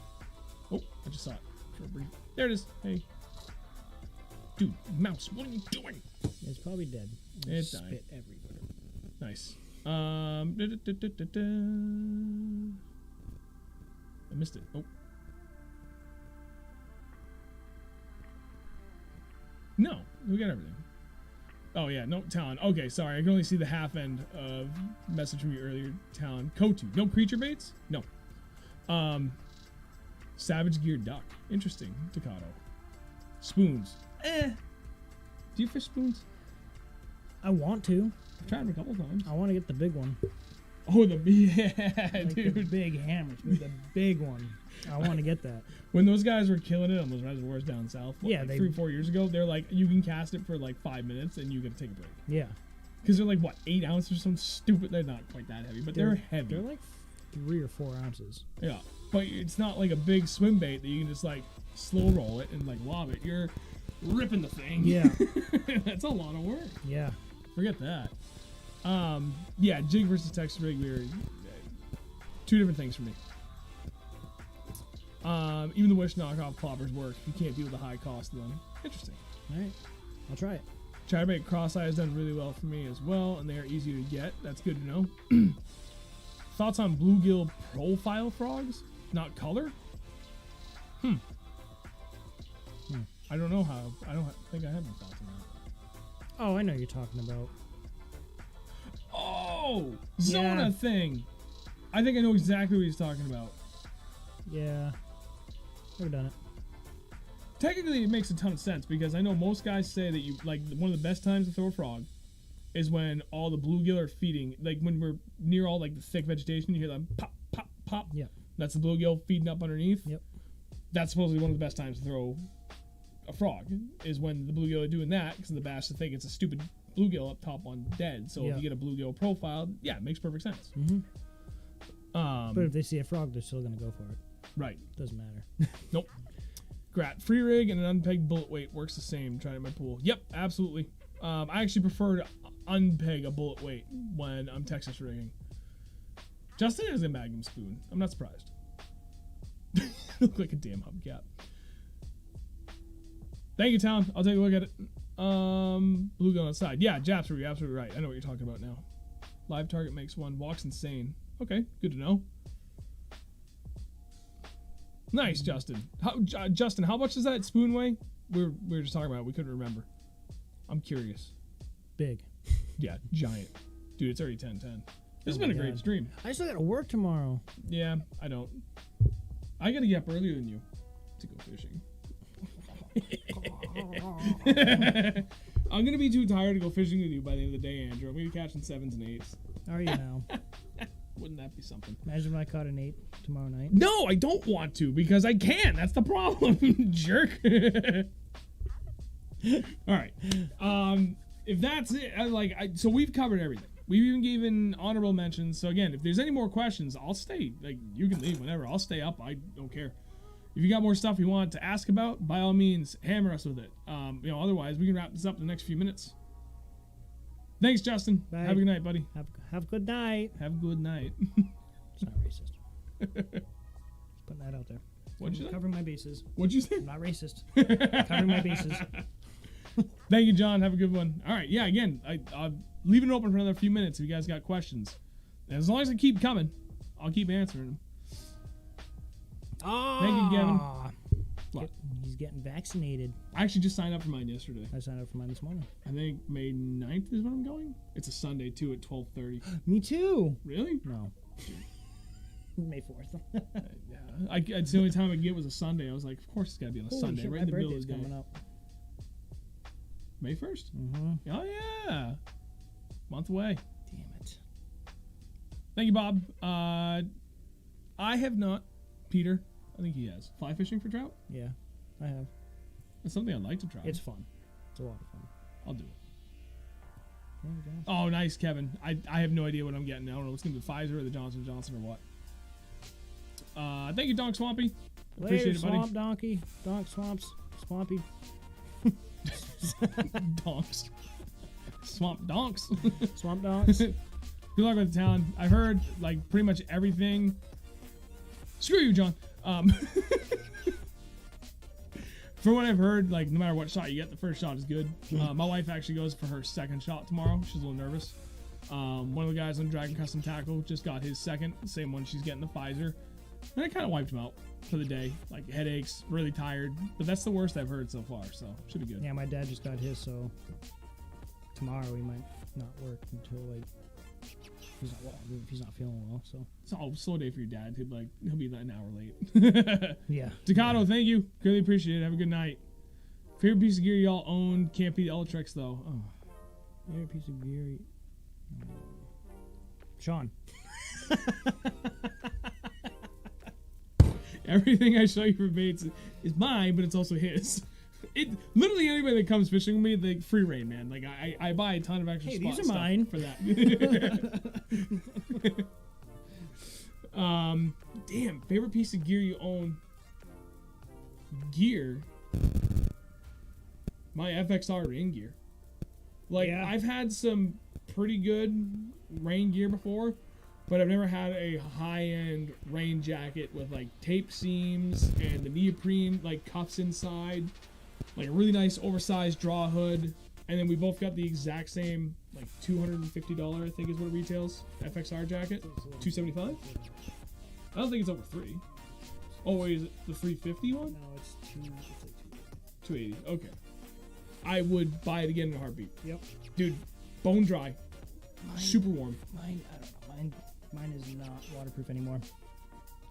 Oh, I just saw it. For a brief. There it is. Hey. Dude, mouse, what are you doing? It's probably dead. It died. Spit everywhere. Nice. I missed it. Oh. No, we got everything. Oh yeah, no, Talon. Okay, sorry, I can only see the half end of message from you earlier, Talon. Kotu. No creature baits? No. Savage Gear Duck. Interesting. Ducato. Spoons. Do you fish spoons? I want to. I've tried them a couple times. I want to get the big one. Oh, the like dude. The big hammers. The big one. I want to get that. When those guys were killing it on those reservoirs down south, yeah, like 3-4 years ago, they're like, you can cast it for like 5 minutes and you gotta take a break. Yeah. Because they're like, what, 8 ounces or something stupid? They're not quite that heavy, but they're heavy. They're like 3 or 4 ounces. Yeah. But it's not like a big swim bait that you can just like slow roll it and like lob it. You're ripping the thing. Yeah. That's a lot of work. Yeah. Forget that. Yeah, jig versus Texas rig, we're 2 different things for me. Even the Wish knockoff ploppers work. You can't deal with the high cost of them. Interesting. All right. I'll try it. Chatterbait cross-eye has done really well for me as well, and they are easy to get. That's good to know. Thoughts on bluegill profile frogs? Not color? I don't know how. I don't think I have any thoughts on that. Oh, I know you're talking about. Oh! Zona thing! I think I know exactly what he's talking about. Yeah. Never done it. Technically, it makes a ton of sense because I know most guys say that you like one of the best times to throw a frog is when all the bluegill are feeding. Like when we're near all like the thick vegetation, you hear them pop, pop, pop. Yeah. That's the bluegill feeding up underneath. Yep. That's supposedly one of the best times to throw a frog is when the bluegill are doing that because the bass think it's a stupid bluegill up top on dead. So if you get a bluegill profile, yeah, it makes perfect sense. Mm-hmm. But if they see a frog, they're still gonna go for it. Right. Doesn't matter. Nope. Grat, free rig and an unpegged bullet weight works the same. Try it in my pool. Yep, absolutely. I actually prefer to unpeg a bullet weight when I'm Texas rigging. Justin has a Magnum spoon. I'm not surprised. Look like a damn hubcap. Thank you, Town. I'll take a look at it. Bluegill on the side. Yeah, Japs, you're absolutely right. I know what you're talking about now. Live target makes one. Walks insane. Okay, good to know. Nice, Justin. Justin, how much does that spoon weigh? We were just talking about it. We couldn't remember. I'm curious. Big. Yeah, giant. Dude, it's already 10:10. This has been a great stream. I still gotta work tomorrow. Yeah, I don't. I gotta get up earlier than you to go fishing. I'm gonna be too tired to go fishing with you by the end of the day, Andrew. I'm gonna be catching 7s and 8s. Are you now? Wouldn't that be something? Imagine if I caught an 8 tomorrow night. No, I don't want to because I can. That's the problem, jerk. All right. If that's it, so we've covered everything. We've even given honorable mentions. So again, if there's any more questions, I'll stay. Like, you can leave whenever. I'll stay up. I don't care. If you got more stuff you want to ask about, by all means, hammer us with it. Otherwise, we can wrap this up in the next few minutes. Thanks, Justin. Bye. Have a good night, buddy. Have a good night. Have a good night. It's not racist. Just putting that out there. What'd you say? Covering my bases. What'd you say? I'm not racist. Covering my bases. Thank you, John. Have a good one. All right. Yeah, again, I'll leave it open for another few minutes if you guys got questions. And as long as they keep coming, I'll keep answering them. Thank you, Kevin. What? He's getting vaccinated. I actually just signed up for mine yesterday. I signed up for mine this morning. I think May 9th is when I'm going. It's a Sunday, too, at 12:30. Me too. Really? No. May 4th. Yeah. It's the only time I get was a Sunday. I was like, of course it's got to be on a Sunday, shit, right my in the middle of birthday's the day. coming up. May 1st? Mm-hmm. Oh, yeah. Month away. Damn it. Thank you, Bob. I have not. Peter, I think he has. Fly fishing for trout? Yeah, I have. It's something I'd like to try. It's fun. It's a lot of fun. I'll do it. There we go. Oh, nice, Kevin. I have no idea what I'm getting. I don't know. It's going to be the Pfizer or the Johnson & Johnson or what. Thank you, Donk Swampy. Appreciate Later, it, buddy. Swamp Donkey. Donk Swamps. Swampy. Donks. Swamp donks. Swamp Donks. Good luck with the town. I've heard, pretty much everything. Screw you, John. From what I've heard, no matter what shot you get, the first shot is good. My wife actually goes for her second shot tomorrow. She's a little nervous. One of the guys on Dragon Custom Tackle just got his second, same one she's getting, the Pfizer. And it kind of wiped him out for the day. Headaches, really tired. But that's the worst I've heard so far, so should be good. Yeah, my dad just got his, so tomorrow he might not work until, he's not feeling well, so. It's a slow day for your dad. He'll be an hour late. Yeah. Takato, thank you. Greatly appreciate it. Have a good night. Favorite piece of gear y'all own? Can't be the Ultrex, though. Oh. Favorite piece of gear. Sean. Everything I show you for baits is mine, but it's also his. Literally anybody that comes fishing with me, free reign, man. I buy a ton of extra spot these are stuff mine. for that. Damn, favorite piece of gear you own? Gear? My FXR rain gear. Yeah. I've had some pretty good rain gear before, but I've never had a high-end rain jacket with tape seams and the neoprene cuffs inside, a really nice oversized draw hood, and then we both got the exact same $250 I think is what it retails FXR jacket. $275. I don't think it's over $3. Oh wait, is it the $350 one? No, it's $280. Okay. I would buy it again in a heartbeat. Yep. Dude, bone dry. Super warm. Mine, I don't know. Mine is not waterproof anymore.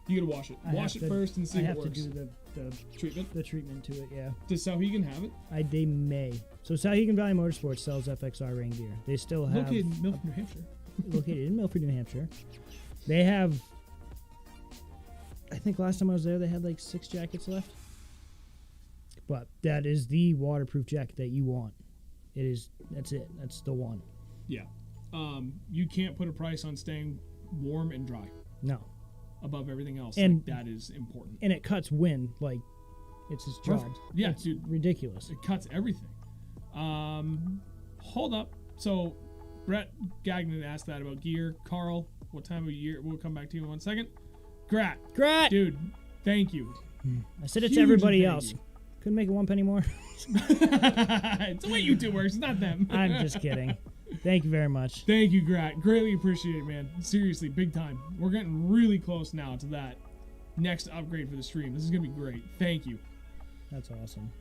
You gotta wash it. Wash it first and see if it works. I have to do the treatment. The treatment to it, yeah. Does Sauhegan have it? They may. So Sauhegan Valley Motorsports sells FXR rain gear. They still have located in Milford, New Hampshire. Located in Milford, New Hampshire. They have. I think last time I was there, they had 6 jackets left. But that is the waterproof jacket that you want. It is. That's it. That's the one. Yeah. You can't put a price on staying warm and dry. No. Above everything else. And that is important. And it cuts wind. It's his job. Perfect. Yeah, it's dude. Ridiculous. It cuts everything. Hold up. So, Brett Gagnon asked that about gear. Carl, what time of year? We'll come back to you in 1 second. Grat. Dude, thank you. I said it to everybody else. Couldn't make it 1 penny more. It's the way YouTube works. It's not them. I'm just kidding. Thank you very much. Thank you, Grat. Greatly appreciate it, man. Seriously, big time. We're getting really close now to that next upgrade for the stream. This is going to be great. Thank you. That's awesome.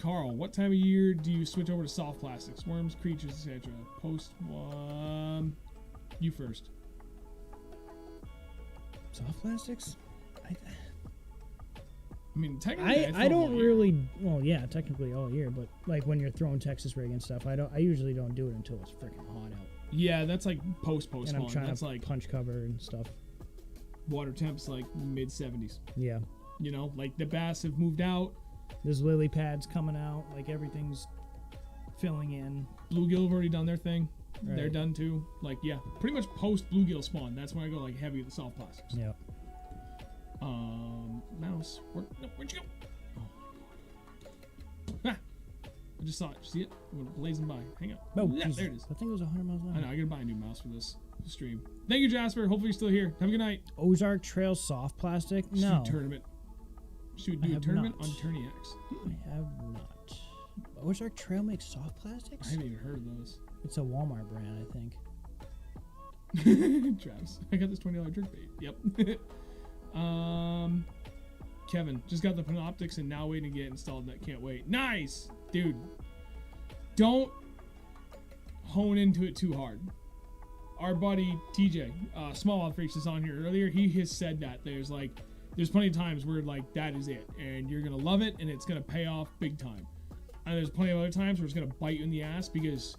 Carl, what time of year do you switch over to soft plastics? Worms, creatures, etc. Post one. You first. Soft plastics? I mean, technically, I don't really. Well, yeah, technically all year, but when you're throwing Texas rig and stuff, I usually don't do it until it's freaking hot out. Yeah, that's post. And I'm trying to punch cover and stuff. Water temps mid 70s. Yeah. The bass have moved out. There's lily pads coming out. Like everything's filling in. Bluegill have already done their thing. Right. They're done too. Like, yeah, pretty much post bluegill spawn. That's when I go like heavy with the soft plastics. Yep. Mouse. Where'd you go? Oh my god. Ah! I just saw it. See it? It went blazing by. Hang on. Oh, yeah, Jesus. there it is. That thing goes 100 miles an hour. I know. I gotta buy a new mouse for this stream. Thank you, Jasper. Hopefully you're still here. Have a good night. Ozark Trail soft plastic? Should No. do a tournament. Should I do a have tournament not. on Tourney X. I have not. Ozark Trail makes soft plastics? I haven't even heard of those. It's a Walmart brand, I think. Travis, I got this $20 jerk bait. Yep. Kevin, just got the Panoptics and now waiting to get installed. That can't wait. Nice, dude. Don't hone into it too hard. Our buddy TJ, smallmouth freaks, is on here earlier. He has said that there's plenty of times where like that is it, and you're gonna love it, and it's gonna pay off big time. And there's plenty of other times where it's gonna bite you in the ass because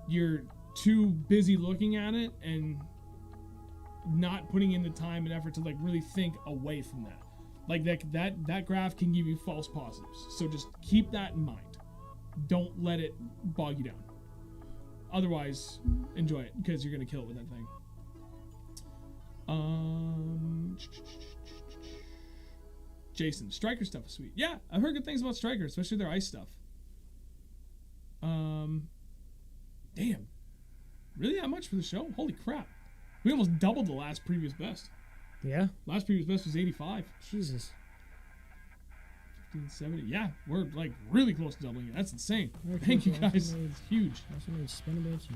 you're too busy looking at it and not putting in the time and effort to like really think away from that. Like that graph can give you false positives. So just keep that in mind. Don't let it bog you down. Otherwise, enjoy it because you're gonna kill it with that thing. Jason, Striker stuff is sweet. Yeah, I've heard good things about Striker, especially their ice stuff. Damn. Really that much for the show? Holy crap. We almost doubled the last previous best. Yeah? Last previous best was 85. Jesus. 1570. Yeah, we're like really close to doubling it. That's insane. Very Thank you close. guys. It's huge. Also made spinnerbaits,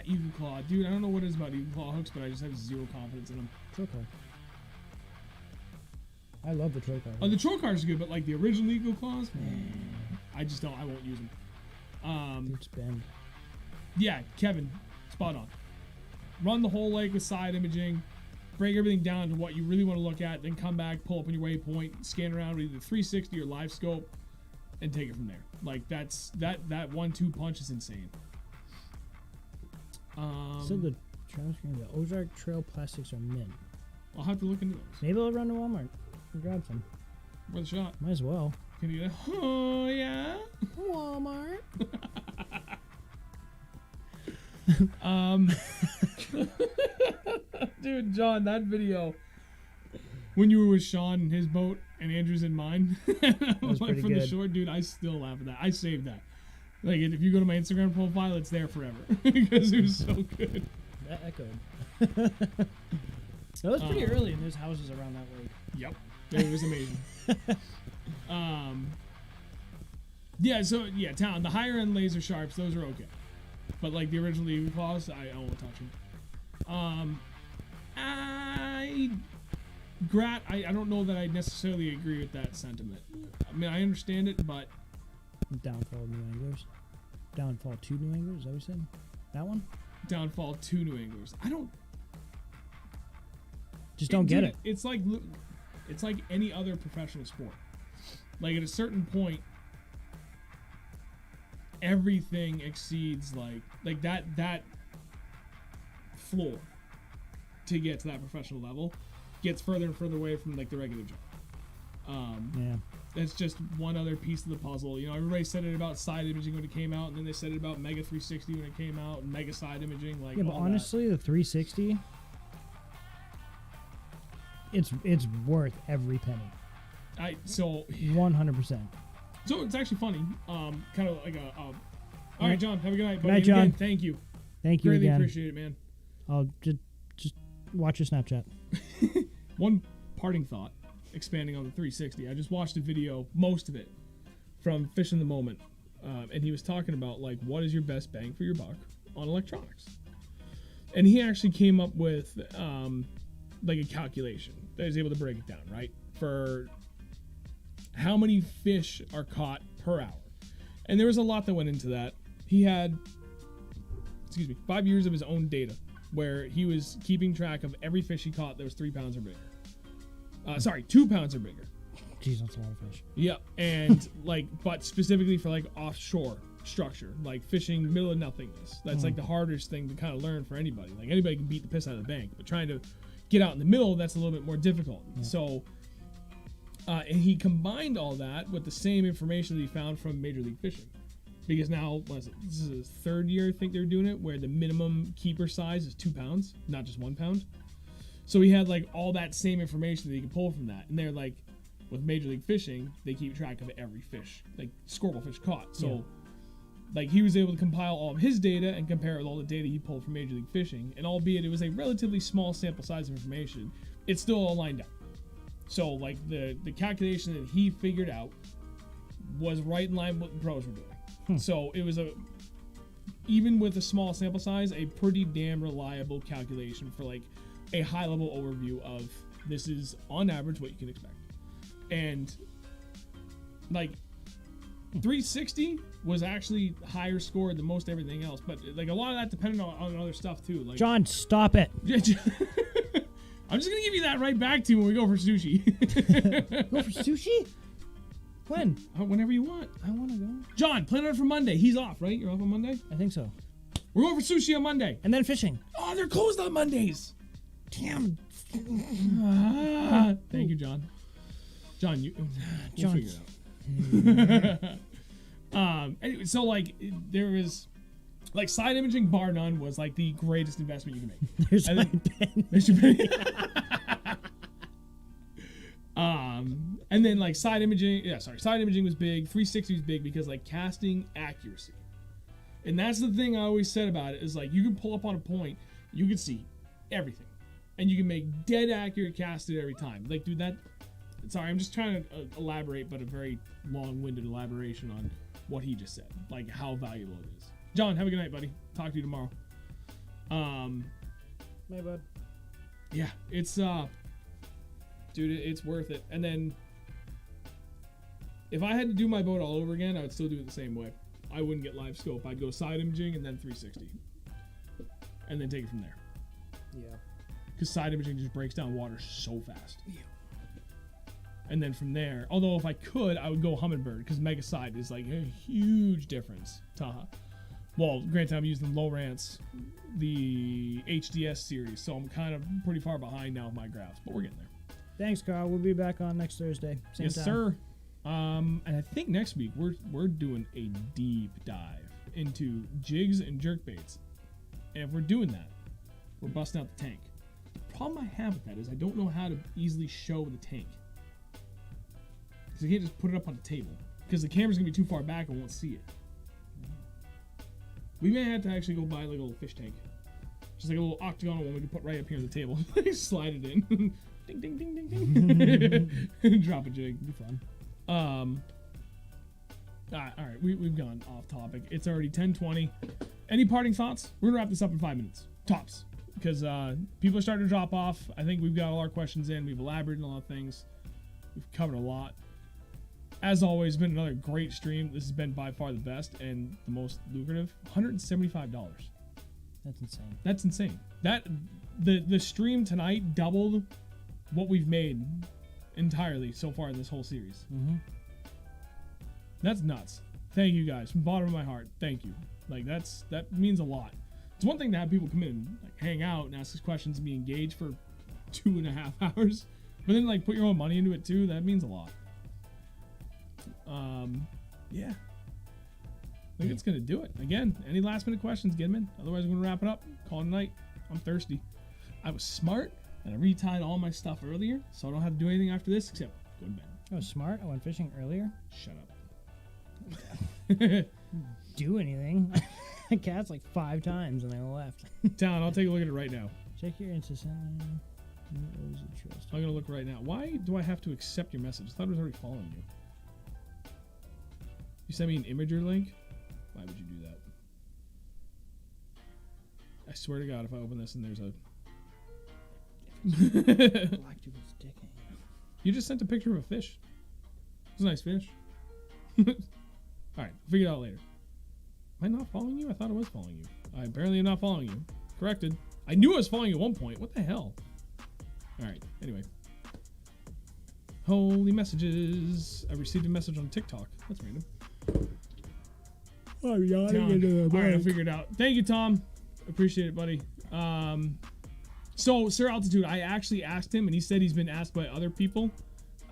Eagle Claw. Dude, I don't know what it is about Eagle Claw hooks, but I just have zero confidence in them. Trocar. I love the Trocar. Oh, the Trocars are good, but like the original Eagle Claws, I just don't. I won't use them. It's bend. Yeah, Kevin, spot on. Run the whole lake with side imaging, break everything down to what you really want to look at, then come back, pull up on your waypoint, scan around with either 360 or live scope, and take it from there. Like that 1-2 punch is insane. So the Ozark Trail plastics are mint. I'll have to look into those. Maybe I'll run to Walmart and grab some. Worth a shot. Might as well. Can you get a oh yeah? Walmart. Dude, John, that video when you were with Sean in his boat and Andrew's in mine, was like pretty from the good. shore, dude, I still laugh at that. I saved that. Like, if you go to my Instagram profile, it's there forever because it was so good. That echoed. That was pretty early, and there's houses around that lake. Yep, it was amazing. Yeah, so yeah, the higher end laser sharps, those are okay, but like the original Eagle Claws, I don't want to touch them. I don't know that I necessarily agree with that sentiment. I mean, I understand it, but Downfall of New Anglers. Downfall 2 New Anglers, is that what you said? That one? downfall to New Anglers. I don't. Just don't get it. It's like any other professional sport. Like at a certain point, everything exceeds like that floor to get to that professional level gets further and further away from like the regular job. Yeah. That's just one other piece of the puzzle. You know, everybody said it about side imaging when it came out, and then they said it about Mega 360 when it came out, and Mega side imaging. Like, yeah, but honestly, the 360, it's worth every penny. 100%. So it's actually funny. Kind of like a. All right, John. Have a good night. Good night, John. Again, thank you. Thank you Greatly again. appreciate it, man. I'll just watch your Snapchat. One parting thought, expanding on the 360. I just watched a video, most of it, from Fish in the Moment, and he was talking about like what is your best bang for your buck on electronics, and he actually came up with like a calculation that is able to break it down, right, for how many fish are caught per hour, and there was a lot that went into that. He had 5 years of his own data where he was keeping track of every fish he caught that was 3 pounds or bigger. 2 pounds or bigger. Jeez, that's a lot of fish. Yep, and but specifically for like offshore structure, like fishing middle of nothingness. That's like the hardest thing to kind of learn for anybody. Like anybody can beat the piss out of the bank, but trying to get out in the middle, that's a little bit more difficult. Yeah. So And he combined all that with the same information that he found from Major League Fishing. Because now, this is his third year, I think they're doing it, where the minimum keeper size is 2 pounds, not just 1 pound. So he had like all that same information that he could pull from that. And they're like, with Major League Fishing, they keep track of every fish, like squirrel fish caught. So like he was able to compile all of his data and compare it with all the data he pulled from Major League Fishing. And albeit it was a relatively small sample size of information, it still all lined up. So like the calculation that he figured out was right in line with what the pros were doing. So it was even with a small sample size, a pretty damn reliable calculation for like a high level overview of this is on average what you can expect. And like 360 was actually higher score than most everything else, but like a lot of that depended on other stuff too. Like John, stop it. I'm just gonna give you that right back to you when we go for sushi. Go for sushi? When? Whenever you want. I want to go. John, plan it out for Monday. He's off, right? You're off on Monday? I think so. We're going for sushi on Monday. And then fishing. Oh, they're closed on Mondays. Damn. Thank you, John. John, we'll figure it out. Anyway, so like there was like side imaging bar none was like the greatest investment you can make. There's my pen. There's your pen. And then like side imaging was big. 360 was big because like casting accuracy. And that's the thing I always said about it is like you can pull up on a point, you can see everything. And you can make dead accurate cast at every time. Like, dude, sorry, I'm just trying to elaborate, but a very long-winded elaboration on what he just said. Like how valuable it is. John, have a good night, buddy. Talk to you tomorrow. My bud. Yeah, it's dude, it's worth it. And then if I had to do my boat all over again, I would still do it the same way. I wouldn't get live scope. I'd go side imaging and then 360. And then take it from there. Yeah. Because side imaging just breaks down water so fast. Yeah. And then from there, although if I could, I would go Humminbird because Mega Side is like a huge difference. Well, granted, I'm using Lowrance, the HDS series, so I'm kind of pretty far behind now with my graphs, but we're getting there. Thanks, Carl. We'll be back on next Thursday. Same yes, time. Sir. And I think next week we're doing a deep dive into jigs and jerkbaits. And if we're doing that, we're busting out the tank. The problem I have with that is I don't know how to easily show the tank. Because I can't just put it up on the table. Because the camera's going to be too far back and won't see it. We may have to actually go buy like a little fish tank. Just like a little octagonal one we can put right up here on the table. Slide it in. Ding, ding, ding, ding, ding. Drop a jig. It'd be fun. All right, we've gone off topic. It's already 10:20. Any parting thoughts? We're gonna wrap this up in 5 minutes tops because people are starting to drop off. I think we've got all our questions in. We've elaborated on a lot of things. We've covered a lot. As always, it's been another great stream. This has been by far the best and the most lucrative. $175. That's insane. That's insane. That the stream tonight doubled what we've made entirely so far in this whole series. Mm-hmm. That's nuts. Thank you guys from the bottom of my heart. Thank you. Like that means a lot. It's one thing to have people come in and like hang out and ask us questions and be engaged for 2.5 hours, but then like put your own money into it too. That means a lot. Yeah. I think it's gonna do it. Again, any last minute questions, get them in. Otherwise, we're gonna wrap it up. Call it a night. I'm thirsty. I was smart and I retied all my stuff earlier, so I don't have to do anything after this except go to bed. I was smart. I went fishing earlier. Shut up. Do anything. I cast like 5 times and they left. Talon, I'll take a look at it right now. Check your Insta. I'm gonna look right now. Why do I have to accept your message? I thought I was already following you. You sent me an imager link? Why would you do that? I swear to God, if I open this and there's a... Black dude's dick. You just sent a picture of a fish. It's a nice fish. Alright, figure it out later. Am I not following you? I thought I was following you. I apparently am not following you. Corrected. I knew I was following you at one point. What the hell? Alright, anyway. Holy messages. I received a message on TikTok. That's random. Oh, yeah. Alright, I figured it out. Thank you, Tom. Appreciate it, buddy. So, Sir Altitude, I actually asked him, and he said he's been asked by other people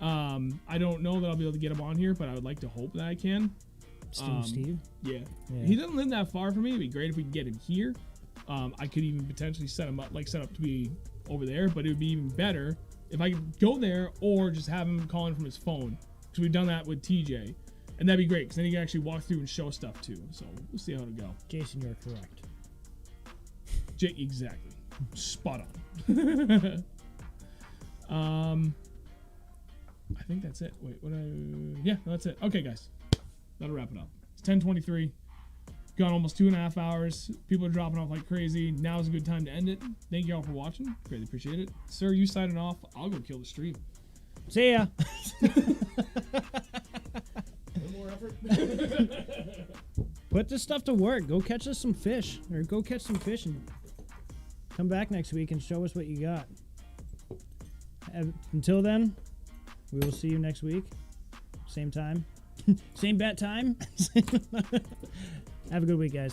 I don't know that I'll be able to get him on here, but I would like to hope that I can. Steve. Yeah. He doesn't live that far from me. It'd be great if we could get him here. I could even potentially set up to be over there, but it would be even better if I could go there or just have him calling from his phone, because we've done that with TJ, and that'd be great because then he can actually walk through and show stuff too. So we'll see how it'll go. Jason, you're correct. Exactly. Spot on. I think that's it. Wait, yeah, that's it. Okay, guys, that'll wrap it up. It's 10:23. Gone almost 2.5 hours. People are dropping off like crazy. Now's a good time to end it. Thank you all for watching. Greatly appreciate it. Sir, you signing off. I'll go kill the stream. See ya. More effort. Put this stuff to work. Go catch us some fish, or go catch some fish and come back next week and show us what you got. Until then, we will see you next week. Same time. Same bat time. Have a good week, guys.